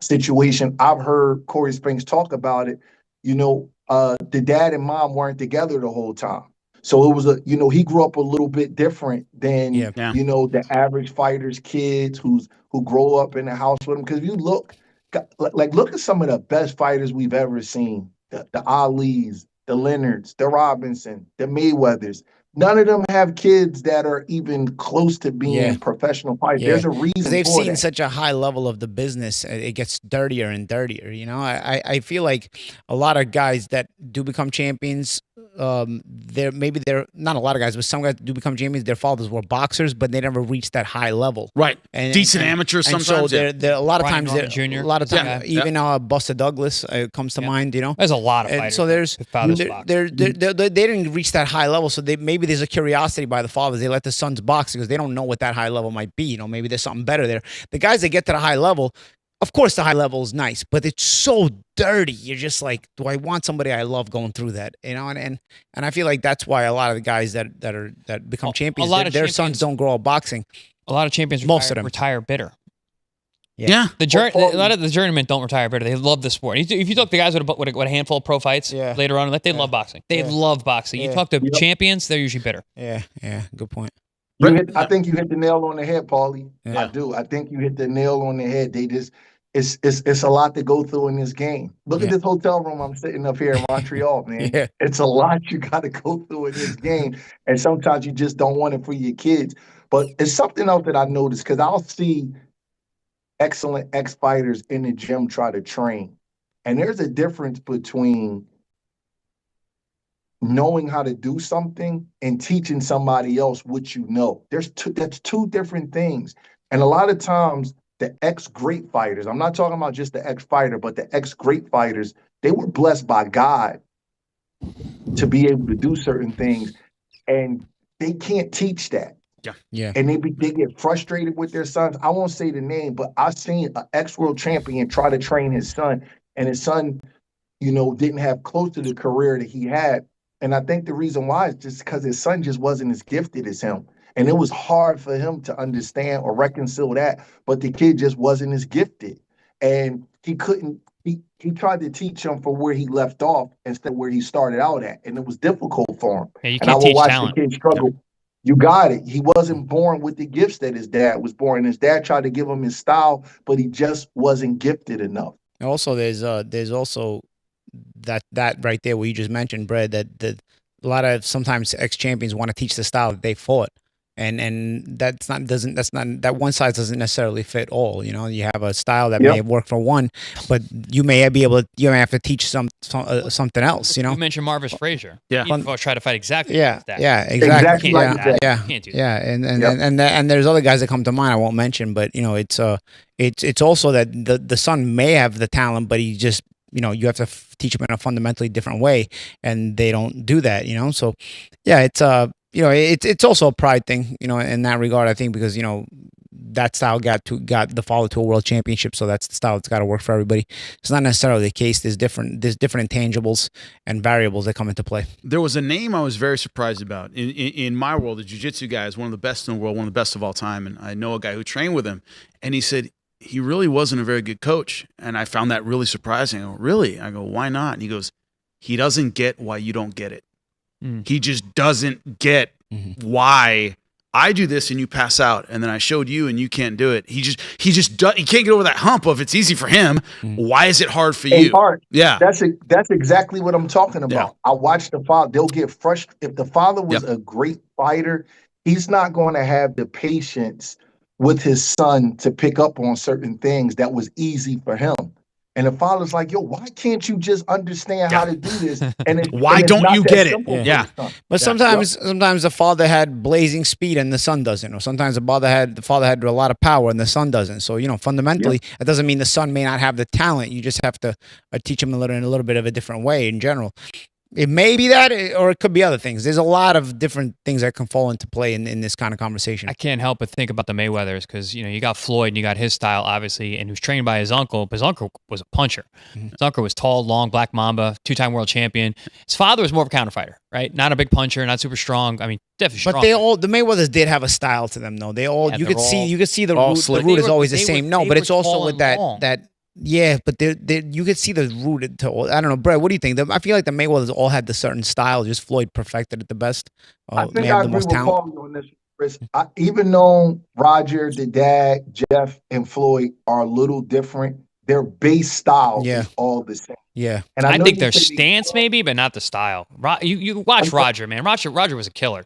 situation, I've heard Corey Spinks talk about it. The dad and mom weren't together the whole time. So it was he grew up a little bit different than, the average fighter's kids who grow up in the house with them. Because if you look at some of the best fighters we've ever seen, the Alis, the Leonards, the Robinson, the Mayweathers. None of them have kids that are even close to being professional fighters. Yeah. There's a reason they've for seen that. such a high level of the business. It gets dirtier and dirtier. I feel like a lot of guys that do become champions, they're not a lot of guys, but some guys do become champions. Their fathers were boxers, but they never reached that high level. Right. Decent amateurs and sometimes. So they're a lot of Brian times, Norman Jr. a lot of times, even Buster Douglas comes to mind. There's a lot of fighters. And so they didn't reach that high level. So maybe there's a curiosity by the fathers. They let the sons box because they don't know what that high level might be. Maybe there's something better there. The guys that get to the high level, of course, the high level is nice, but it's so dirty. You're just like, do I want somebody I love going through that? And I feel like that's why a lot of the guys that become champions, their sons don't grow up boxing. A lot of champions retire bitter. Yeah. A lot of the journeymen don't retire bitter. They love the sport. If you talk to guys with a handful of pro fights later on, they love boxing. They love boxing. You talk to champions, they're usually bitter. Yeah, good point. I think you hit the nail on the head, Paulie. Yeah. I do. I think you hit the nail on the head. It's a lot to go through in this game. Look at this hotel room I'm sitting up here in Montreal, man. It's a lot you got to go through in this game. And sometimes you just don't want it for your kids. But it's something else that I noticed because I'll see excellent ex-fighters in the gym try to train. And there's a difference between knowing how to do something and teaching somebody else what you know. That's two different things. And a lot of times the ex-great fighters, I'm not talking about just the ex-fighter, but the ex-great fighters, they were blessed by God to be able to do certain things. And they can't teach that. Yeah. And they get frustrated with their sons. I won't say the name, but I've seen an ex-world champion try to train his son, and his son, didn't have close to the career that he had. And I think the reason why is just because his son just wasn't as gifted as him. And it was hard for him to understand or reconcile that, but the kid just wasn't as gifted. And he couldn't, he tried to teach him from where he left off instead of where he started out at. And it was difficult for him. Yeah, you and I can't would teach watch talent. the kid struggle. Yeah. You got it. He wasn't born with the gifts that his dad was born. His dad tried to give him his style, but he just wasn't gifted enough. Also, there's also that right there where you just mentioned, Brad, that a lot of sometimes ex-champions want to teach the style that they fought. And that one size doesn't necessarily fit all. You have a style that may have worked for one, but you may have to teach something else. You mentioned Marvis Frazier. Yeah, he try to fight exactly. Exactly. You can't do that. Yeah, and there's other guys that come to mind I won't mention, but it's also that the son may have the talent, but he just you have to teach him in a fundamentally different way, and they don't do that. So yeah, it's also a pride thing, in that regard, I think, because, that style got the father to a world championship. So that's the style that's got to work for everybody. It's not necessarily the case. There's different intangibles and variables that come into play. There was a name I was very surprised about in my world. The jiu-jitsu guy is one of the best in the world, one of the best of all time. And I know a guy who trained with him, and he said he really wasn't a very good coach. And I found that really surprising. I go, really? I go, why not? And he goes, he doesn't get why you don't get it. He just doesn't get why I do this and you pass out, and then I showed you and you can't do it. He can't get over that hump of it's easy for him. Why is it hard for you? Yeah, that's exactly what I'm talking about. Yeah. I watched the father. They'll get frustrated if the father was a great fighter. He's not going to have the patience with his son to pick up on certain things that was easy for him. And the father's like, yo, why can't you just understand how to do this? And Why it's don't not you that get it? simple for Yeah. the son. But sometimes the father had blazing speed and the son doesn't. Or sometimes the father had a lot of power and the son doesn't. So, fundamentally, it doesn't mean the son may not have the talent. You just have to teach him in a little bit of a different way in general. It may be that, or it could be other things. There's a lot of different things that can fall into play in this kind of conversation. I can't help but think about the Mayweathers because, you got Floyd and you got his style, obviously, and he was trained by his uncle. But his uncle was a puncher. His uncle was tall, long, black mamba, 2-time world champion. His father was more of a counterfighter, right? Not a big puncher, not super strong. I mean, definitely strong. But the Mayweathers did have a style to them, though. They all, you could see the root. The root is always the same. No, but it's also with that. Yeah, but you could see the root to. I don't know, Brett. What do you think? I feel like the Mayweathers all had the certain style. Just Floyd perfected it the best. I think I agree with Paul on this, Chris. Even though Roger, the dad, Jeff, and Floyd are a little different, their base style is all the same. Yeah, and I think their stance maybe, but not the style. You watch Roger, man. Roger was a killer.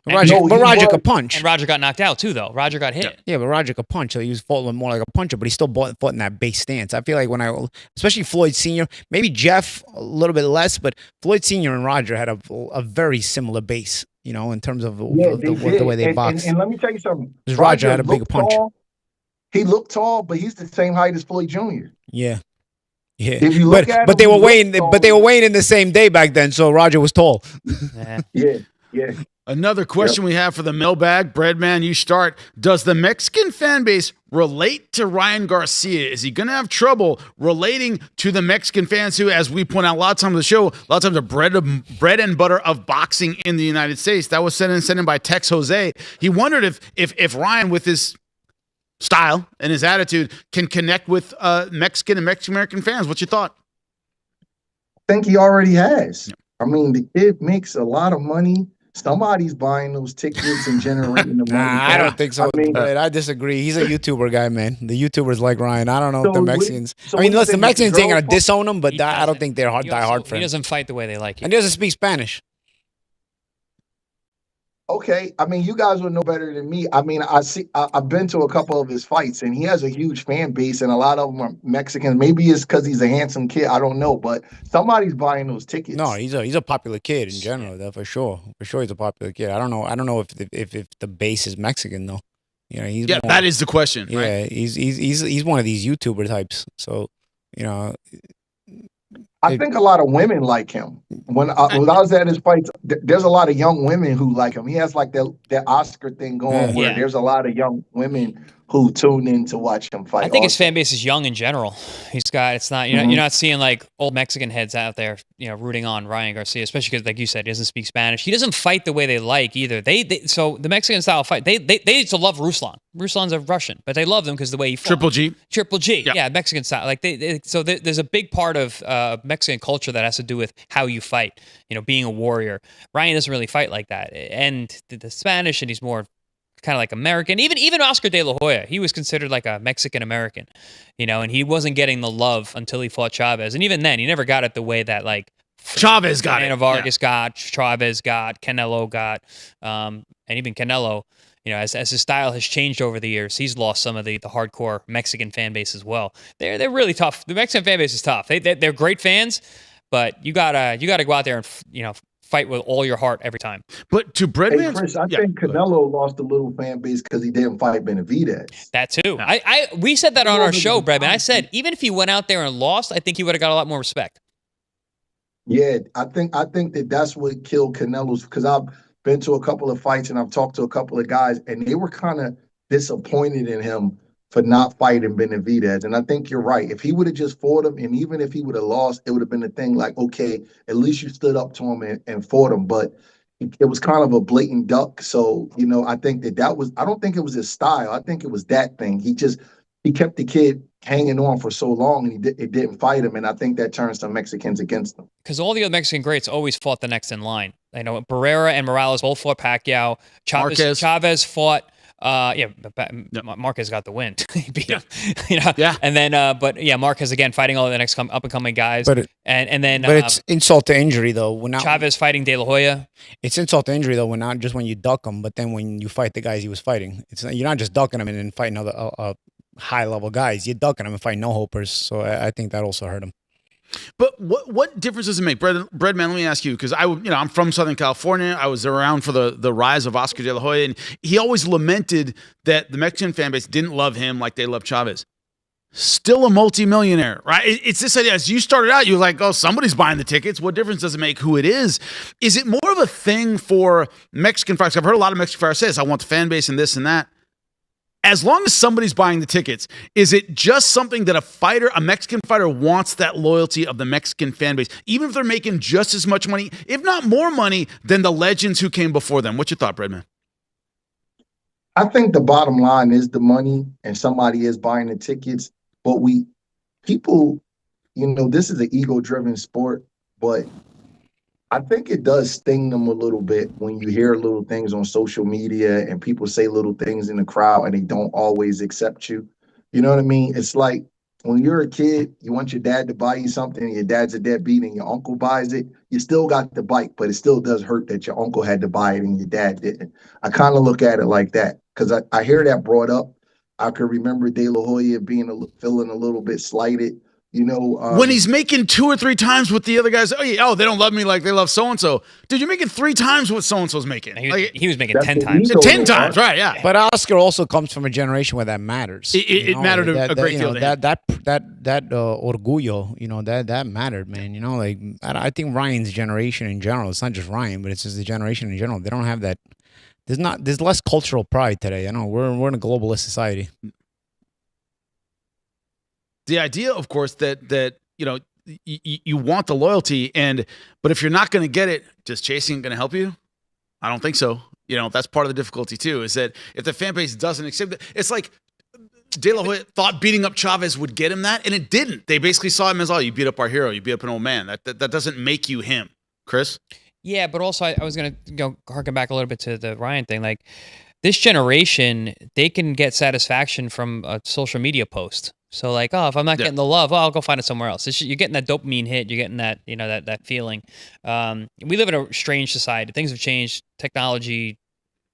Roger could punch. And Roger got knocked out too, though. Roger got hit. Yeah, but Roger could punch. So he was fought more like a puncher, but he still fought in that base stance. I feel like especially Floyd Sr., maybe Jeff a little bit less, but Floyd Sr. and Roger had a very similar base, in terms of the way they boxed. And let me tell you something. Because Roger had a bigger punch. He looked tall, but he's the same height as Floyd Jr. Yeah. Yeah. If you look at but they were weighing in the same day back then, so Roger was tall. Yeah. Another question we have for the mailbag. Breadman, you start. Does the Mexican fan base relate to Ryan Garcia? Is he going to have trouble relating to the Mexican fans who, as we point out a lot of times on the show, a lot of times are bread and butter of boxing in the United States? That was sent in by Tex Jose. He wondered if Ryan, with his style and his attitude, can connect with Mexican and Mexican-American fans. What's your thought? I think he already has. I mean, the kid makes a lot of money. Somebody's buying those tickets and generating the money. I don't think so. I disagree. He's a YouTuber guy, man. The YouTubers like Ryan. I don't know if the Mexicans. Listen, the Mexicans ain't gonna disown him, but I don't think they're die hard for him. He doesn't fight the way they like him. And he doesn't speak Spanish. Okay, I mean, you guys would know better than me. I mean, I've been to a couple of his fights, and he has a huge fan base, and a lot of them are Mexicans. Maybe it's because he's a handsome kid. I don't know, but somebody's buying those tickets. No, he's a popular kid in general, though, for sure. For sure, he's a popular kid. I don't know if the base is Mexican though. That is the question. Yeah, right? he's one of these YouTuber types. So, I think a lot of women like him. When I was at his fights, there's a lot of young women who like him. He has like that Oscar thing going where there's a lot of young women who tune in to watch him fight. I think his fan base is young in general. You're not seeing like old Mexican heads out there, rooting on Ryan Garcia, especially because, like you said, he doesn't speak Spanish. He doesn't fight the way they like either. So the Mexican style fight, they used to love Ruslan. Ruslan's a Russian, but they love him because the way he fought. Triple G. Yeah, Mexican style. Like there's a big part of Mexican culture that has to do with how you fight. Being a warrior. Ryan doesn't really fight like that, and the Spanish, and he's more kind of like American. Even Oscar De La Hoya, he was considered like a Mexican American, and he wasn't getting the love until he fought Chavez. And even then, he never got it the way that like Chavez got it. Vargas got, Chavez got, Canelo got, and even Canelo, as his style has changed over the years, he's lost some of the hardcore Mexican fan base as well. They're really tough. The Mexican fan base is tough. They're great fans, but you gotta go out there and fight with all your heart every time. But to Breadman, Chris, I think Canelo lost a little fan base because he didn't fight Benavidez. That too. We said that on our show, Breadman. I said even if he went out there and lost, I think he would have got a lot more respect. Yeah, I think that's what killed Canelo's, because I've been to a couple of fights and I've talked to a couple of guys, and they were kind of disappointed in him for not fighting Benavidez. And I think you're right. If he would have just fought him, and even if he would have lost, it would have been a thing like, okay, at least you stood up to him and fought him. But it was kind of a blatant duck. So, I think that was, I don't think it was his style. I think it was that thing. He kept the kid hanging on for so long, and it didn't fight him. And I think that turned some Mexicans against him. Because all the other Mexican greats always fought the next in line. Barrera and Morales both fought Pacquiao. Chavez fought Marquez got the win. He beat him. And then, but yeah, Marquez again fighting all the next up and coming guys. But it's insult to injury though. When Chavez fighting De La Hoya. It's insult to injury though. When not just when you duck him, but then when you fight the guys he was fighting, you're not just ducking him and then fighting other high level guys. You're ducking him and fighting no hopers. So I think that also hurt him. But what difference does it make, Breadman? Let me ask you, because I'm from Southern California. I was around for the rise of Oscar De La Hoya, and he always lamented that the Mexican fan base didn't love him like they loved Chavez. Still a multimillionaire, right? It's this idea. As you started out, you were like, oh, somebody's buying the tickets. What difference does it make who it is? Is it more of a thing for Mexican fighters? I've heard a lot of Mexican fighters say this. I want the fan base and this and that. As long as somebody's buying the tickets, is it just something that a Mexican fighter wants that loyalty of the Mexican fan base, even if they're making just as much money, if not more money, than the legends who came before them? What's your thought, Breadman? I think the bottom line is the money, and somebody is buying the tickets. But people, this is an ego-driven sport, but I think it does sting them a little bit when you hear little things on social media and people say little things in the crowd and they don't always accept you. You know what I mean? It's like when you're a kid, you want your dad to buy you something and your dad's a deadbeat and your uncle buys it. You still got the bike, but it still does hurt that your uncle had to buy it and your dad didn't. I kind of look at it like that because I hear that brought up. I could remember De La Hoya feeling a little bit slighted. When he's making 2 or 3 times what the other guys, they don't love me like they love so-and-so. Dude, you're making 3 times what so-and-so's making. He was making 10 times. 10 times, right, yeah. But Oscar also comes from a generation where that matters. It mattered a great deal. That orgullo, that mattered, man. I think Ryan's generation in general, it's not just Ryan, but it's just the generation in general. They don't have that. There's less cultural pride today. I know we're in a globalist society. The idea, of course, that you want the loyalty, but if you're not going to get it, just chasing it going to help you? I don't think so. That's part of the difficulty too. Is that if the fan base doesn't accept it, it's like De La Hoya thought beating up Chavez would get him that, and it didn't. They basically saw him as, you beat up our hero, you beat up an old man. That doesn't make you him, Chris. Yeah, but also I was going to harken back a little bit to the Ryan thing. Like this generation, they can get satisfaction from a social media post. So if I'm not getting the love, I'll go find it somewhere else. You're getting that dopamine hit. You're getting that, that feeling. We live in a strange society. Things have changed. Technology,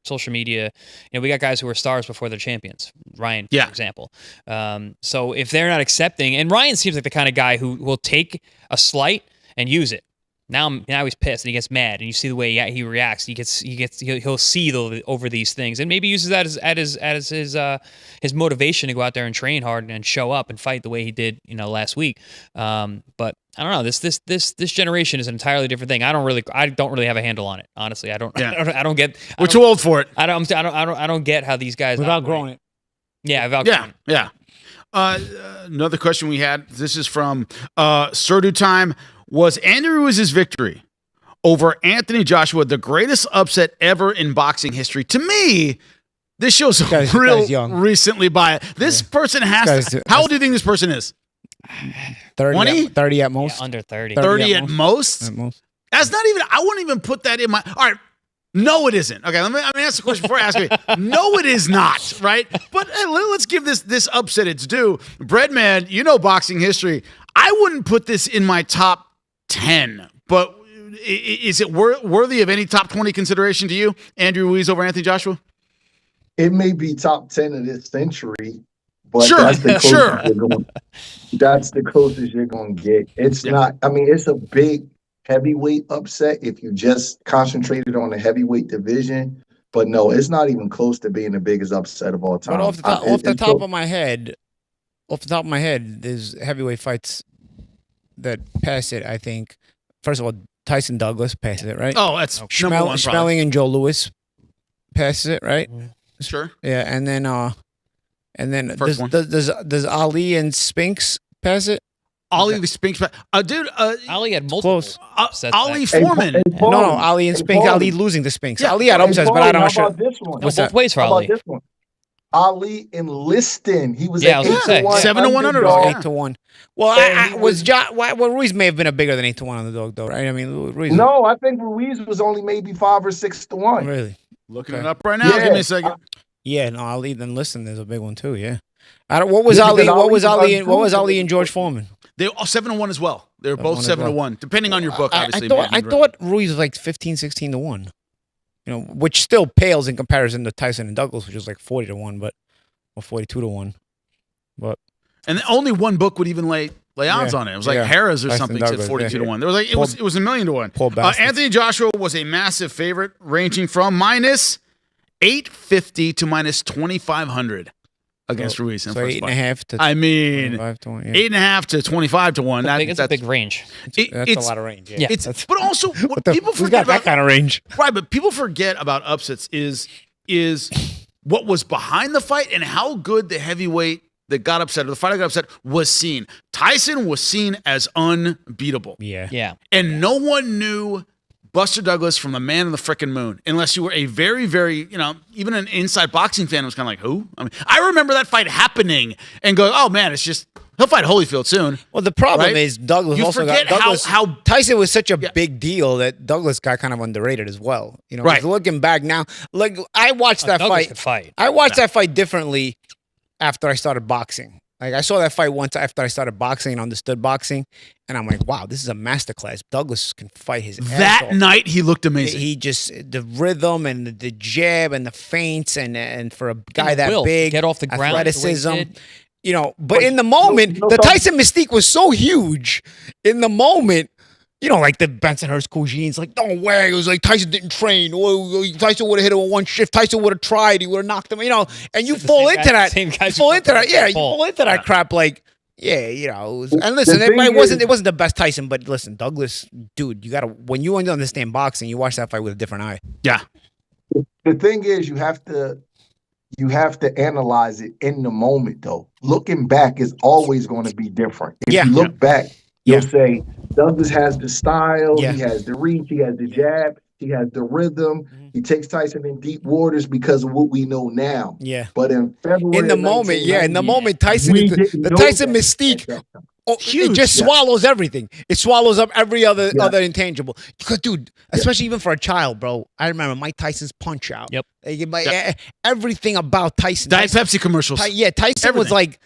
social media. We got guys who are stars before they're champions. Ryan, for example. So if they're not accepting, and Ryan seems like the kind of guy who will take a slight and use it. Now he's pissed and he gets mad, and you see the way he reacts. He'll seethe over these things, and maybe uses that as his motivation to go out there and train hard and show up and fight the way he did last week. But I don't know. This generation is an entirely different thing. I don't really have a handle on it. Honestly, I don't get. We're too old for it. I don't get how these guys without growing it. Yeah, without growing it. Yeah. Another question we had. This is from Surdu Time. Was Andy Ruiz's victory over Anthony Joshua the greatest upset ever in boxing history? To me, this shows recently biased. This person has. How old do you think this person is? 30 at most. Yeah, under 30. 30 at most? At most. That's not even. I wouldn't even put that in my. All right. No, it isn't. Okay, let me ask the question before I ask you. No, it is not, right? But let's give this upset its due. Breadman, boxing history. I wouldn't put this in my top 10, but is it worthy of any top 20 consideration to you, Andrew Ruiz over Anthony Joshua? It may be top 10 of this century, but sure, that's the closest you're going to get. It's not, it's a big heavyweight upset if you just concentrated on the heavyweight division, but no, it's not even close to being the biggest upset of all time. But off the top of my head, there's heavyweight fights that pass it, I think. First of all, Tyson Douglas passes it, right? Oh, that's number one. Schmeling and Joe Louis passes it, right? Sure. Yeah, and then First does Ali and Spinks pass it? Ali Spinks, dude. Ali had multiple upsets. Ali Foreman. No, Ali and Spinks. Ali losing to Spinks. Yeah. Ali had upsets, but I don't know. What's both ways for Ali? Ali in Liston. He was 7-1 underdog. 8-1. Well, Ruiz may have been a bigger than 8-1 underdog, though, right? Ruiz. No, I think Ruiz was only maybe 5 or 6-1. Really? Looking it up right now. Give me a second. Yeah, no, Ali. Then listen, there's a big one too. Yeah. I don't, what was Yeah, Ali? because What was Ali Ali? What was Ali and George Foreman? They were 7-1 as well. They were both 7-1, depending on your book, obviously. I thought Ruiz was like 15, 16-1. You know, which still pales in comparison to Tyson and Douglas, which was like 40-1, or 42-1. But and only one book would even lay odds on it. It was like Harris or Tyson something Douglas, said 42-1. There was like it was $1 million to 1. Poor bastards. Anthony Joshua was a massive favorite, ranging from minus 850 to minus 2,500 against Ruiz. So 8.5 to. I mean, 25 to 1. Yeah. 8.5 to 25 to 1. That's a big range. That's a lot of range. Yeah. But also, what people Who's forget got that about, kind of range? right? But people forget about upsets is what was behind the fight and how good the heavyweight that got upset, or the fighter got upset, was seen. Tyson was seen as unbeatable. Yeah. And no one knew Buster Douglas from the man in the frickin' moon, unless you were a very, very, even an inside boxing fan was kind of like, who? I mean, I remember that fight happening and go, oh man, it's just, he'll fight Holyfield soon. Well, the problem right? is Douglas You also forget got Douglas, how Tyson was such a big deal that Douglas got kind of underrated as well. You know, 'cause looking back now, like I watched that Douglas fight. could fight. I watched that fight differently after I started boxing. Like I saw that fight once after I started boxing and understood boxing, and I'm like, wow, this is a masterclass. Douglas can fight his ass that off. night he looked amazing. He just the rhythm and the jab and the feints and for a guy that will big, get off the ground, athleticism. the way he did. You know, but in the moment, the Tyson mystique was so huge. In the moment, you know, like the Bensonhurst Cousine's like, no way. It was like Tyson didn't train. Or Tyson would have hit him with one shift. Tyson would have tried. He would have knocked him. You know, and you fall into that. You fall into that. Yeah, you fall into that crap. Like, yeah, you know. It was, and listen, it wasn't the best Tyson, but listen, Douglas, dude, you gotta when you understand boxing, you watch that fight with a different eye. Yeah. The thing is, you have to analyze it in the moment, though. Looking back is always going to be different. If you look back, you'll say Douglas has the style, he has the reach, he has the jab, he has the rhythm. He takes Tyson in deep waters because of what we know now. Yeah. But in February, in the moment, Tyson, the Tyson mystique. Oh, it just swallows everything. It swallows up every other intangible. Because, dude, especially even for a child, bro. I remember Mike Tyson's Punch Out. Yep. Everything about Tyson. Diet Pepsi commercials. Tyson was like.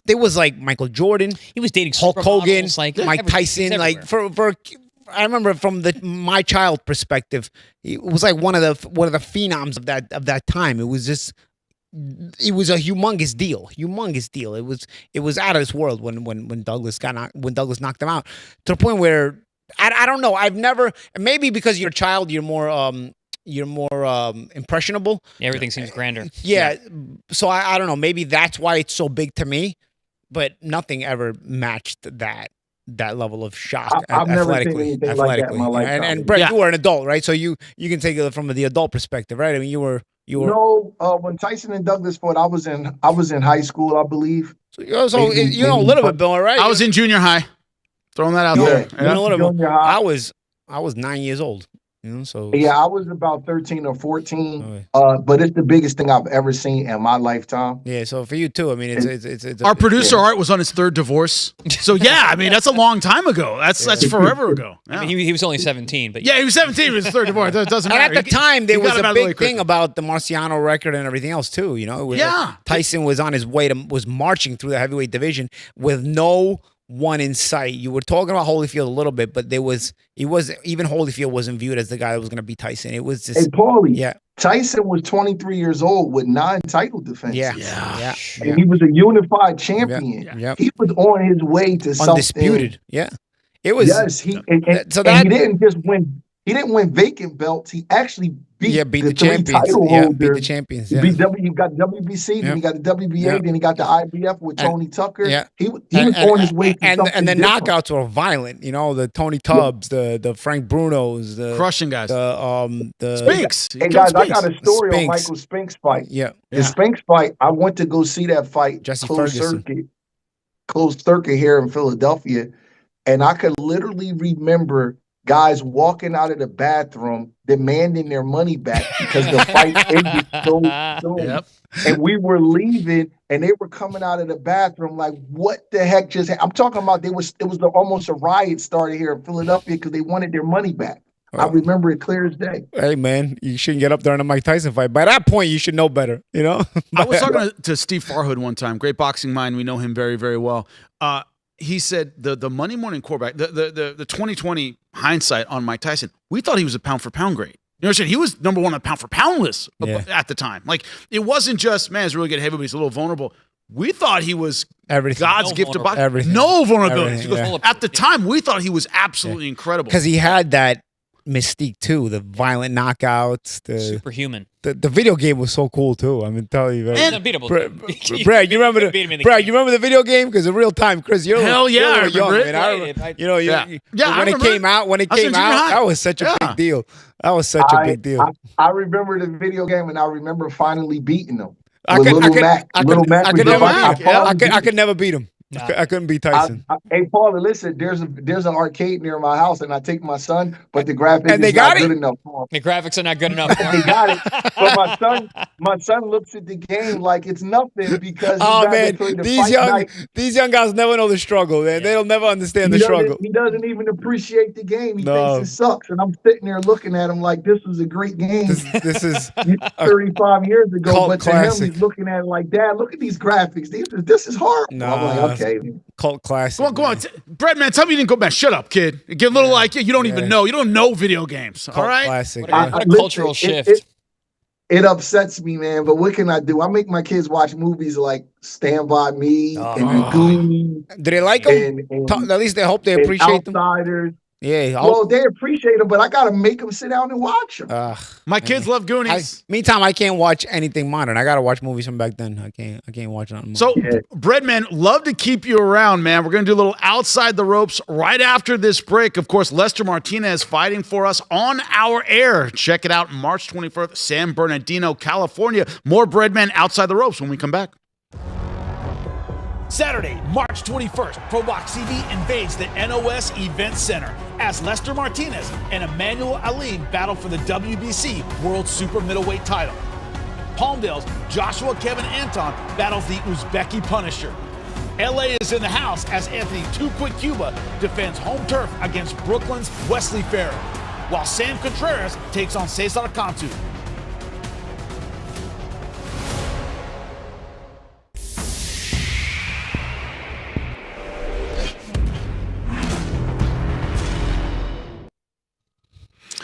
There was like Michael Jordan. He was dating Hulk Hogan, like Mike Tyson. Like I remember from my child perspective, it was like one of the phenoms of that time. It was a humongous deal. It was out of this world when Douglas knocked him out, to the point where I don't know. I've never, maybe because you're a child, you're more impressionable. Everything seems grander. Yeah. So I don't know. Maybe that's why it's so big to me, but nothing ever matched that level of shock. I've never seen anything like that in my lifetime. And Brett, you were an adult, right? So you can take it from the adult perspective, right? I mean, you were. No, when Tyson and Douglas fought, I was in high school, I believe. So you know a little bit, Bill, right? I was in junior high. Throwing that out there. You know a little bit. I was 9 years old. You know, so I was about 13 or 14. But it's the biggest thing I've ever seen in my lifetime. Yeah, so for you too. I mean, it's our producer Art was on his third divorce. So I mean, that's a long time ago. That's forever ago. Yeah. I mean, he was only 17, but he was 17 with his third divorce. It doesn't matter. And at the time, there was a big thing about the Marciano record and everything else too. You know, Tyson was on his way was marching through the heavyweight division with no one in sight. You were talking about Holyfield a little bit, but even Holyfield wasn't viewed as the guy that was going to beat Tyson. It was just, hey, Paulie, Tyson was 23 years old with 9 title defenses. Yeah. And he was a unified champion. He was on his way to undisputed. Something. Yeah. It was. Yes, he didn't just win. He didn't win vacant belts. He actually beat the champions. Beat the champions. Yeah. He got WBC, then he got the WBA, then he got the IBF with Tony Tucker. Yeah. He was on his way to something and the different. knockouts were violent. You know, the Tony Tubbs, the Frank Brunos, the crushing guys, the Spinks. Hey guys, I got a story on Michael Spinks fight. The Spinks fight. I went to go see that fight. Jesse Ferguson. Closed circuit here in Philadelphia, and I could literally remember guys walking out of the bathroom demanding their money back because the fight ended so soon. Yep. And we were leaving, and they were coming out of the bathroom like, "What the heck just happened?" I'm talking about it was almost a riot started here in Philadelphia because they wanted their money back. I remember it clear as day. Hey, man, you shouldn't get up there in a Mike Tyson fight. By that point, you should know better, you know? I was talking to Steve Farhood one time, great boxing mind. We know him very, very well. He said the Monday morning quarterback, the 2020 hindsight on Mike Tyson, we thought he was a pound for pound great. You know what I'm saying? He was number one on pound for pound list at the time. Like, it wasn't just, man, he's really good heavy, but he's a little vulnerable. We thought he was God's gift to boxing. Everything. No vulnerability. Everything, at the time, we thought he was absolutely incredible. Because he had that mystique, too. The violent knockouts. Superhuman. The video game was so cool, too. I mean, tell you. And unbeatable. Brad, you remember you remember the video game? Because in real time, Chris, you're young, man. When it came out, that was such a big deal. That was such a big deal. I remember the video game, and I remember finally beating him. I could never beat him. No. I couldn't beat Tyson. Hey, Paula, listen. There's an arcade near my house, and I take my son, but the graphics and they is got not it? good enough for him. The graphics are not good enough for him. They got it, but my son looks at the game like it's nothing because these young guys never know the struggle, man. They'll never understand the struggle. He doesn't even appreciate the game. He thinks it sucks, and I'm sitting there looking at him like this was a great game. This is 35 years ago, but classic. to him, he's looking at it like, Dad, look at these graphics. This is horrible. No, I'm like, okay. Cult classic. Go on. Breadman, tell me you didn't go back. Shut up, kid. Get a little like you don't even know. You don't know video games. Cult all right? Classic. What a cultural shift. It upsets me, man. But what can I do? I make my kids watch movies like Stand By Me and The Goonies. Do they like them? At least they hope they appreciate them. Outsiders. Yeah. Well, they appreciate them, but I gotta make them sit down and watch them. My kids love Goonies. Meantime, I can't watch anything modern. I gotta watch movies from back then. I can't watch nothing. So, Breadman, love to keep you around, man. We're gonna do a little outside the ropes right after this break. Of course, Lester Martinez fighting for us on our air. Check it out, March 21st, San Bernardino, California. More Breadman outside the ropes when we come back. Saturday, March 21st, ProBox TV invades the NOS Event Center as Lester Martinez and Emmanuel Ali battle for the WBC World Super Middleweight title. Palmdale's Joshua Kevin Anton battles the Uzbeki Punisher. LA is in the house as Anthony Too Quick Cuba defends home turf against Brooklyn's Wesley Ferrer, while Sam Contreras takes on Cesar Cantu.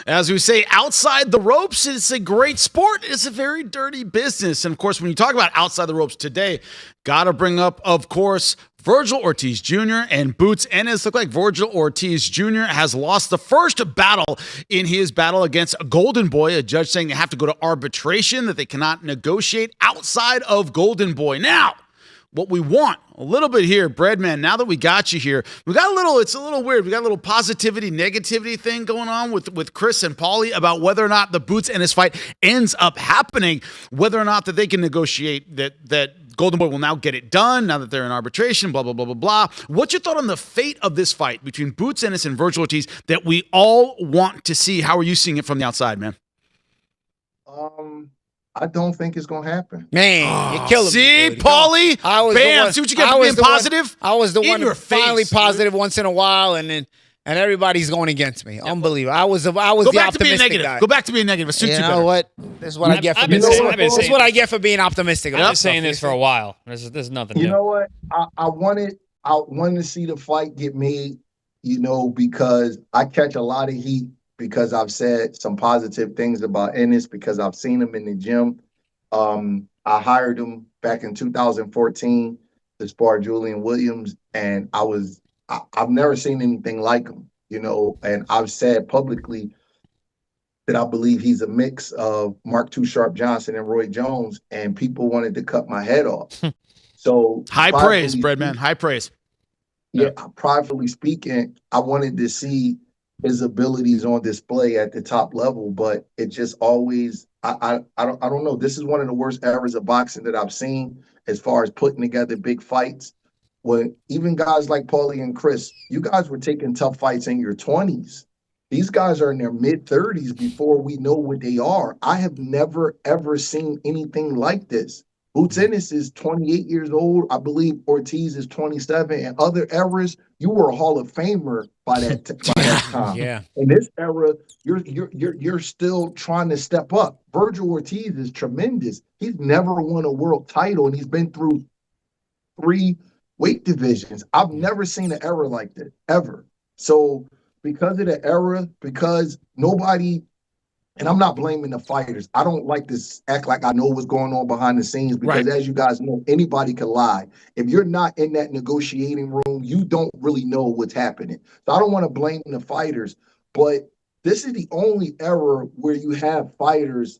As we say, outside the ropes, it's a great sport. It's a very dirty business. And, of course, when you talk about outside the ropes today, got to bring up, of course, Vergil Ortiz Jr. and Boots Ennis. Look like Vergil Ortiz Jr. has lost the first battle in his battle against Golden Boy, a judge saying they have to go to arbitration, that they cannot negotiate outside of Golden Boy. Now, what we want a little bit here, Breadman, now that we got you here, it's a little weird. We got a little positivity, negativity thing going on with Chris and Paulie about whether or not the Boots Ennis fight ends up happening, whether or not that they can negotiate that Golden Boy will now get it done now that they're in arbitration, blah, blah, blah, blah, blah. What's your thought on the fate of this fight between Boots Ennis and Vergil Ortiz that we all want to see? How are you seeing it from the outside, man? I don't think it's gonna happen. Man, you killed him. See, Paulie? Bam! See what you get for being positive? I was the In one your finally face, positive once in a while, and everybody's going against me. Unbelievable. I was Go the back to being optimistic negative. guy. Go back to being negative. It suits You you know better. what? This is what I get for I've been being. saying- This is what I get for being optimistic. I've been saying this for a while. There's nothing You new. know what? I wanted to see the fight get made, because I catch a lot of heat because I've said some positive things about Ennis because I've seen him in the gym. I hired him back in 2014 to spar Julian Williams, and I've never seen anything like him, and I've said publicly that I believe he's a mix of Mark Too Sharp Johnson and Roy Jones, and people wanted to cut my head off. So High praise, Breadman. High praise. Yeah, pridefully speaking, I wanted to see his abilities on display at the top level, but it just always I don't know. This is one of the worst eras of boxing that I've seen as far as putting together big fights. When even guys like Paulie and Chris, you guys were taking tough fights in your 20s. These guys are in their mid-30s before we know what they are. I have never, ever seen anything like this. Boots Ennis is 28 years old. I believe Ortiz is 27. And other eras, you were a Hall of Famer by that time. Yeah. In this era, you're still trying to step up. Vergil Ortiz is tremendous. He's never won a world title, and he's been through 3 weight divisions. I've never seen an era like that, ever. So because of the era, because nobody, and I'm not blaming the fighters. I don't like to act like I know what's going on behind the scenes because, as you guys know, anybody can lie. If you're not in that negotiating room, you don't really know what's happening. So I don't want to blame the fighters, but this is the only era where you have fighters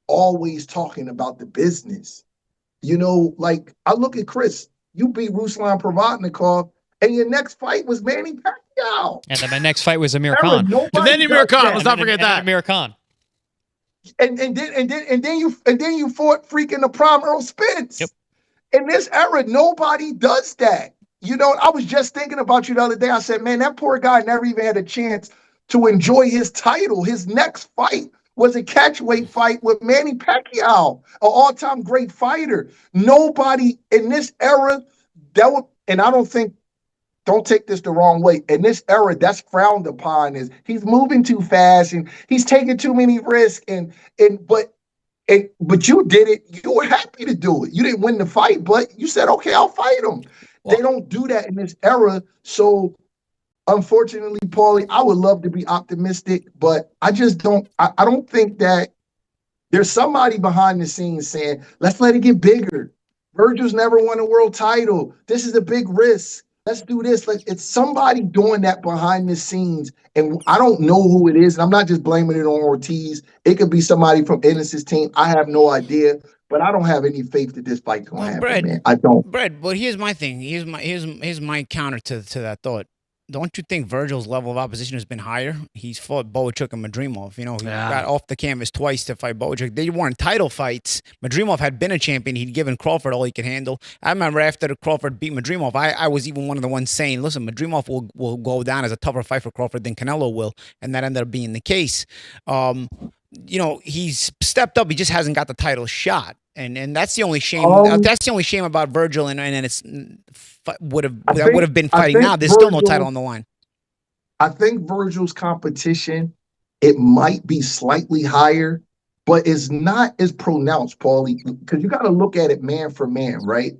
always talking about the business. You know, like I look at Chris, you beat Ruslan Provodnikov, and your next fight was Manny Pacquiao. And then my next fight was Amir Khan. And then Amir Khan. Let's not forget that. Amir Khan. And then you fought freaking the prime Earl Spence. Yep. In this era, nobody does that. You know, I was just thinking about you the other day. I said, man, that poor guy never even had a chance to enjoy his title. His next fight was a catchweight fight with Manny Pacquiao, an all-time great fighter. Nobody in this era that would, and I don't think, don't take this the wrong way. In this era, that's frowned upon. Is he's moving too fast and he's taking too many risks. But you did it. You were happy to do it. You didn't win the fight, but you said, okay, I'll fight him. Well, they don't do that in this era. So unfortunately, Paulie, I would love to be optimistic, but I just don't. I don't think that there's somebody behind the scenes saying, let's let it get bigger. Vergil's never won a world title. This is a big risk. Let's do this. It's somebody doing that behind the scenes, and I don't know who it is. And I'm not just blaming it on Ortiz. It could be somebody from Ennis's team. I have no idea, but I don't have any faith that this fight's gonna happen, man. I don't. Brett, but here's my thing. Here's my counter to that thought. Don't you think Vergil's level of opposition has been higher? He's fought Boachuk and Madrimov. You know, he got off the canvas twice to fight Boachuk. They weren't title fights. Madrimov had been a champion. He'd given Crawford all he could handle. I remember after Crawford beat Madrimov, I was even one of the ones saying, listen, Madrimov will go down as a tougher fight for Crawford than Canelo will. And that ended up being the case. You know, he's stepped up. He just hasn't got the title shot. And that's the only shame. That's the only shame about Vergil, and it's would have been fighting now. There's still no title on the line. I think Vergil's competition, it might be slightly higher, but it's not as pronounced, Paulie, because you got to look at it man for man, right?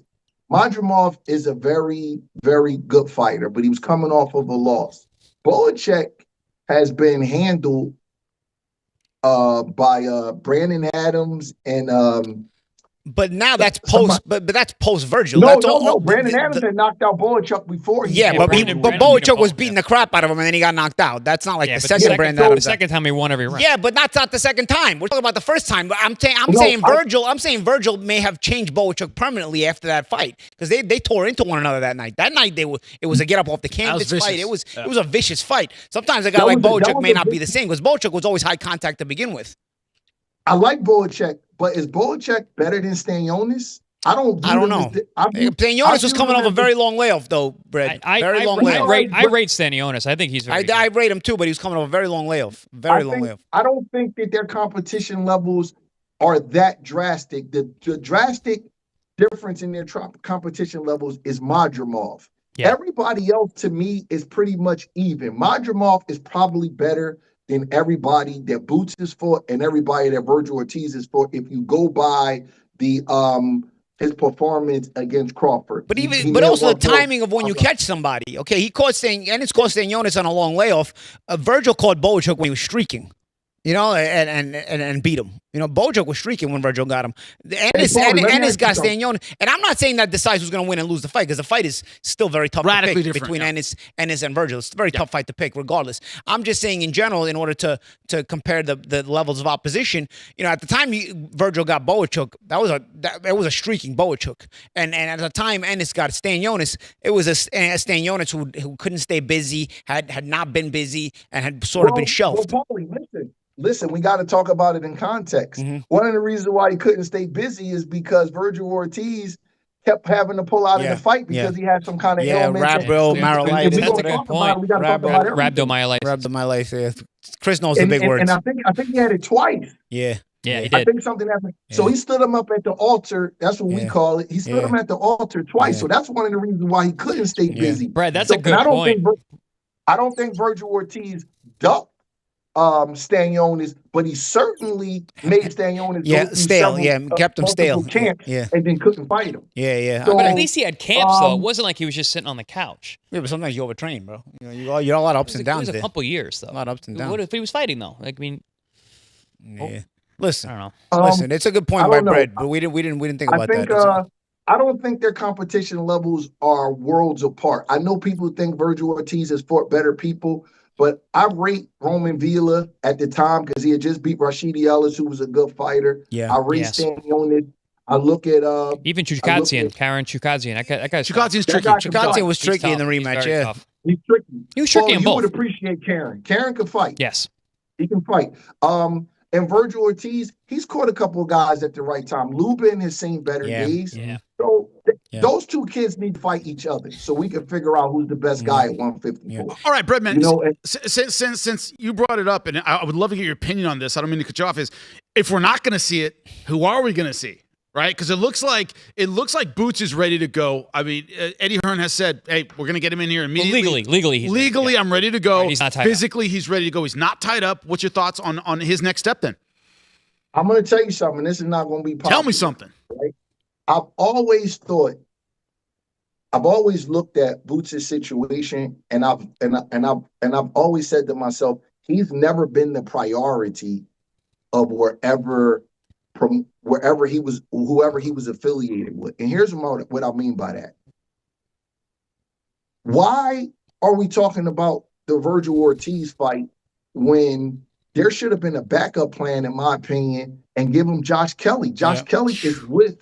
Madrimov is a very, very good fighter, but he was coming off of a loss. Boachuk has been handled by Brandon Adams and but now that's post, but that's post Vergil. No. Brandon Adams had knocked out Boachuk before. But Boachuk was beating the crap out of him, and then he got knocked out. That's not like the second Brandon Adams. The second time he won every round. Yeah, but that's not the second time. We're talking about the first time. I'm saying Vergil may have changed Boachuk permanently after that fight because they tore into one another that night. That night it was a get up off the canvas fight. It was a vicious fight. Sometimes a guy like Boachuk may not be the same because Boachuk was always high contact to begin with. I like Boachuk, but is Boachuk better than Stanionis? I don't know. Stanionis was coming off a very long layoff, though, Brett. Very long layoff. I rate Stanionis. I think he's very good. I rate him too, but he was coming off a very long layoff. Long layoff. I don't think that their competition levels are that drastic. The drastic difference in their competition levels is Madrimov. Yeah. Everybody else, to me, is pretty much even. Madrimov is probably better than everybody that Boots is for and everybody that Vergil Ortiz is for if you go by the his performance against Crawford. But also the timing of when you catch somebody. Okay, Ennis caught Stanionis on a long layoff. Vergil caught Boachuk when he was streaking. You know, and beat him. You know, Boachuk was streaking when Vergil got him. Ennis got Stanionis. And I'm not saying that decides who's going to win and lose the fight because the fight is still very tough to pick between Ennis and Vergil. It's a very tough fight to pick regardless. I'm just saying in general, in order to compare the levels of opposition, you know, at the time Vergil got Boachuk, it was a streaking Boachuk. And at the time Ennis got Stanionis, it was a Stanionis who couldn't stay busy, had not been busy, and had sort of been shelved. Well, Paulie, listen, we got to talk about it in context. Mm-hmm. One of the reasons why he couldn't stay busy is because Vergil Ortiz kept having to pull out in the fight because he had some kind of ailment. Rhabdomyolysis. That's a good point. Rhabdomyolysis. Rhabdomyolysis. Chris knows the big words. And I think he had it twice. Yeah. Yeah, he I did. think something happened. So he stood him up at the altar. That's what we call it. He stood him at the altar twice. So that's one of the reasons why he couldn't stay busy. Brad, that's so, a good point. I don't think Vergil Ortiz ducked Stanionis, but he certainly made Stanionis go through stale. several, kept him stale. Camps and then couldn't fight him. Yeah. So, but at least he had camps, though. It wasn't like he was just sitting on the couch. Yeah, but sometimes you overtrain, bro. You know, you're a lot of ups and downs. It was a couple years, though. A lot of ups and downs. What if he was fighting, though? Like, I mean, listen, I don't know. Listen, it's a good point by Brett, but we didn't think about that. I don't think their competition levels are worlds apart. I know people think Vergil Ortiz has fought better people, but I rate Roman Villa at the time because he had just beat Rashidi Ellis, who was a good fighter. Yeah. I rate Stanionis. I look at even Chukadzian, Karen Chukadzian. That guy's Chukadzian's tricky. Chukadzian was tricky in the rematch. Yeah, he's tricky. He was tricky in both. You would appreciate Karen. Karen can fight. Yes, he can fight. And Vergil Ortiz, he's caught a couple of guys at the right time. Lubin has seen better days. Yeah. So those two kids need to fight each other so we can figure out who's the best guy at 154. All right, Breadman, since you brought it up, and I would love to get your opinion on this. I don't mean to cut you off. Is if we're not going to see it, who are we going to see? Right? Because it looks like Boots is ready to go. I mean, Eddie Hearn has said, "Hey, we're going to get him in here immediately." Well, legally, I'm ready to go. Right, he's not tied Physically, he's ready to go. He's not tied up. What's your thoughts on his next step then? I'm going to tell you something. This is not going to be popular. Tell me something. Right? I've always looked at Boots' situation, and I've always said to myself, he's never been the priority of whoever he was affiliated with. And here's what I mean by that. Why are we talking about the Vergil Ortiz fight when there should have been a backup plan, in my opinion, and give him Josh Kelly? Josh Kelly is with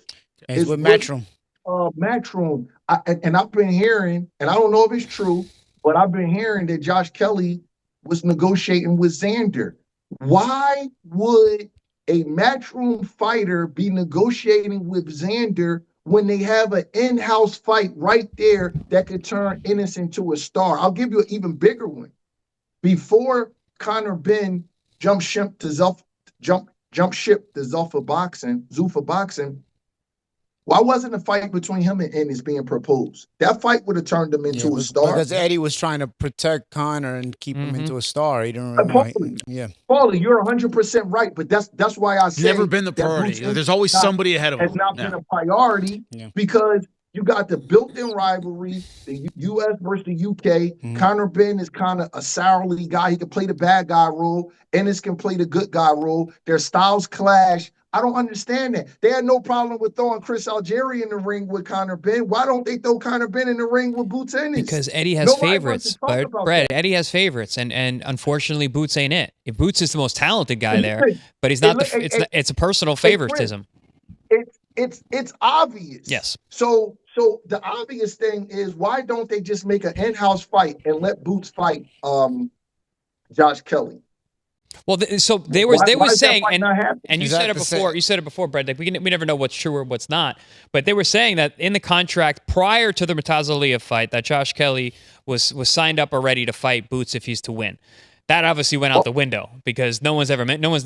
Matchroom. Matchroom. And I've been hearing, and I don't know if it's true, but I've been hearing that Josh Kelly was negotiating with Xander. Why would a Matchroom fighter be negotiating with Xander when they have an in-house fight right there that could turn Ennis into a star? I'll give you an even bigger one. Before Conor Ben jumped ship to Zuffa Boxing, why wasn't a fight between him and Ennis being proposed? That fight would have turned him into a star. Because Eddie was trying to protect Conor and keep him into a star. He didn't really Paulie, you're 100% right, but that's why I say never been the priority. There's always somebody ahead of him. Has not been a priority because you got the built-in rivalry, the U.S. versus the U.K. Conor Ben is kind of a sourly guy. He can play the bad guy role. Ennis can play the good guy role. Their styles clash. I don't understand that. They had no problem with throwing Chris Algieri in the ring with Conor Ben. Why don't they throw Conor Ben in the ring with Boots Ennis? Because Eddie has favorites. But Brett, Eddie has favorites, and unfortunately, Boots ain't it. If Boots is the most talented guy there, but he's not. It's a personal favoritism. It's obvious. Yes. So the obvious thing is, why don't they just make an in-house fight and let Boots fight Josh Kelly? Well, so they were saying, and you said it before. You said it before, Brett. Like we never know what's true or what's not. But they were saying that in the contract prior to the Murtaza Aliyev fight, that Josh Kelly was signed up already to fight Boots if he's to win. That obviously went out the window because no one's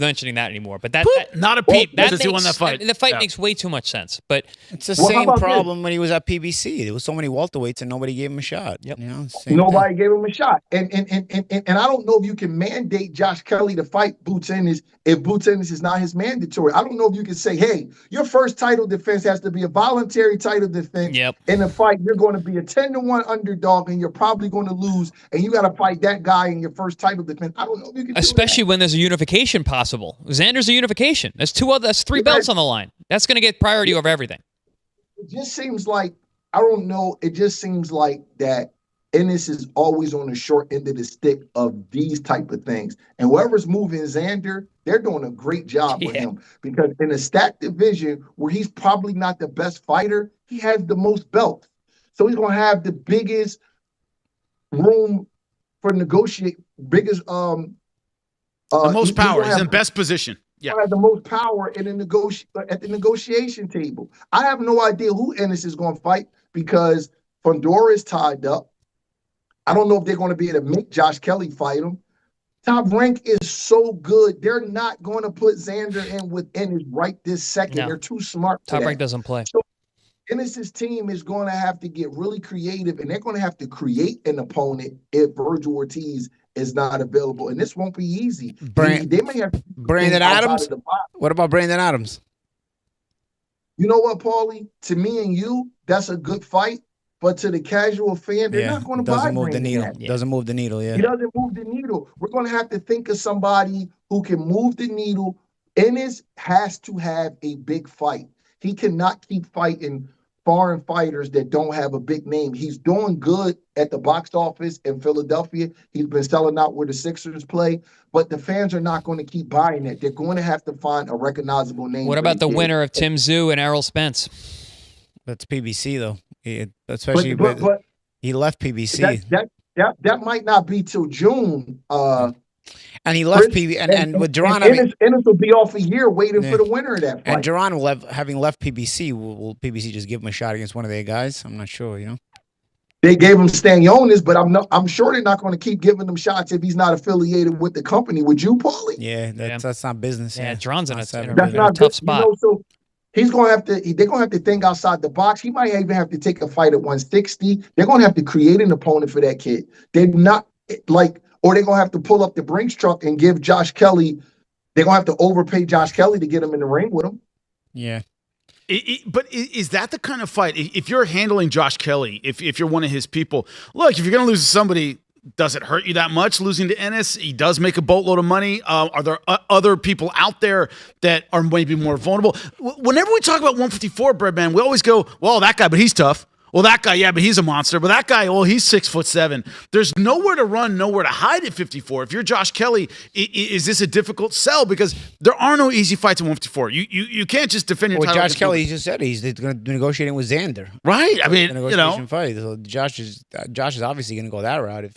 mentioning that anymore. But not a peep because he won that fight. The fight makes way too much sense. But it's the same problem when he was at PBC. There was so many welterweights and nobody gave him a shot. Yep. You know, nobody gave him a shot. And I don't know if you can mandate Josh Kelly to fight Boots Ennis if Boots Ennis is not his mandatory. I don't know if you can say, hey, your first title defense has to be a voluntary title defense. Yep. In the fight, you're going to be a 10-1 underdog and you're probably going to lose. And you got to fight that guy in your first title defense. I don't know if you can especially when there's a unification possible. Xander's a unification. That's three belts on the line. That's going to get priority over everything. It just seems like, I don't know, it just seems like that Ennis is always on the short end of the stick of these type of things. And whoever's moving Xander, they're doing a great job with him because in a stacked division where he's probably not the best fighter, he has the most belts. So he's going to have the biggest room for biggest the most power. He's in the best position. Yeah, have the most power in at the negotiation table. I have no idea who Ennis is going to fight because Fundora is tied up. I don't know if they're going to be able to make Josh Kelly fight him. Top Rank is so good. They're not going to put Xander in with Ennis right this second. No. They're too smart for Top that. Rank doesn't play. So Ennis's team is going to have to get really creative, and they're going to have to create an opponent if Vergil Ortiz is not available. And this won't be easy. They may have to Brandon Adams. What about Brandon Adams? You know what, Paulie? To me and you, that's a good fight. But to the casual fan, they're not going to buy doesn't move the Brandon needle. Adams. Doesn't move the needle. Yeah, He doesn't move the needle. We're going to have to think of somebody who can move the needle. Ennis has to have a big fight. He cannot keep fighting foreign fighters that don't have a big name. He's doing good at the box office in Philadelphia. He's been selling out where the Sixers play, but the fans are not going to keep buying it. They're going to have to find a recognizable name. What about the winner of Tim Tszyu and Errol Spence? That's PBC though. Especially, but he left PBC. That might not be till June. And he left PBC, and with Jaron, Ennis will be off a year waiting for the winner of that fight. And Jaron will having left PBC, will PBC just give him a shot against one of their guys? I'm not sure. You know, they gave him Stanionis, but I'm sure they're not going to keep giving him shots if he's not affiliated with the company. Would you, Paulie? Yeah, that's not business. Yeah, Jaron's in a tough spot. You know, so he's going to have to. They're going to have to think outside the box. He might even have to take a fight at 160. They're going to have to create an opponent for that kid. They're not like. Or they're going to have to pull up the Brinks truck and give Josh Kelly. They're going to have to overpay Josh Kelly to get him in the ring with him. Yeah. But is that the kind of fight? If you're handling Josh Kelly, if you're one of his people, look, if you're going to lose to somebody, does it hurt you that much losing to Ennis? He does make a boatload of money. Are there other people out there that are maybe more vulnerable? Whenever we talk about 154, Breadman, we always go, well, that guy, but he's tough. Well, that guy, yeah, but he's a monster. But that guy, well, he's 6'7". There's nowhere to run, nowhere to hide at 54. If you're Josh Kelly, is this a difficult sell? Because there are no easy fights at 154. You can't just defend your title. Josh Kelly, he just said he's going to be negotiating with Xander. Right. I mean, you know, fight. So Josh is obviously going to go that route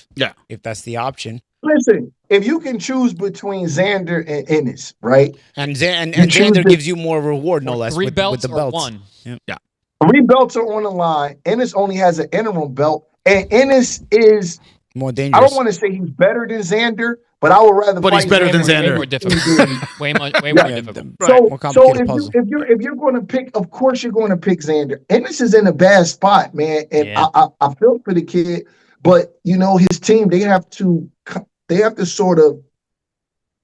if that's the option. Listen, if you can choose between Xander and Ennis, right? And Xander gives you more reward, no less. Three belts with the or belts. one. Yeah. 3 belts are on the line. Ennis only has an interim belt, and Ennis is more dangerous. I don't want to say he's better than Xander, but I would rather. But he's better than Xander. Way more difficult. way more difficult. So if you're going to pick, of course you're going to pick Xander. Ennis is in a bad spot, man, and I feel for the kid, but you know his team they have to sort of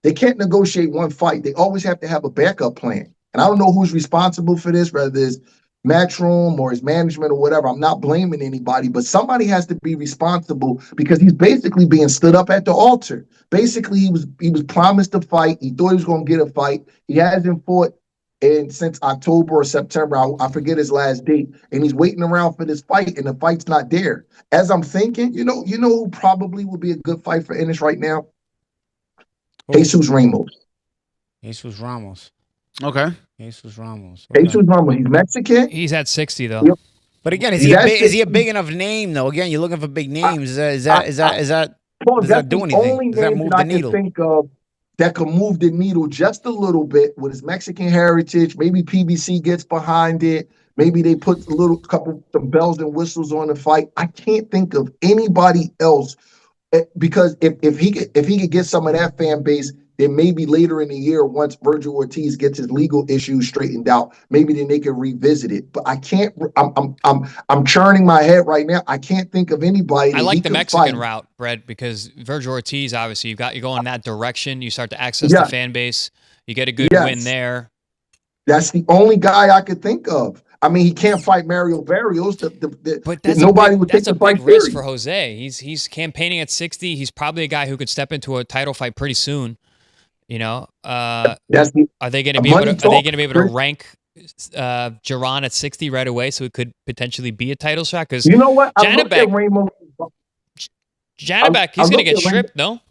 they can't negotiate one fight. They always have to have a backup plan, and I don't know who's responsible for this, whether it's Matchroom or his management or whatever. I'm not blaming anybody, but somebody has to be responsible because he's basically being stood up at the altar. Basically, he was promised a fight. He thought he was going to get a fight. He hasn't fought since October or September. I forget his last date, and he's waiting around for this fight, and the fight's not there. As I'm thinking, you know who probably would be a good fight for Ennis right now? Jesus Ramos. Jesus Ramos. Okay. Jesus Ramos. Jesus Ramos. He's Mexican. He's at 60 though. Yep. But again, is he a big enough name though? Again, you're looking for big names. Is that does that do anything? Only does that move the needle? I can think of that could move the needle just a little bit with his Mexican heritage. Maybe PBC gets behind it. Maybe they put some bells and whistles on the fight. I can't think of anybody else because if he could get some of that fan base. Then maybe later in the year, once Vergil Ortiz gets his legal issues straightened out, maybe then they can revisit it. But I can't. I'm churning my head right now. I can't think of anybody. I like the Mexican route, Brett, because Vergil Ortiz, obviously, you go in that direction. You start to access the fan base. You get a good win there. That's the only guy I could think of. I mean, he can't fight Mario Barrios. But that's a big risk for Jose. He's campaigning at 60. He's probably a guy who could step into a title fight pretty soon. You know, are they going to be able to rank Jaron at 60 right away so it could potentially be a title shot? Because you know what, Janabek, he's going to get stripped. No,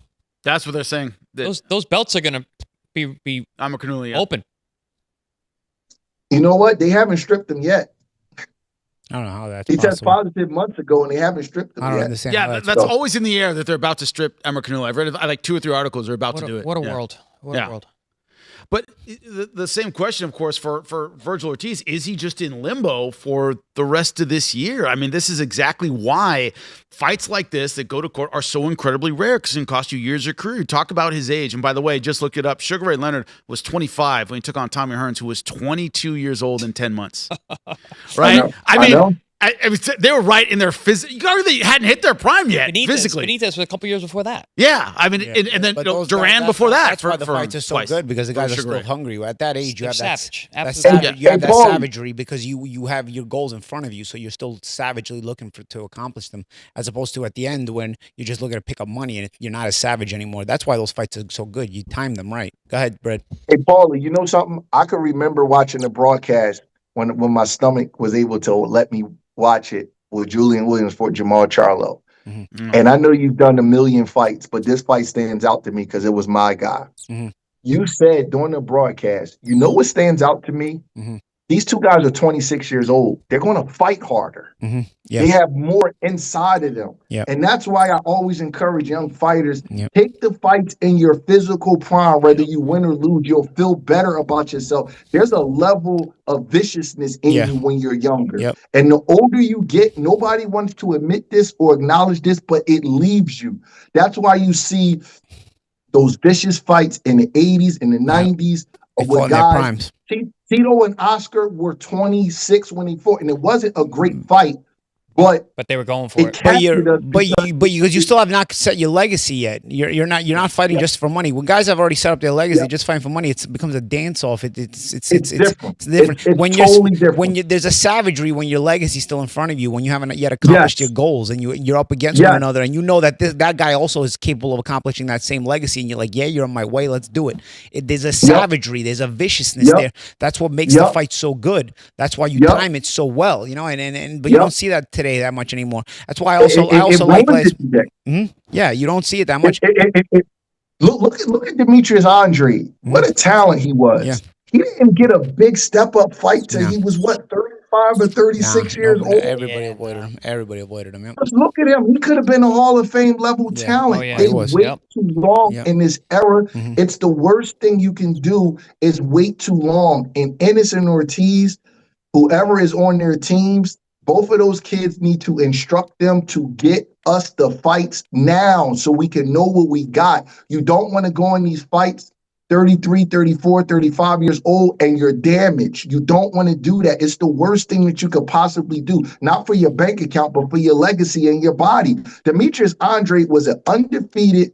that's what they're saying. Those belts are going to be open. You know what? They haven't stripped them yet. I don't know how that's He possible. tested positive months ago, and they haven't stripped him yet. I don't understand. Yeah, that's always in the air that they're about to strip Emma Canula. I've read like 2 or 3 articles they're about to do it. What a world. What a world. But the same question, of course, for Vergil Ortiz, is he just in limbo for the rest of this year? I mean, this is exactly why fights like this that go to court are so incredibly rare, because it can cost you years of your career. Talk about his age. And by the way, just look it up. Sugar Ray Leonard was 25 when he took on Tommy Hearns, who was 22 years old in 10 months. Right? I mean, they were right in their physical. They hadn't hit their prime yet, physically. Benitez was a couple years before that. Yeah, I mean, and then Duran before that. That's why the fights are so good, because the guys are still hungry. At that age, you have that savagery, because you have your goals in front of you, so you're still savagely looking to accomplish them, as opposed to at the end when you're just looking to pick up money and you're not as savage anymore. That's why those fights are so good. You time them right. Go ahead, Brett. Hey, Paulie, you know something? I can remember watching the broadcast when my stomach was able to let me watch it with Julian Williams for Jamal Charlo. Mm-hmm. And I know you've done a million fights, but this fight stands out to me because it was my guy. Mm-hmm. You said during the broadcast, you know what stands out to me? Mm-hmm. These two guys are 26 years old. They're going to fight harder. Mm-hmm. Yes. They have more inside of them. Yep. And that's why I always encourage young fighters, yep. take the fights in your physical prime, whether you win or lose. You'll feel better about yourself. There's a level of viciousness in you when you're younger. Yep. And the older you get, nobody wants to admit this or acknowledge this, but it leaves you. That's why you see those vicious fights in the 80s and the 90s with guys. Tito and Oscar were 26 when they fought, and it wasn't a great fight, but they were going for it. Because you still have not set your legacy yet. You're not fighting just for money. When guys have already set up their legacy, just fighting for money, it becomes a dance off. It's different. It's there's a savagery when your legacy's still in front of you, when you haven't yet accomplished your goals, and you're up against one another, and you know that that guy also is capable of accomplishing that same legacy, and you're like, yeah, you're on my way, let's do it. There's a savagery, there's a viciousness there. That's what makes the fight so good. That's why you time it so well, but you don't see that today that much anymore. That's why I also like last. Yeah, you don't see it that much. Look at Demetrius Andre. What a talent he was. Yeah. He didn't get a big step up fight till he was 35 or 36 years old. Everybody avoided him. Just look at him. He could have been a Hall of Fame level talent. They wait too long in this era. It's the worst thing you can do is wait too long. And Ennis and Ortiz, whoever is on their teams, both of those kids need to instruct them to get us the fights now so we can know what we got. You don't want to go in these fights 33, 34, 35 years old and you're damaged. You don't want to do that. It's the worst thing that you could possibly do, not for your bank account, but for your legacy and your body. Demetrius Andre was an undefeated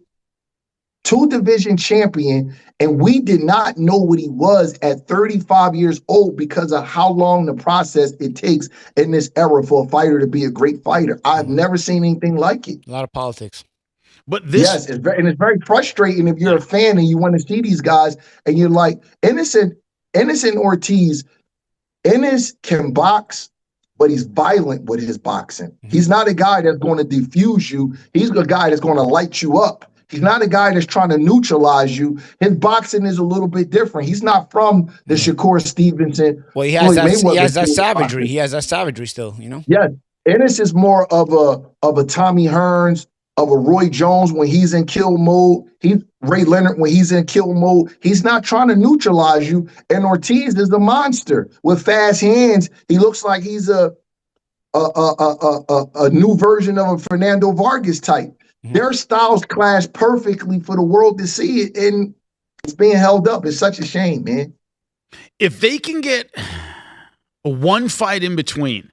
2-division champion, and we did not know what he was at 35 years old because of how long the process it takes in this era for a fighter to be a great fighter. I've never seen anything like it. A lot of politics. But this, it's very frustrating if you're a fan and you want to see these guys and you're like, Ennis and Ortiz. Ennis can box, but he's violent with his boxing. He's not a guy that's going to defuse you. He's a guy that's going to light you up. He's not a guy that's trying to neutralize you. His boxing is a little bit different. He's not from the Shakur Stevenson. Well, he has that savagery. He has that savagery still, Yeah. Ennis is more of a Tommy Hearns, of a Roy Jones when he's in kill mode. He's Ray Leonard when he's in kill mode. He's not trying to neutralize you. And Ortiz is the monster with fast hands. He looks like he's a new version of a Fernando Vargas type. Their styles clash perfectly for the world to see it, and it's being held up. It's such a shame, man. If they can get one fight in between,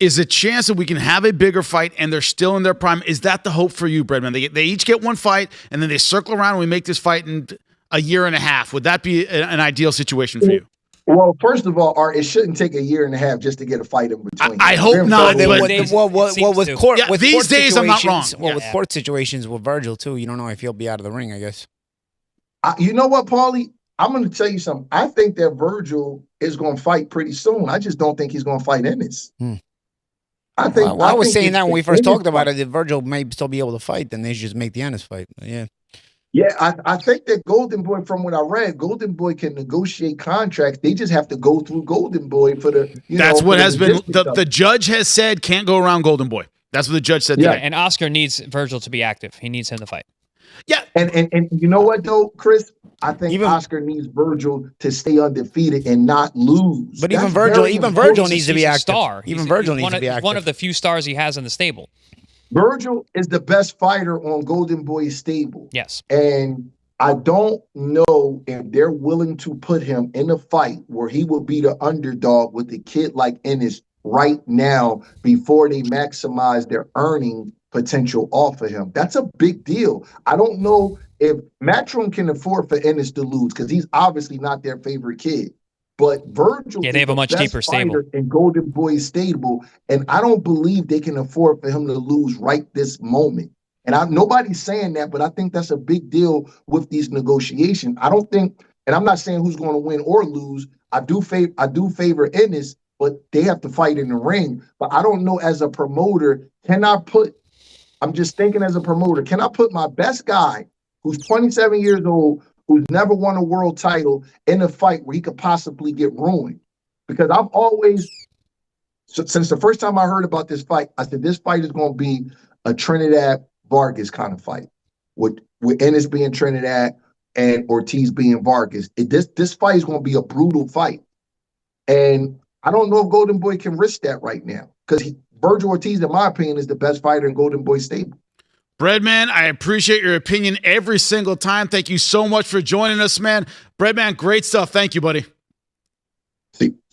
is a chance that we can have a bigger fight and they're still in their prime. Is that the hope for you, Bredman? They each get one fight and then they circle around and we make this fight in a year and a half. Would that be an ideal situation for you? Well, first of all, Art, it shouldn't take a year and a half just to get a fight in between. I hope not. With court, these days, I'm not wrong. With court situations with Vergil too, you don't know if he'll be out of the ring, I guess. You know what, Paulie? I'm going to tell you something. I think that Vergil is going to fight pretty soon. I just don't think he's going to fight Ennis. I think. I was saying that when we first talked about it, if Vergil may still be able to fight, then they should just make the Ennis fight. Yeah. Yeah, I think that Golden Boy, from what I read, Golden Boy can negotiate contracts. They just have to go through Golden Boy for the. That's what has been. The judge has said can't go around Golden Boy. That's what the judge said. Yeah, and Oscar needs Vergil to be active. He needs him to fight. Yeah. And you know what though, Chris? I think Even- Oscar needs Vergil to stay undefeated and not lose. But That's even Vergil, very even important. Vergil needs to be He's a active. star. Even He's- Vergil he's needs one to of- be he's active. one of the few stars he has in the stable. Vergil is the best fighter on Golden Boy stable. Yes. And I don't know if they're willing to put him in a fight where he will be the underdog with a kid like Ennis right now before they maximize their earning potential off of him. That's a big deal. I don't know if Matchroom can afford for Ennis to lose because he's obviously not their favorite kid. But Vergil Yeah, they have a much deeper stable in Golden Boy stable, and I don't believe they can afford for him to lose right this moment. And nobody's saying that, but I think that's a big deal with these negotiations. I don't think, and I'm not saying who's going to win or lose. I do favor Ennis, but they have to fight in the ring. But I don't know as a promoter, I'm just thinking as a promoter, can I put my best guy who's 27 years old, who's never won a world title in a fight where he could possibly get ruined? Because I've always, since the first time I heard about this fight, I said, this fight is going to be a Trinidad Vargas kind of fight with Ennis being Trinidad and Ortiz being Vargas. This fight is going to be a brutal fight. And I don't know if Golden Boy can risk that right now because Vergil Ortiz, in my opinion, is the best fighter in Golden Boy stable. Breadman, I appreciate your opinion every single time. Thank you so much for joining us, man. Breadman, great stuff. Thank you, buddy.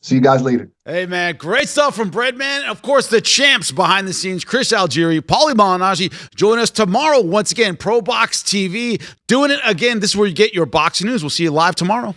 See you guys later. Hey, man, great stuff from Breadman. Of course, the champs behind the scenes, Chris Algieri, Paulie Malignaggi, join us tomorrow once again, Pro Box TV. Doing it again. This is where you get your boxing news. We'll see you live tomorrow.